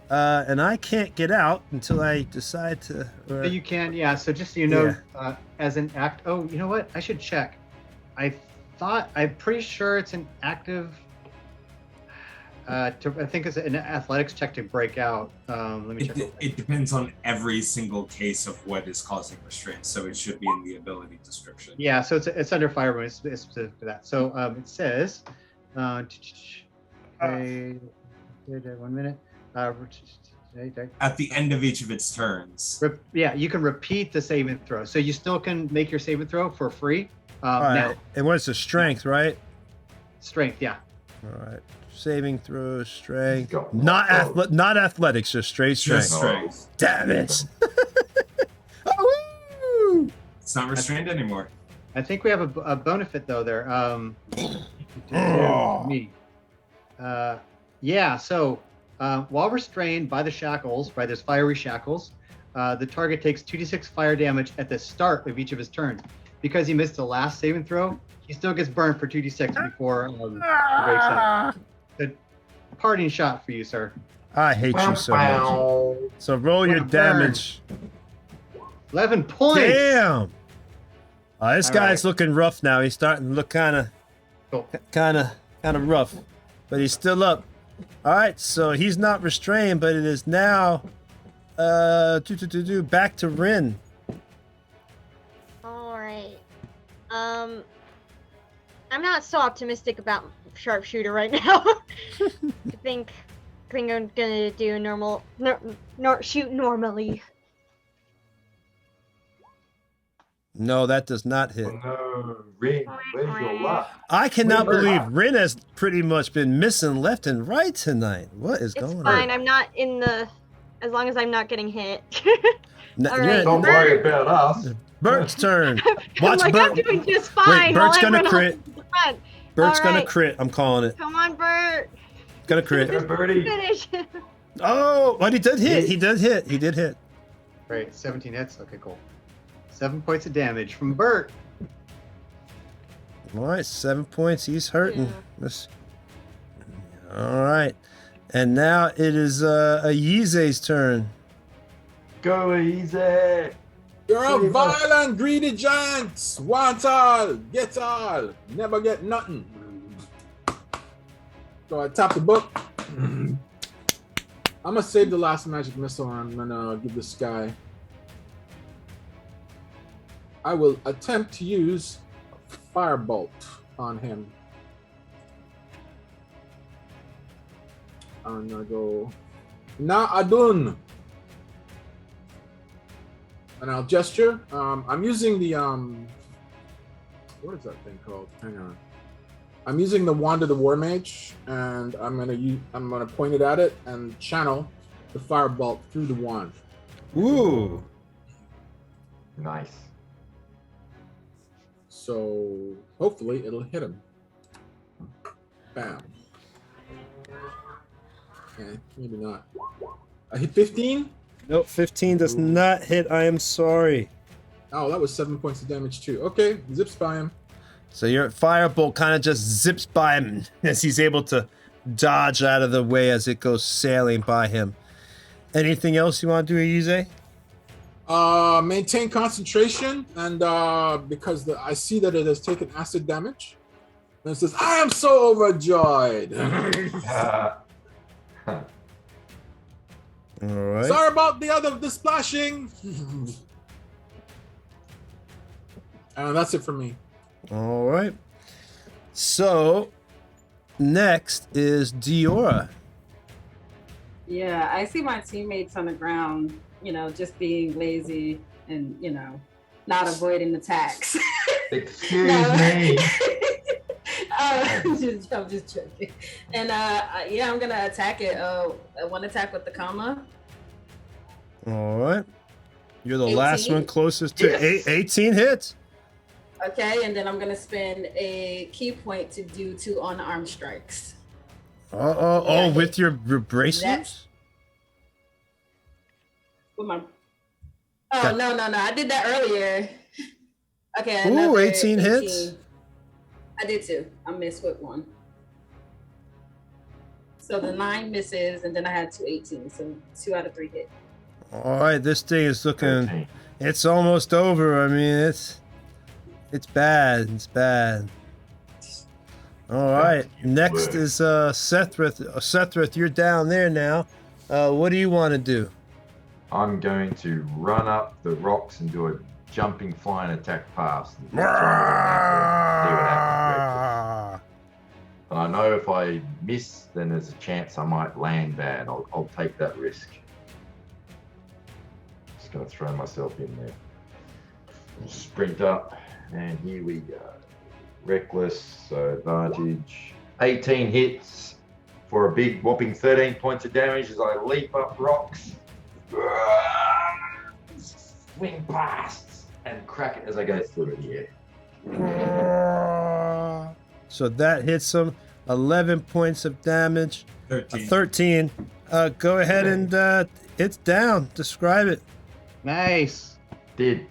and I can't get out until I decide to. So you can, yeah. So just so you know, as an act. Oh, you know what? I should check. I'm pretty sure it's an active. I think it's an athletics check to break out. Let me check. It depends on every single case of what is causing restraint, so it should be in the ability description. Yeah, so it's under fire, but it's specific for that. So it says, okay, 1 minute. At the end of each of its turns. Yeah, you can repeat the saving throw, so you still can make your saving throw for free. All right. Now, And what's the strength, right? strength, yeah. All right. Saving throw, strength. Got Not one. not athletics, just straight strength. Just strength. Damn it. Oh, It's not restrained anymore. I think we have a benefit though there. Me. Yeah. So while restrained by the shackles, by those fiery shackles, the target takes 2d6 fire damage at the start of each of his turns. Because he missed the last saving throw, he still gets burned for 2d6 before he breaks out. The parting shot for you, sir. I hate you so much. So roll your damage. 11 points. Damn. This All guy's right. looking rough now. He's starting to look kind of rough, but he's still up. All right, so he's not restrained, but it is now back to Rin. All right. I'm not so optimistic about sharpshooter right now. I think I'm gonna do a normal, shoot normally. No, that does not hit. Oh no, Rin, where's your luck? I cannot Rin, believe Rin has pretty much been missing left and right tonight. What is It's going fine. on? I'm not in the. As long as I'm not getting hit. No, All right. Don't worry about us. Bert's turn. I'm Watch like, Bert. I'm doing just fine. Bert's while gonna everyone crit. else is in the front. Bert's All gonna right. crit. I'm calling it. Come on, Bert. Gonna crit. Go, Birdie. Finish. Oh, but he did hit. He did hit. He did hit. Great, 17 hits. Okay, cool. 7 points of damage from Bert. All right, 7 points. He's hurting. Yeah. This. All right, and now it is Ayize's turn. Go easy. You're a Pretty much. violent, greedy giant. Want all, get all, never get nothing. So I tap the book. I'm gonna save the last magic missile and I'm gonna give this guy. I will attempt to use Firebolt on him. I'm gonna go Na Adun. And I'll gesture. I'm using the what is that thing called? Hang on. I'm using the wand of the War Mage, and I'm gonna point it at it and channel the firebolt through the wand. Ooh. Nice. So hopefully it'll hit him. Bam. Okay, maybe not. I hit 15. Nope, 15 does not hit. I am sorry. Oh, that was 7 points of damage too. Okay, zips by him. So your firebolt kind of just zips by him as he's able to dodge out of the way as it goes sailing by him. Anything else you want to do, Ayize? Maintain concentration, and because I see that it has taken acid damage, and it says, "I am so overjoyed." All right. Sorry about the splashing. And that's it for me. All right. So next is Diora. Yeah, I see my teammates on the ground, just being lazy and, not avoiding attacks. Excuse No. me. I'm just joking. And I'm gonna attack it. One attack with the comma. All right. You're the 18. last one closest to Yes. 18 hits. Okay, and then I'm gonna spend a key point to do 2 unarmed strikes. Yeah, With your bracers? With my Got- no, I did that earlier. Okay, Ooh, another 18 hits. I did 2. I missed with 1. So the 9 misses, and then I had 2 18s, so 2 out of 3 hit. All right, this thing is looking. 13. It's almost over. I mean, it's bad. It's bad. All right. Next is Sethrith. Sethrith, you're down there now. What do you want to do? I'm going to run up the rocks and do a jumping flying attack pass. And see what happens. And I know if I miss, then there's a chance I might land bad. I'll take that risk. Just gonna throw myself in there. Sprint up, and here we go. Reckless, so advantage. 18 hits for a big whopping 13 points of damage as I leap up rocks. Swing past and crack it as I go through the air. So that hits him. 11 points of damage. 13. 13. Go ahead and it's down. Describe it. Nice. Did.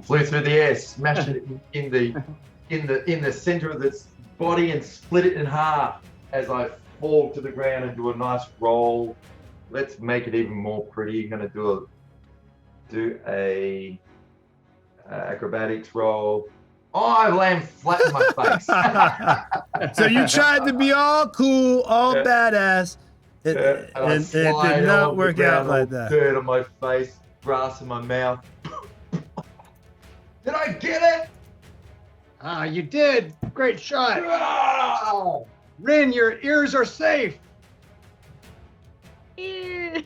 Flew through the air, smashed it in the center of its body and split it in half as I fall to the ground and do a nice roll. Let's make it even more pretty. I'm gonna do a acrobatics roll. Oh, I land flat in my face. So you tried to be all cool, all Yeah. badass, and it did not work out like that. Dirt on my face, grass in my mouth. Did I get it? Ah, you did. Great shot. Ah! Rin, your ears are safe. Ew.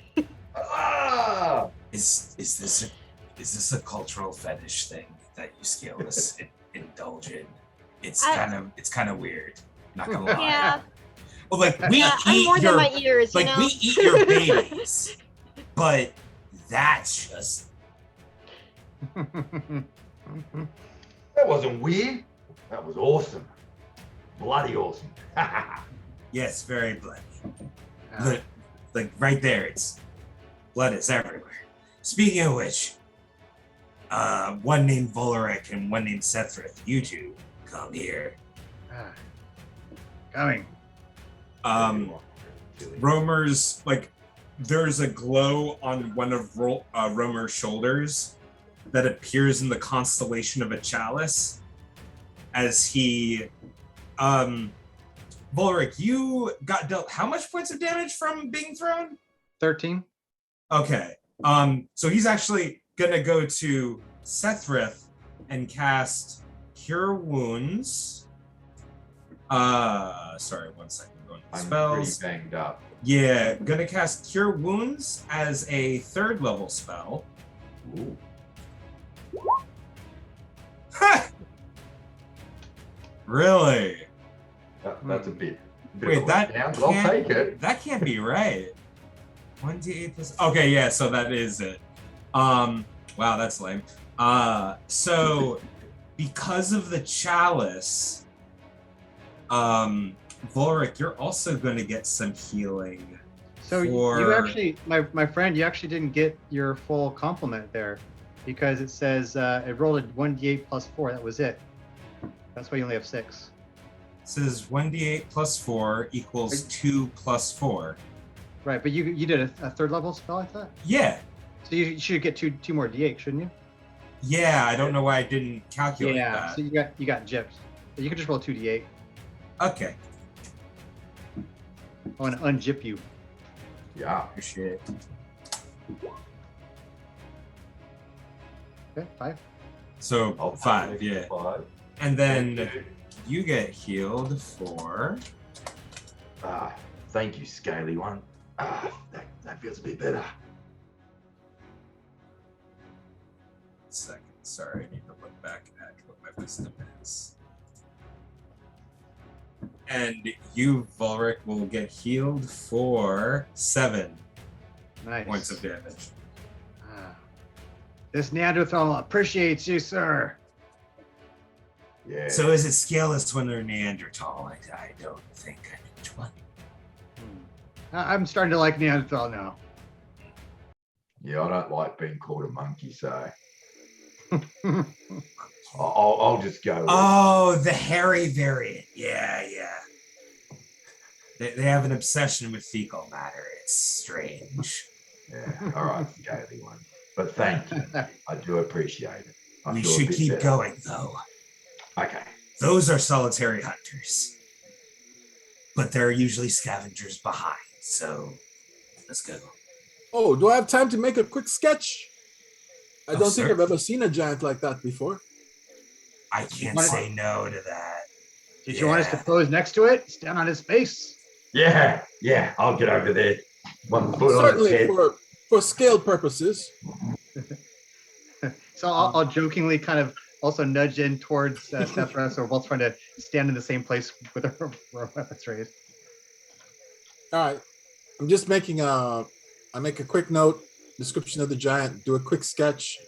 Ah! Is this a cultural fetish thing that you scaleless indulge in? It's kind of weird. Not gonna lie. Yeah. Well, like we Yeah, I'm eat more your than my ears, like you know? we eat your babies, but that's just That wasn't weird. That was awesome. Bloody awesome. yes, very bloody. Ah, Look, like right there, it's blood is everywhere. Speaking of which, one named Voleric and one named Sethrith, you two come here. ah. Coming. Romer's like there's a glow on one of Romer's shoulders that appears in the constellation of a chalice as he Voleric, you got dealt how much points of damage from being thrown? 13. Okay. So he's actually gonna go to Sethrith and cast Cure Wounds. Sorry, 1 second. Going to I'm spells. pretty banged up. Yeah, gonna cast Cure Wounds as a 3rd level spell. Ooh. Ha! Really? That's a bit. Wait, that down, but I'll take it. That can't be right. 1d8 plus. Okay, yeah, so that is it. Wow, that's lame. So because of the chalice, Voleric, you're also going to get some healing. So you actually, my friend, you actually didn't get your full complement there, because it says it rolled a 1d8 plus 4. That was it. That's why you only have 6. It says 1d8 plus 4 equals 2 plus 4. Right, but you did a 3rd level spell, I thought. Yeah. So you should get two more d8, shouldn't you? Yeah, I don't know why I didn't calculate that. So you got gypped. But you can just roll 2d8. Okay. I want to ungyp you. Yeah. Appreciate it. Okay, 5. So I'll 5, take yeah. 5. And then you get healed for... Thank you, Scaly One. That feels a bit better. Second, sorry, I need to look back at what my wisdom is. And you, Volric, will get healed for 7 Nice. points of damage. This Neanderthal appreciates you, sir. Yeah. So is it scaleless when they're Neanderthal? I don't think I know which one. I'm starting to like Neanderthal now. Yeah, I don't like being called a monkey, so I'll just go. Oh, the hairy variant. Yeah. They have an obsession with fecal matter. It's strange. Yeah, all right, scaly one. But thank you. I do appreciate it. We feel a should bit keep better. going, though. Okay. Those are solitary hunters. But there are usually scavengers behind, so let's go. Oh, do I have time to make a quick sketch? I don't think sir. I've ever seen a giant like that before. I can't say no to that. Did you want us to pose next to it? Stand on his face? Yeah, I'll get over there. 1 foot on its Certainly head. for scale purposes. So I'll jokingly kind of also nudge in towards Sethra, so we're both trying to stand in the same place with our weapons raised. All right. I'm just making I make a quick note, description of the giant, do a quick sketch,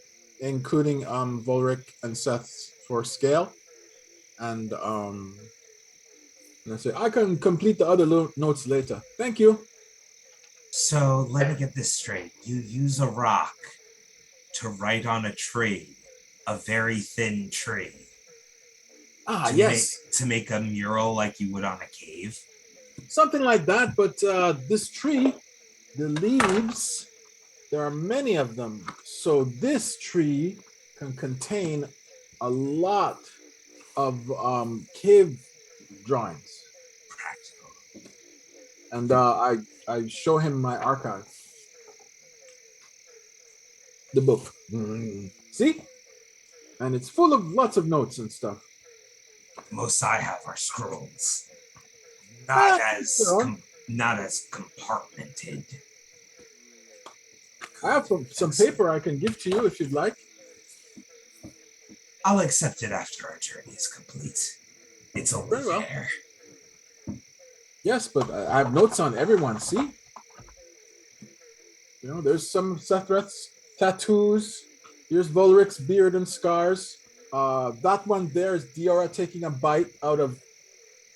including Volric and Seth's for scale. And I say I can complete the other notes later. Thank you. So let me get this straight. You use a rock to write on a tree, a very thin tree. Yes. To make a mural like you would on a cave. Something like that, but this tree, the leaves, there are many of them. So this tree can contain a lot of cave drawings. Practical. And I show him my archive. The book. See? And it's full of lots of notes and stuff. Most I have are scrolls. Not as compartmented. I have some paper I can give to you if you'd like. I'll accept it after our journey is complete. It's only Very well. fair. Yes, but I have notes on everyone. See? You know, there's some Sethrath's tattoos. Here's Volric's beard and scars. That one there is Diora taking a bite out of.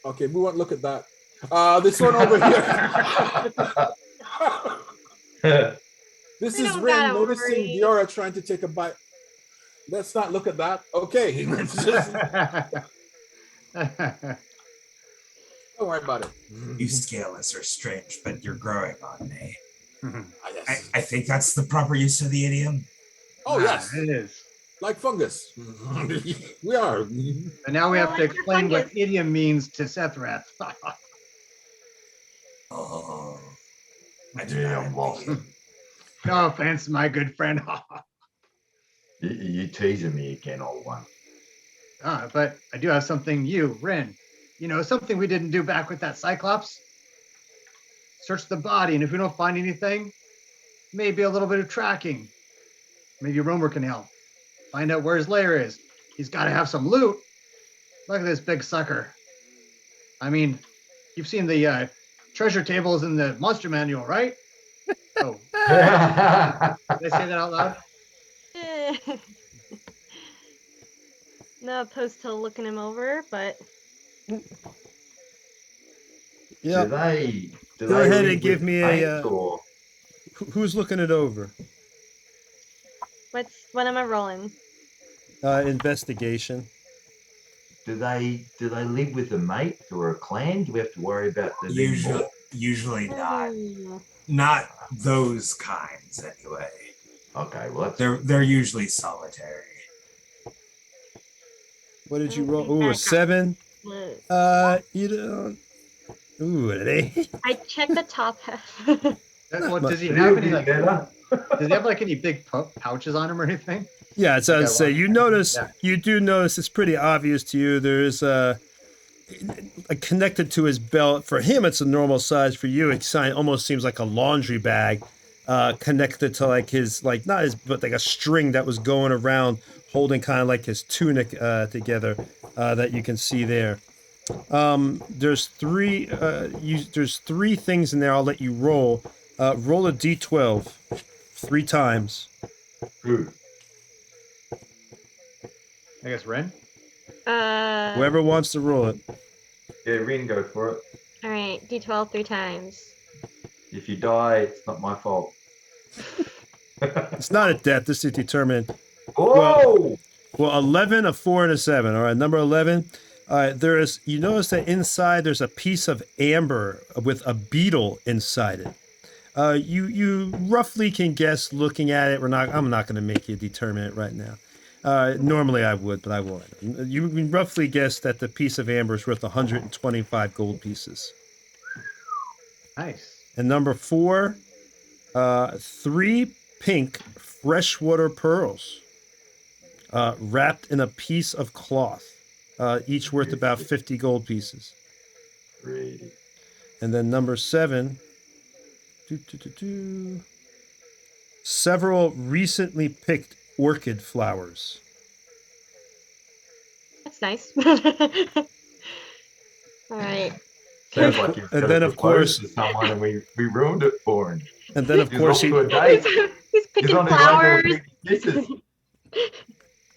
Okay, we won't look at that. This one over here. This is Rin noticing Diora trying to take a bite. Let's not look at that. Okay. Don't worry about it. You scaleless are strange, but you're growing on me. Yes. I think that's the proper use of the idiom. Oh, yes. It is. Like fungus. We are. And now we have to explain what idiom means to Sethrath. Oh. I'm lost. No offense, my good friend. You teasing me again, old one. But I do have something new, Rin. You know, something we didn't do back with that Cyclops. Search the body, and if we don't find anything, maybe a little bit of tracking. Maybe Romer can help. Find out where his lair is. He's got to have some loot. Look at this big sucker. I mean, you've seen the treasure tables in the monster manual, right? Oh. Did I say that out loud? Not opposed to looking him over, but Yeah. Do Go they ahead live and give with me paint, a. or Who's looking it over? what am I rolling? Investigation. do they live with a mate or a clan? Do we have to worry about the Usually not. Ooh. Not those kinds, anyway. Okay, well that's They're usually solitary. What did you Okay, roll? Ooh, a back up. 7. Look. You don't. Ooh, an 8. I checked the top half. Well, does he a have little any bit better. Does he have like any big pouches on him or anything? Yeah, so I'd say you notice. Yeah. You do notice. It's pretty obvious to you. There's connected to his belt. For him, it's a normal size. For you, it almost seems like a laundry bag, connected to like his not his, but like a string that was going around, holding kind of like his tunic together. That you can see there. There's three. There's 3 things in there. I'll let you roll. Roll a d12 3 times. Who? I guess Ren. Whoever wants to roll it. Yeah, Rin, go for it. All right, D12 3 times. If you die, it's not my fault. It's not a death. This is determined. Oh! Well, 11, a 4, and a 7. All right, number 11. All right, you notice that inside there's a piece of amber with a beetle inside it. You roughly can guess looking at it. I'm not going to make you determine it right now. Normally I would, but I won't. You can roughly guess that the piece of amber is worth 125 gold pieces. Nice. And number 4, 3 pink freshwater pearls wrapped in a piece of cloth, each worth about 50 gold pieces. Greedy. And then number 7, several recently picked orchid flowers. That's nice. All right. Sounds like you've And got then, to of propose course- to someone and we ruined it for him. And then, of He's course, off he to a date. He's picking on his way to a flowers. big kisses.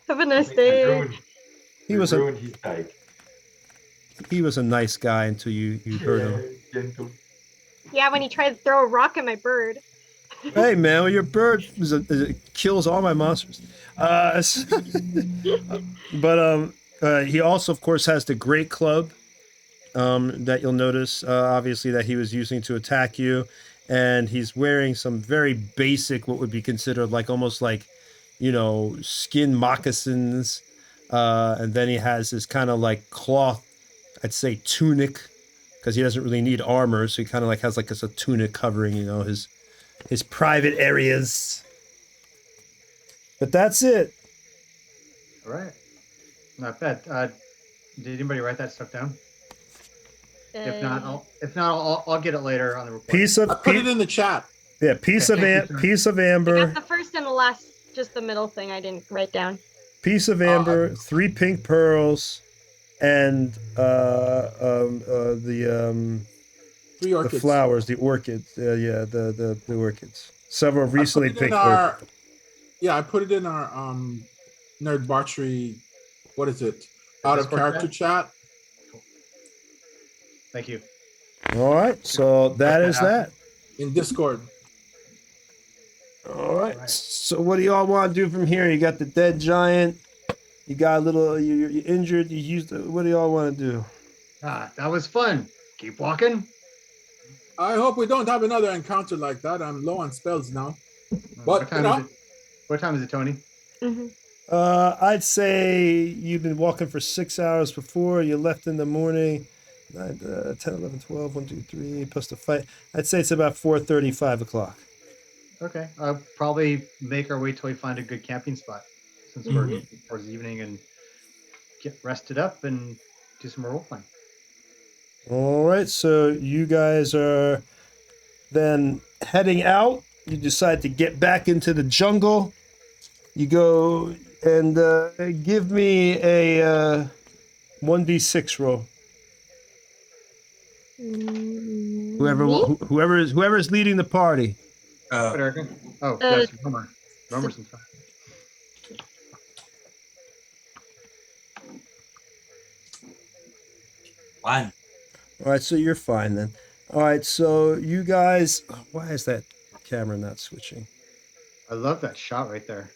Have a I nice think we day. ruined, He we was a ruined his date. he was a nice guy until you heard him. Gentle. Yeah, when he tried to throw a rock at my bird. Hey man, well, your bird kills all my monsters. But he also, of course, has the great club that you'll notice, obviously, that he was using to attack you, and he's wearing some very basic, what would be considered like almost like, skin moccasins, and then he has this kind of like cloth, I'd say tunic, because he doesn't really need armor, so he kind of like has like a tunic covering, his private areas. But that's it. All right. Not bad. Did anybody write that stuff down? If not, I'll get it later on the report. I put it in the chat. Yeah, piece of Thank you, sir. I amber, got the first and the last, just the middle thing I didn't write down. piece of amber, 3 pink pearls, and 3 the orchids. flowers, the orchids. The orchids. Several recently picked orchids. I put it in our Nerdbauchery. What is it? Out of Discord character chat. Thank you. All right, so that is that. In Discord. All right. So what do y'all want to do from here? You got the dead giant. You got a little. You're injured. You used. What do y'all want to do? That was fun. Keep walking. I hope we don't have another encounter like that. I'm low on spells now. What time is it, Tony? Mm-hmm. I'd say you've been walking for 6 hours before. You left in the morning. 9, 10, 11, 12, 1, 2, 3, plus the fight. I'd say it's about 4:30, 5 o'clock. Okay. I'll probably make our way till we find a good camping spot, since we're towards the evening, and get rested up and do some more role playing. All right, so you guys are then heading out. You decide to get back into the jungle. You go and give me a 1d6 roll. Whoever is leading the party. What, Erica? Oh, yes, Romer. Romer's in front. One. All right, so you're fine then. All right, so you guys, why is that camera not switching? I love that shot right there.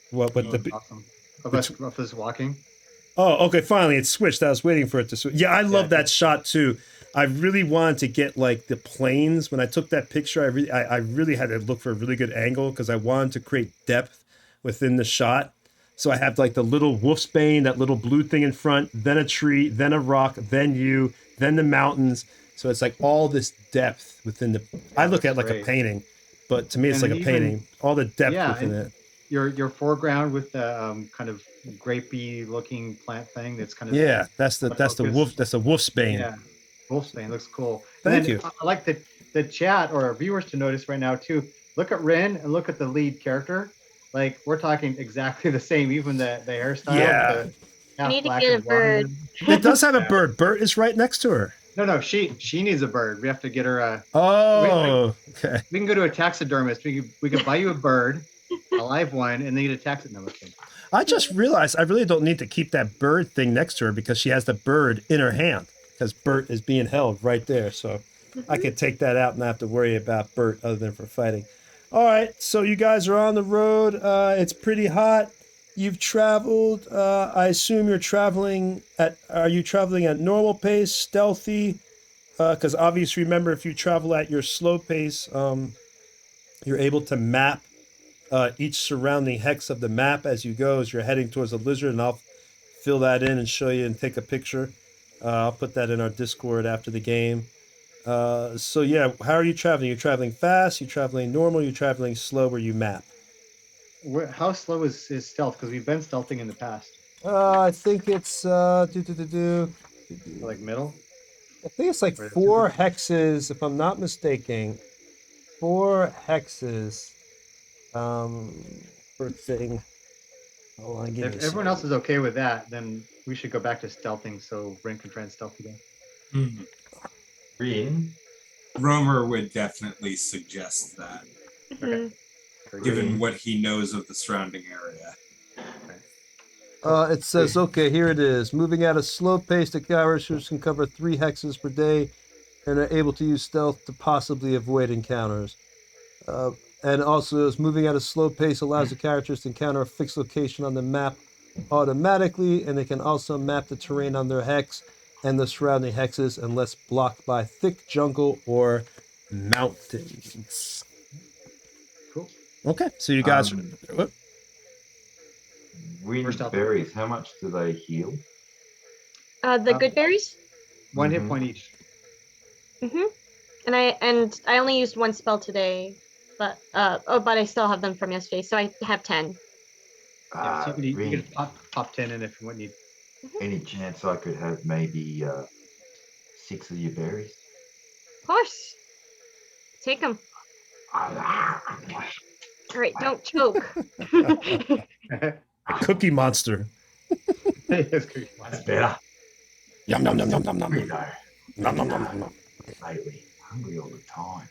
What? But That's awesome. Of us walking. Oh, okay. Finally, it switched. I was waiting for it to switch. Yeah, I love that shot too. I really wanted to get like the planes. When I took that picture, I really had to look for a really good angle because I wanted to create depth within the shot. So I have like the little wolfsbane, that little blue thing in front, then a tree, then a rock, then you, then the mountains. So it's like all this depth within the. I look at it like a painting, but to me it's like a painting. All the depth within it. Your foreground with the kind of grapey looking plant thing that's kind of that's the wolfsbane. Yeah, wolfsbane looks cool. Thank you. I like the chat or our viewers to notice right now too. Look at Rin and look at the lead character. Like we're talking exactly the same, even the hairstyle. Yeah. I need to get a bird. It does have a bird. Bert is right next to her. No, she needs a bird. We have to get her a. Oh, okay. We can go to a taxidermist. We could buy you a bird. live one, and then it attacks it. No, okay. I just realized I really don't need to keep that bird thing next to her because she has the bird in her hand because Bert is being held right there. So I could take that out and not have to worry about Bert other than for fighting. All right, so you guys are on the road. It's pretty hot. You've traveled. I assume you're traveling at. Are you traveling at normal pace, stealthy? Because obviously, remember, if you travel at your slow pace, you're able to map each surrounding hex of the map as you go, as you're heading towards the lizard, and I'll fill that in and show you and take a picture. I'll put that in our Discord after the game. So yeah, how are you traveling? You're traveling fast, you're traveling normal, you're traveling slow where you map. How slow is stealth? Because we've been stealthing in the past. I think it's Like middle? I think it's like Or is it 4 hexes, if I'm not mistaken. 4 hexes per thing. Hold on, give me If a everyone second. else is okay with that, then we should go back to stealthing so Rin can try and stealth again. Mhm. Rin, Romer would definitely suggest that, Okay. Very good. given what he knows of the surrounding area. It says, okay, here it is. Moving at a slow pace, the characters can cover 3 hexes per day and are able to use stealth to possibly avoid encounters. And also, is moving at a slow pace allows the characters to encounter a fixed location on the map automatically, and they can also map the terrain on their hex and the surrounding hexes unless blocked by thick jungle or mountains. Cool. Okay, so you guys... what? Rin stealth. berries, how much do they heal? The good berries. 1 hit Mhm. point each. And I only used 1 spell today, but but I still have them from yesterday, so I have 10. Yeah, so you Rin, can pop 10 in if you need. any chance I could have maybe 6 of your berries? Of course. Take them. All right, don't choke. Cookie monster. That's good. That's better. Yum, yum, yum, yum, yum, Hungry yum. though. Nom, nom, nom, nom, nom. Lately, hungry all the time.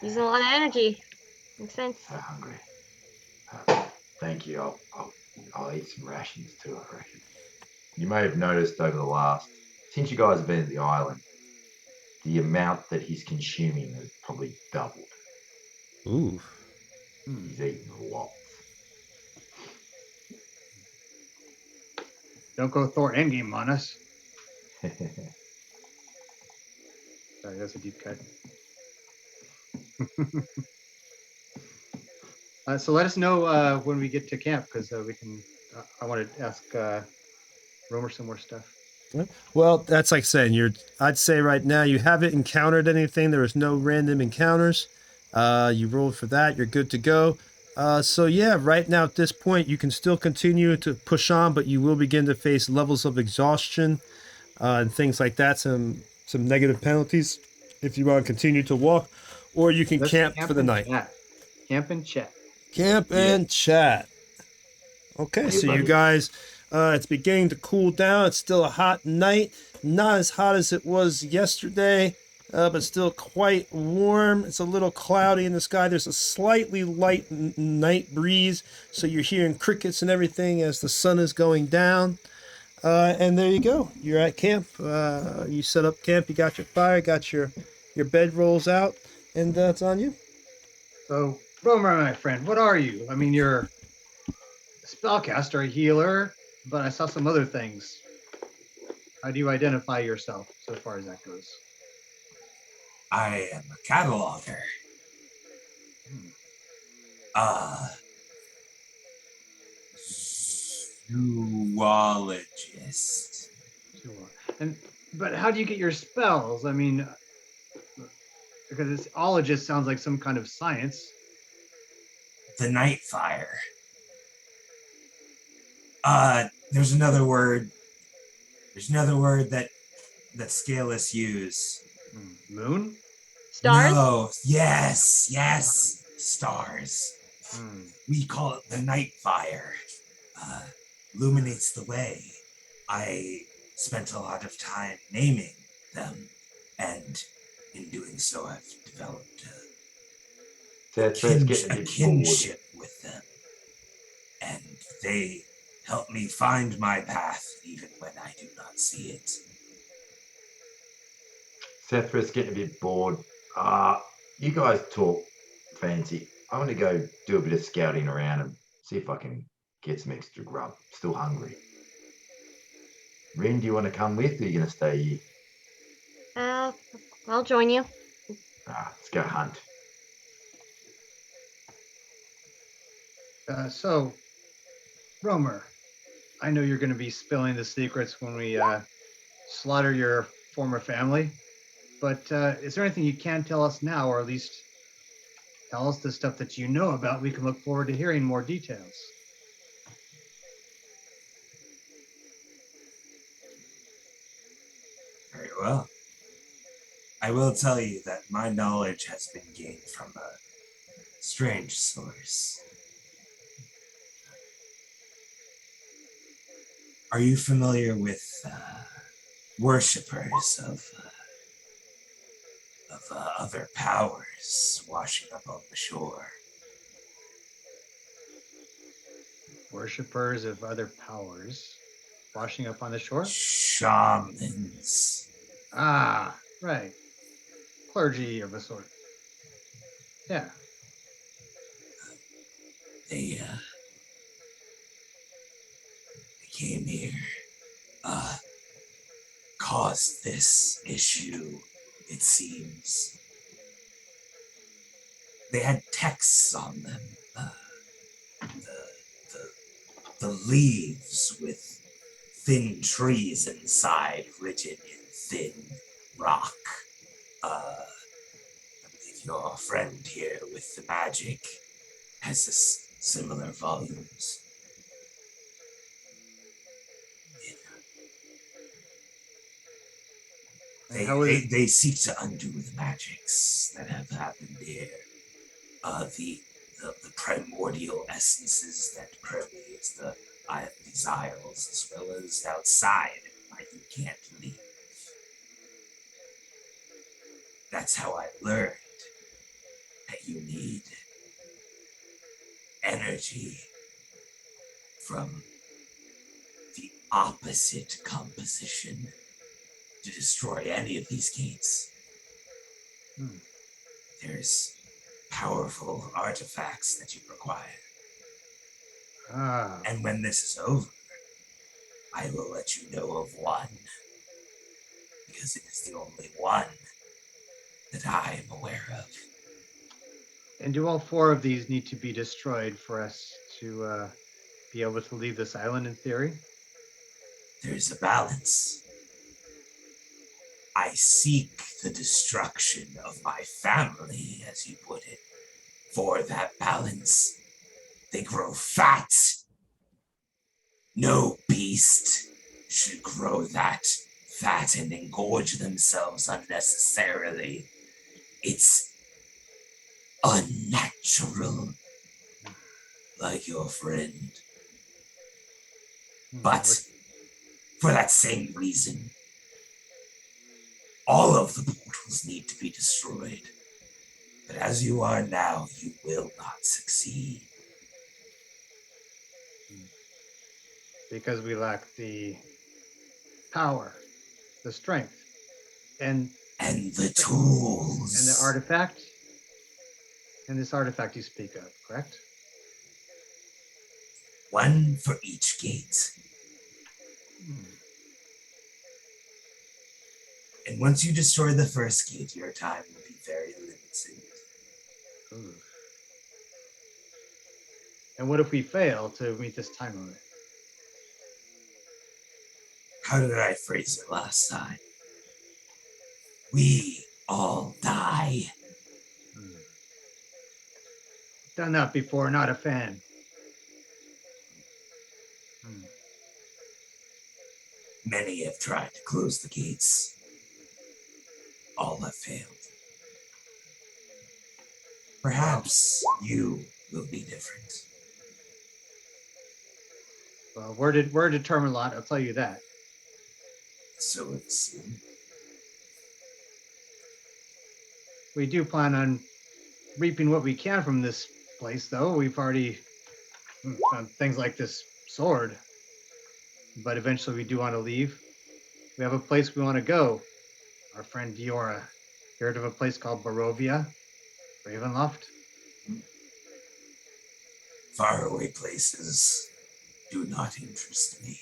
Using a lot of energy. Makes sense. So hungry. Thank you. I'll eat some rations too, I reckon. You may have noticed over the last, since you guys have been at the island, the amount that he's consuming has probably doubled. Ooh. He's eating a lot. Don't go Thor Endgame on us. Sorry, that's a deep cut. So let us know when we get to camp, because we can. I want to ask Romer some more stuff. Well, that's like saying I'd say right now you haven't encountered anything. There was no random encounters. You rolled for that. You're good to go. So yeah, right now at this point you can still continue to push on, but you will begin to face levels of exhaustion and things like that. Some negative penalties if you want to continue to walk, or you can Let's camp for the and night. chat. Camp and chat. Camp and chat. Okay, Hey, so you buddy. guys, it's beginning to cool down. It's still a hot night. Not as hot as it was yesterday, but still quite warm. It's a little cloudy in the sky. There's a slightly light night breeze, so you're hearing crickets and everything as the sun is going down. And there you go. You're at camp. You set up camp. You got your fire, got your bedrolls out, and it's on you. So, Romer, my friend, what are you? I mean, you're a spellcaster, a healer, but I saw some other things. How do you identify yourself so far as that goes? I am a cataloger. Zoologist. But how do you get your spells? I mean, because it's ologist sounds like some kind of science. The night fire. There's another word. There's another word that Scaleless use. Moon? Stars? No. Yes. Stars. We call it the night fire. Illuminates the way. I spent a lot of time naming them, and in doing so, I've developed Sethra's getting a bit bored. kinship with them. And they help me find my path even when I do not see it. Sethra's getting a bit bored. You guys talk fancy. I'm going to go do a bit of scouting around and see if I can get some extra grub. Still hungry. Rin, do you want to come with, or are you going to stay here? I'll join you. Let's go hunt. So, Romer, I know you're going to be spilling the secrets when we slaughter your former family, but is there anything you can tell us now, or at least tell us the stuff that you know about? We can look forward to hearing more details. Very well. I will tell you that my knowledge has been gained from a strange source. Are you familiar with worshippers of other powers washing up on the shore? Worshippers of other powers washing up on the shore? Shamans. Ah, right. Clergy of a sort. Yeah. They came here, caused this issue, it seems. They had texts on them, the leaves with thin trees inside, written in thin rock. I believe your friend here with the magic has similar volumes. They seek to undo the magics that have happened here. The primordial essences that permeate these isles, as well as outside, why you can't leave. That's how I learned that you need energy from the opposite composition to destroy any of these gates. There's powerful artifacts that you require. And when this is over, I will let you know of one, because it is the only one that I am aware of. And do all 4 of these need to be destroyed for us to be able to leave this island in theory? There's a balance. I seek the destruction of my family, as you put it. For that balance, they grow fat. No beast should grow that fat and engorge themselves unnecessarily. It's unnatural, like your friend. But for that same reason, all of the portals need to be destroyed. But as you are now, you will not succeed. Because we lack the power, the strength, and the tools. And the artifact? And this artifact you speak of, correct? One for each gate. And once you destroy the first gate, your time will be very limited. Ooh. And what if we fail to meet this time limit? How did I phrase it last time? We all die. Done that before, not a fan. Many have tried to close the gates. All have failed. Perhaps you will be different. Well, we're a determined lot, I'll tell you that. So it seems. We do plan on reaping what we can from this place, though. We've already found things like this sword, but eventually we do want to leave. We have a place we want to go. Our friend Diora. Heard of a place called Barovia, Ravenloft? Faraway places do not interest me,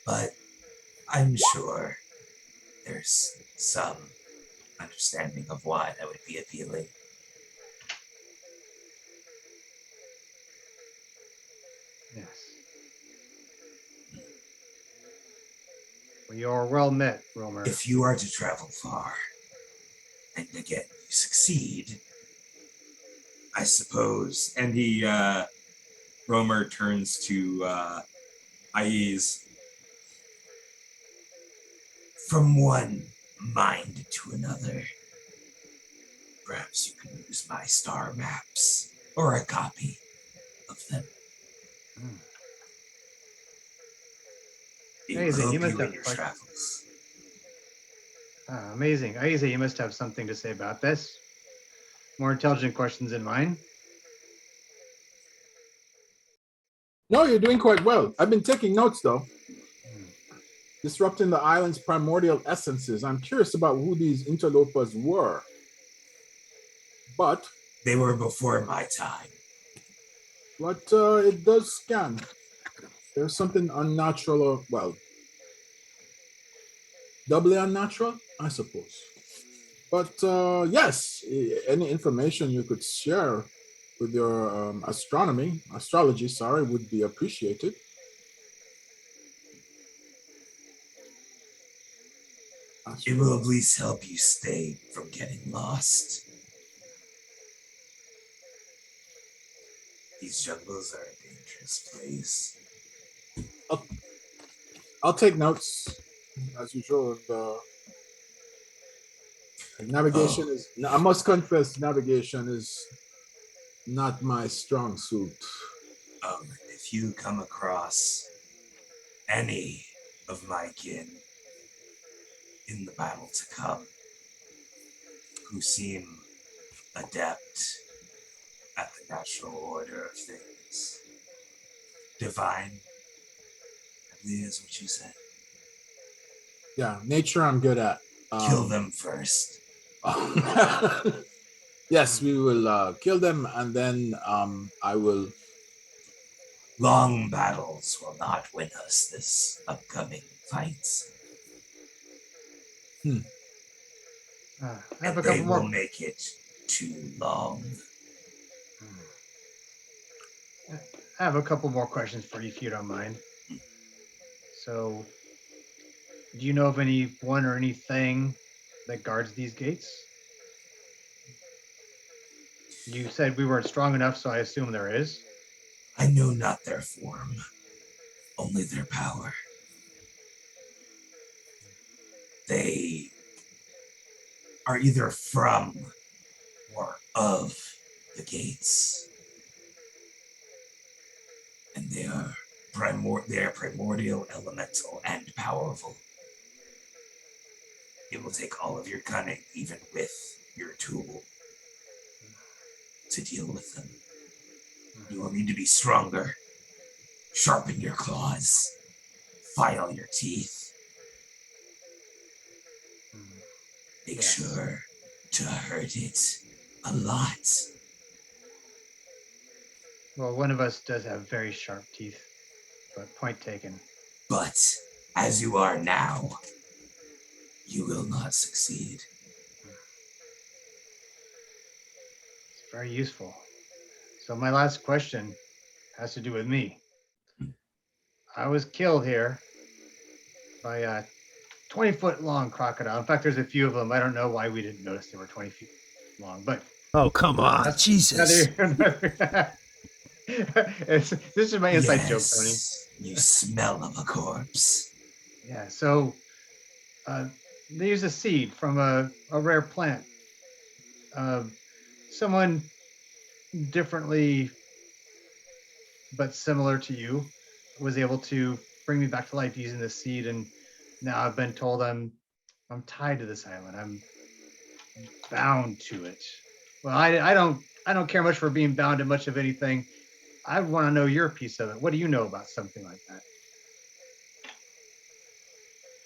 but I'm sure there's some understanding of why that would be appealing. Yes. Well, you're well met, Romer. If you are to travel far, and again, you succeed, I suppose. And Romer turns to Aiz. From one mind to another, perhaps you can use my star maps or a copy of them. It will Amazing. help You must you have in your quite- travels. Amazing. Aiza, you must have something to say about this. More intelligent questions than mine. No, you're doing quite well. I've been taking notes, though. Disrupting the island's primordial essences. I'm curious about who these interlopers were. But They were before my time. it does scan. There's something unnatural, or, well, doubly unnatural, I suppose. But yes, any information you could share with your astrology, would be appreciated. It will at least help you stay from getting lost. These jungles are a dangerous place. I'll take notes as usual. Navigation is. I must confess, navigation is not my strong suit. If you come across any of my kin in the battle to come who seem adept at the natural order of things, divine, I believe is what you said. Yeah, nature I'm good at. Kill them first. Yes, we will kill them, and then I will. Long battles will not win us this upcoming fight. I have And a they couple will more. make it too long. I have a couple more questions for you, if you don't mind. So, do you know of anyone or anything that guards these gates? You said we weren't strong enough, so I assume there is. I know not their form, only their power. They are either from or of the gates. And they are primordial, elemental, and powerful. It will take all of your cunning, even with your tool, to deal with them. You will need to be stronger, sharpen your claws, file your teeth. Make sure to hurt it a lot. Well, one of us does have very sharp teeth, but point taken. But as you are now, you will not succeed. It's very useful. So my last question has to do with me. I was killed here by a 20-foot long crocodile. In fact, there's a few of them. I don't know why we didn't notice they were 20 feet long, but Oh, come on. Jesus. This is my inside joke, Tony. You smell of a corpse. Yeah, so they use a seed from a rare plant. Someone differently but similar to you was able to bring me back to life using this seed, and now I've been told I'm tied to this island. Bound to it. Well, I don't care much for being bound to much of anything. I want to know your piece of it. What do you know about something like that?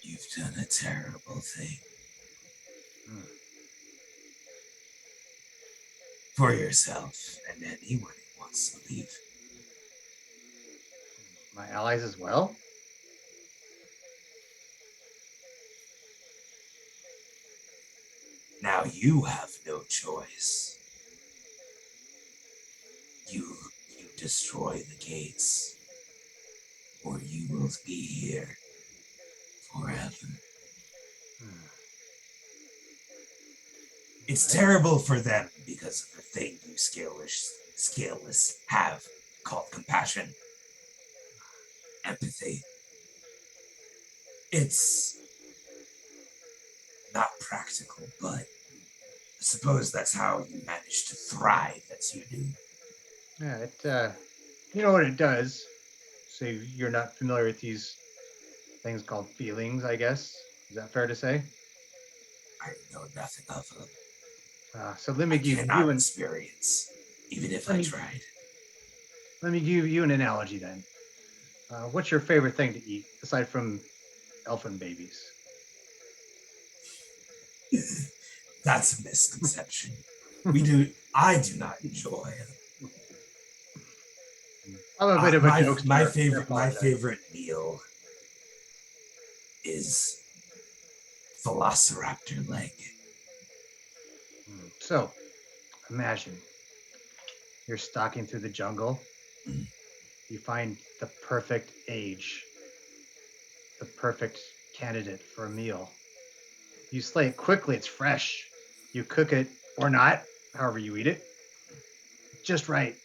You've done a terrible thing. For yourself and anyone who wants to leave. My allies as well? Now you have no choice. You destroy the gates, or you will be here forever. It's terrible for them because of the thing you scaleless have called compassion, empathy. It's not practical, but I suppose that's how you manage to thrive as you do. Yeah, it you know what it does. So you're not familiar with these things called feelings, I guess. Is that fair to say? I know nothing of them. So let me I give cannot you an experience, even if I tried. let me give you an analogy then. What's your favorite thing to eat aside from elfin babies? That's a misconception. I do not enjoy I'm a bit of a jokester. my favorite meal is velociraptor leg. So, imagine you're stalking through the jungle. You find the perfect age, the perfect candidate for a meal. You slay it quickly, it's fresh. You cook it or not, however you eat it. Just right.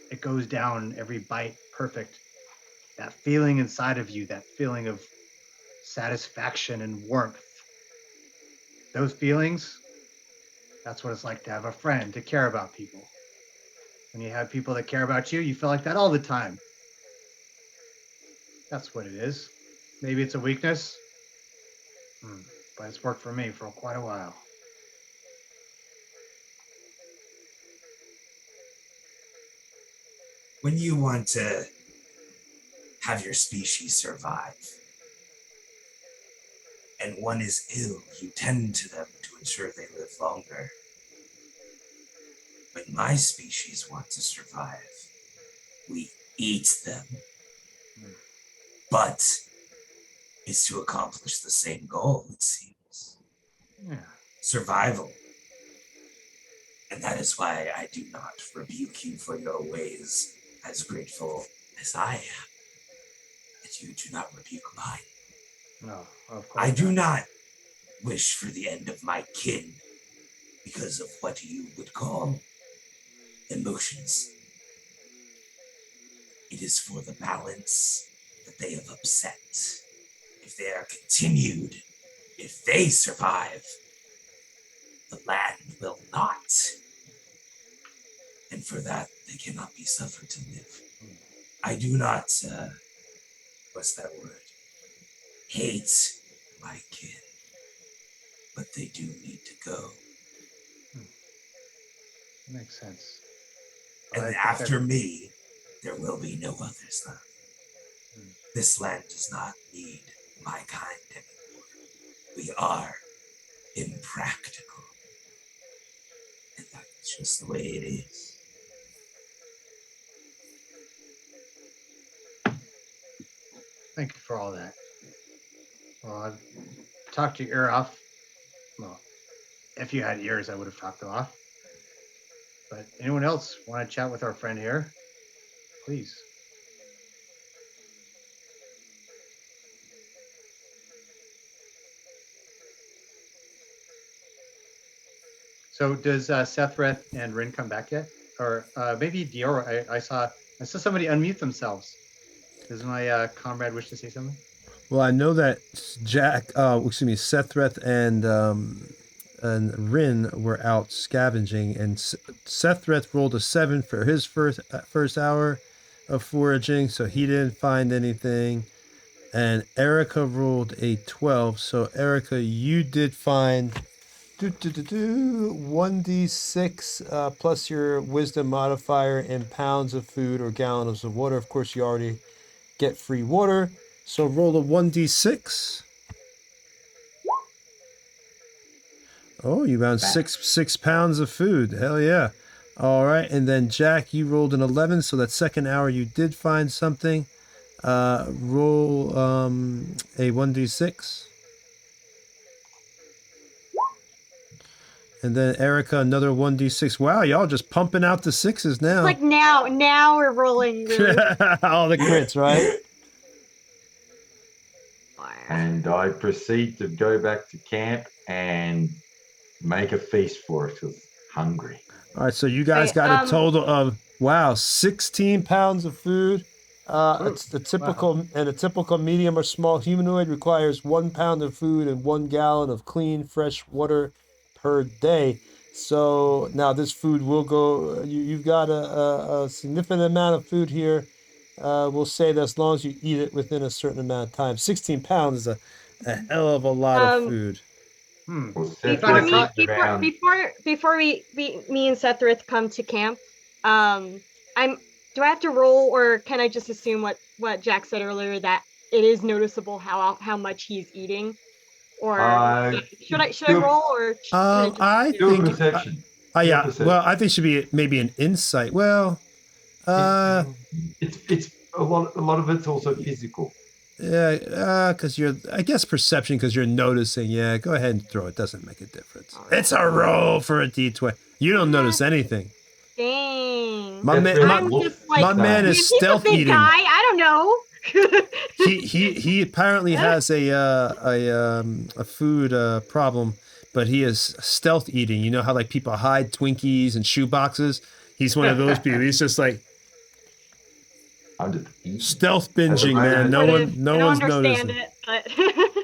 It goes down every bite, perfect. That feeling inside of you, that feeling of satisfaction and warmth. Those feelings, that's what it's like to have a friend, to care about people. When you have people that care about you, you feel like that all the time. That's what it is. Maybe it's a weakness, but it's worked for me for quite a while. When you want to have your species survive, and one is ill, you tend to them to ensure they live longer. When my species want to survive, we eat them. But it's to accomplish the same goal, it seems. Yeah. Survival. And that is why I do not rebuke you for your ways, as grateful as I am that you do not rebuke mine. No, of course I do not wish for the end of my kin because of what you would call emotions. It is for the balance that they have upset. If they are continued, if they survive, the land will not. And for that, they cannot be suffered to live. I do not, what's that word? Hate my kin. But they do need to go. Makes sense. And after me, there will be no others left. This land does not need my kind anymore. We are impractical. And that's just the way it is. Thank you for all that. Well, I've talked your ear off. Well, if you had ears, I would have talked them off. But anyone else want to chat with our friend here? Please. So does Sethreth and Rin come back yet? Or maybe Dior? I saw somebody unmute themselves. Does my comrade wish to say something? Well, I know that Sethreth and Rin were out scavenging, and Sethreth rolled a 7 for his first hour of foraging, so he didn't find anything. And Erica rolled a 12, so Erica, you did find 1d6 plus your wisdom modifier in pounds of food or gallons of water. Of course, you already get free water. So roll a 1d6. Oh, you found six pounds of food. Hell yeah. All right. And then Jack, you rolled an 11. So that second hour you did find something. Roll a 1d6. And then Erica, another 1d6. Wow, y'all just pumping out the sixes now. Like now we're rolling really. All the crits, right? And I proceed to go back to camp and make a feast for us because hungry. All right, so you guys got a total of 16 pounds of food. It's the typical and a typical medium or small humanoid requires 1 pound of food and 1 gallon of clean, fresh water per day. So now this food will go. You've got a significant amount of food here. We'll say that as long as you eat it within a certain amount of time. 16 pounds is a hell of a lot of food. Well, Before me and Sethrith come to camp, do I have to roll, or can I just assume what Jack said earlier, that it is noticeable how much he's eating? Or should I roll, or I think perception. Yeah. Well, I think it should be maybe an insight. Well, it's a lot of it's also physical. Yeah, because I guess perception, because you're noticing. Yeah, go ahead and throw it. Doesn't make a difference. It's a roll for a d20. You don't notice anything. Dang. My man is stealth eating. Guy. I don't know. he apparently has a food problem, but he is stealth eating. You know how like people hide Twinkies and shoe boxes? He's one of those people. He's just like stealth binging, man. No one's noticing. It, but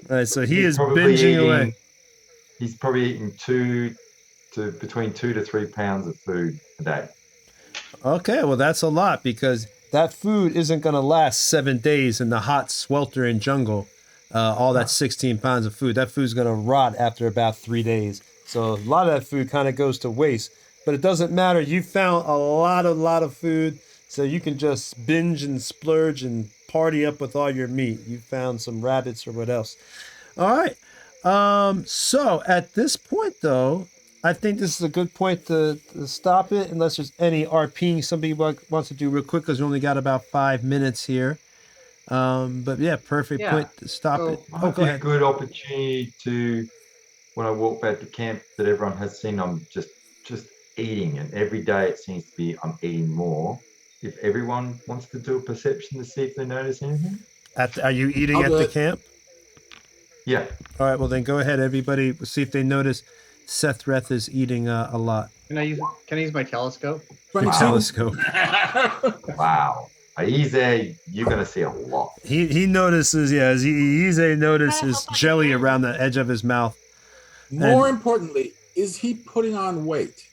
all right, so he is binging away. He's probably eating between 2 to 3 pounds of food a day. Okay, well that's a lot, because that food isn't going to last 7 days in the hot sweltering jungle. All that 16 pounds of food, that food's going to rot after about 3 days. So a lot of that food kind of goes to waste. But it doesn't matter. You found a lot of food, so you can just binge and splurge and party up with all your meat. You found some rabbits or what else. All right. So at this point, though, I think this is a good point to stop it, unless there's any RPing somebody wants to do real quick, because we only got about 5 minutes here. But yeah, perfect point to stop it. Oh, go ahead. A good opportunity to, when I walk back to camp, that everyone has seen, I'm just eating, and every day it seems to be I'm eating more. If everyone wants to do a perception to see if they notice anything. Are you eating at the camp? Yeah. All right, well then go ahead, everybody. We'll see if they notice Sethrith is eating a lot. Can I use my telescope? Your telescope. Wow. He's you're gonna see a lot. He notices, yeah, he's notices jelly around the edge of his mouth. More importantly, is he putting on weight?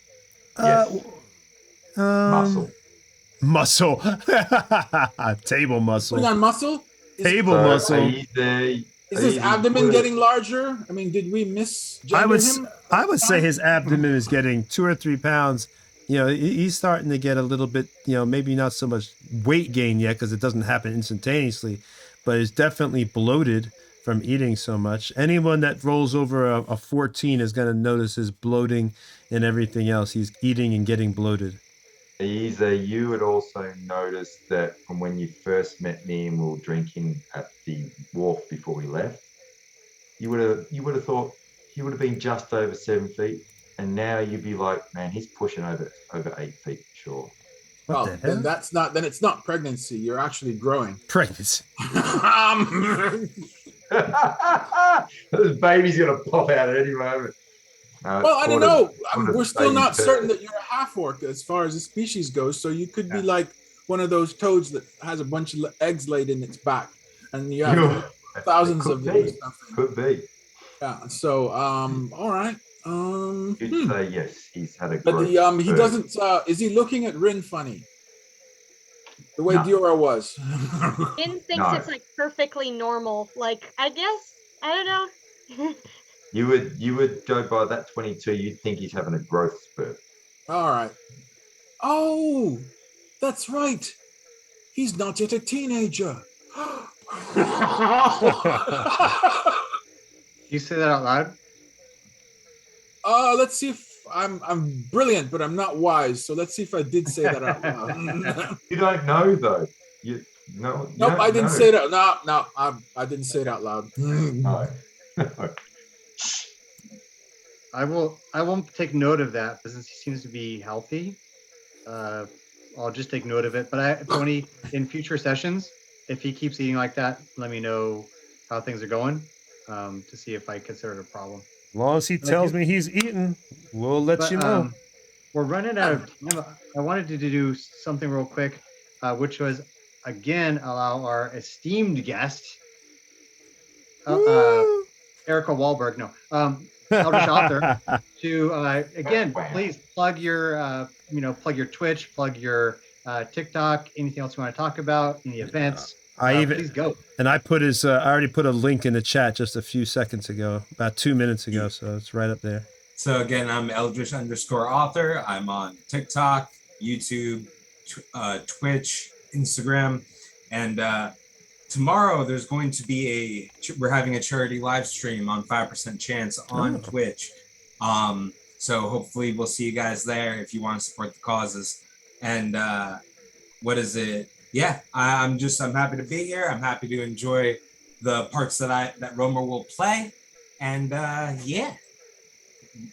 Yes. Muscle. Table muscle. Putting on muscle? Table muscle. Is his abdomen getting larger? I mean, did we misgender him? I would say his abdomen is getting 2 or 3 pounds. You know, he's starting to get a little bit, you know, maybe not so much weight gain yet, because it doesn't happen instantaneously, but it's definitely bloated from eating so much. Anyone that rolls over a 14 is going to notice his bloating and everything else. He's eating and getting bloated. You would also notice that from when you first met me and we were drinking at the wharf before we left, you would have thought he would have been just over 7 feet, and now you'd be like, man, he's pushing over 8 feet, sure. Well, then it's not pregnancy. You're actually growing. Pregnancy. This baby's gonna pop out at any moment. Well, I don't know. We're still not certain that you're a half-orc as far as the species goes. So you could be like one of those toads that has a bunch of eggs laid in its back, and you have thousands of them. Could be. Yeah. So, all right. You'd say yes. He's had a. But he doesn't. Is he looking at Rin funny? The way Diora was. Rin thinks it's like perfectly normal. Like, I guess, I don't know. You would go by that 22. You'd think he's having a growth spurt. All right. Oh, that's right. He's not yet a teenager. You say that out loud? Let's see if I'm brilliant, but I'm not wise. So let's see if I did say that out loud. You don't know though. You Nope, I didn't say that. No, I didn't say it out loud. No. I won't take note of that because he seems to be healthy. I'll just take note of it. But Tony, in future sessions, if he keeps eating like that, let me know how things are going to see if I consider it a problem. As long as he tells me he's eating, we'll let you know. We're running out of time. I wanted to do something real quick, which was, again, allow our esteemed guest, Erica Wahlberg, Eldritch Author, to, again, please plug your Twitch, plug your TikTok, anything else you want to talk about, any events. Please go. And I put I already put a link in the chat just a few seconds ago, about 2 minutes ago, so it's right up there. So again, I'm Eldritch_author. I'm on TikTok, YouTube, Twitch, Instagram, and tomorrow there's going to be we're having a charity live stream on 5% Chance on Twitch. So hopefully we'll see you guys there if you want to support the causes. And what is it? Yeah, I'm happy to be here. I'm happy to enjoy the parts that Romer will play. And yeah.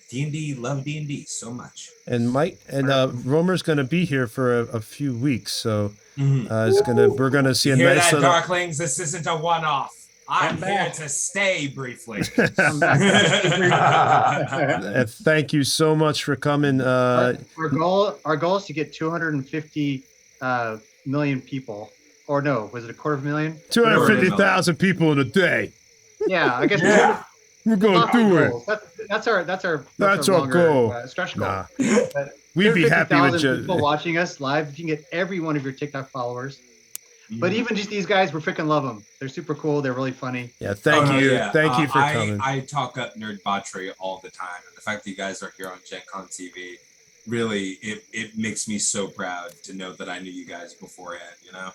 D&D, love D&D so much. And Mike and Romer's going to be here for a few weeks, so we're gonna see a hear nice that, little. Darklings? This isn't a one-off. I'm here to stay briefly. Thank you so much for coming. Our goal is to get 250 million people, or no, was it 250,000? 250,000 people in a day. Yeah, I guess. Yeah. We're gonna do it. That's our goal. Stretch goal. Nah. We'd be happy with just people watching us live. If you can get every one of your TikTok followers, but even just these guys, we freaking love them. They're super cool. They're really funny. Yeah, thank you for coming. I talk up Nerdbauchery all the time, and the fact that you guys are here on Gen Con TV, really, it makes me so proud to know that I knew you guys beforehand. You know,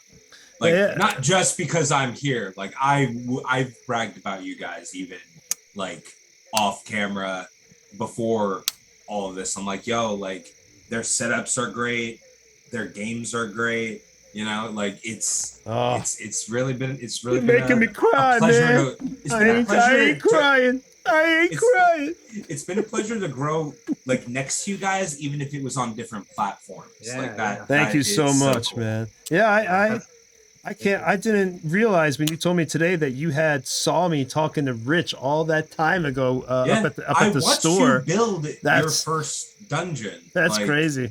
not just because I'm here. Like I've bragged about you guys even like off camera before all of this. I'm like, yo, like their setups are great, their games are great. You know, like it's really been making me cry, man. I ain't crying. It's been a pleasure to grow like next to you guys, even if it was on different platforms. Like that. Thank you so much, man. Yeah, I didn't realize when you told me today that you saw me talking to Rich all that time ago up at the store. You build your first dungeon. That's crazy.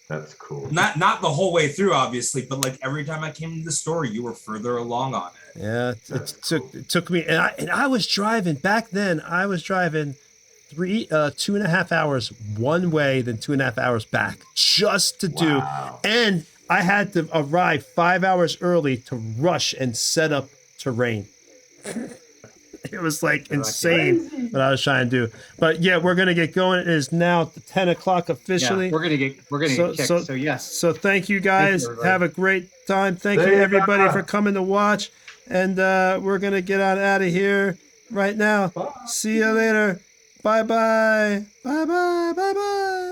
That's cool. Not the whole way through, obviously, but like every time I came to the store, you were further along on it. Yeah, it took me, and I was driving back then. I was driving 2.5 hours one way, then 2.5 hours back, just to do, and I had to arrive 5 hours early to rush and set up terrain. It was like insane what I was trying to do. But yeah, we're gonna get going. It is now 10 o'clock officially. Yeah, we're gonna get kicked. So yes. So thank you guys. Have a great time. Thank you everybody for coming to watch. And we're gonna get out of here right now. Bye. See you later. Bye bye. Bye bye. Bye bye.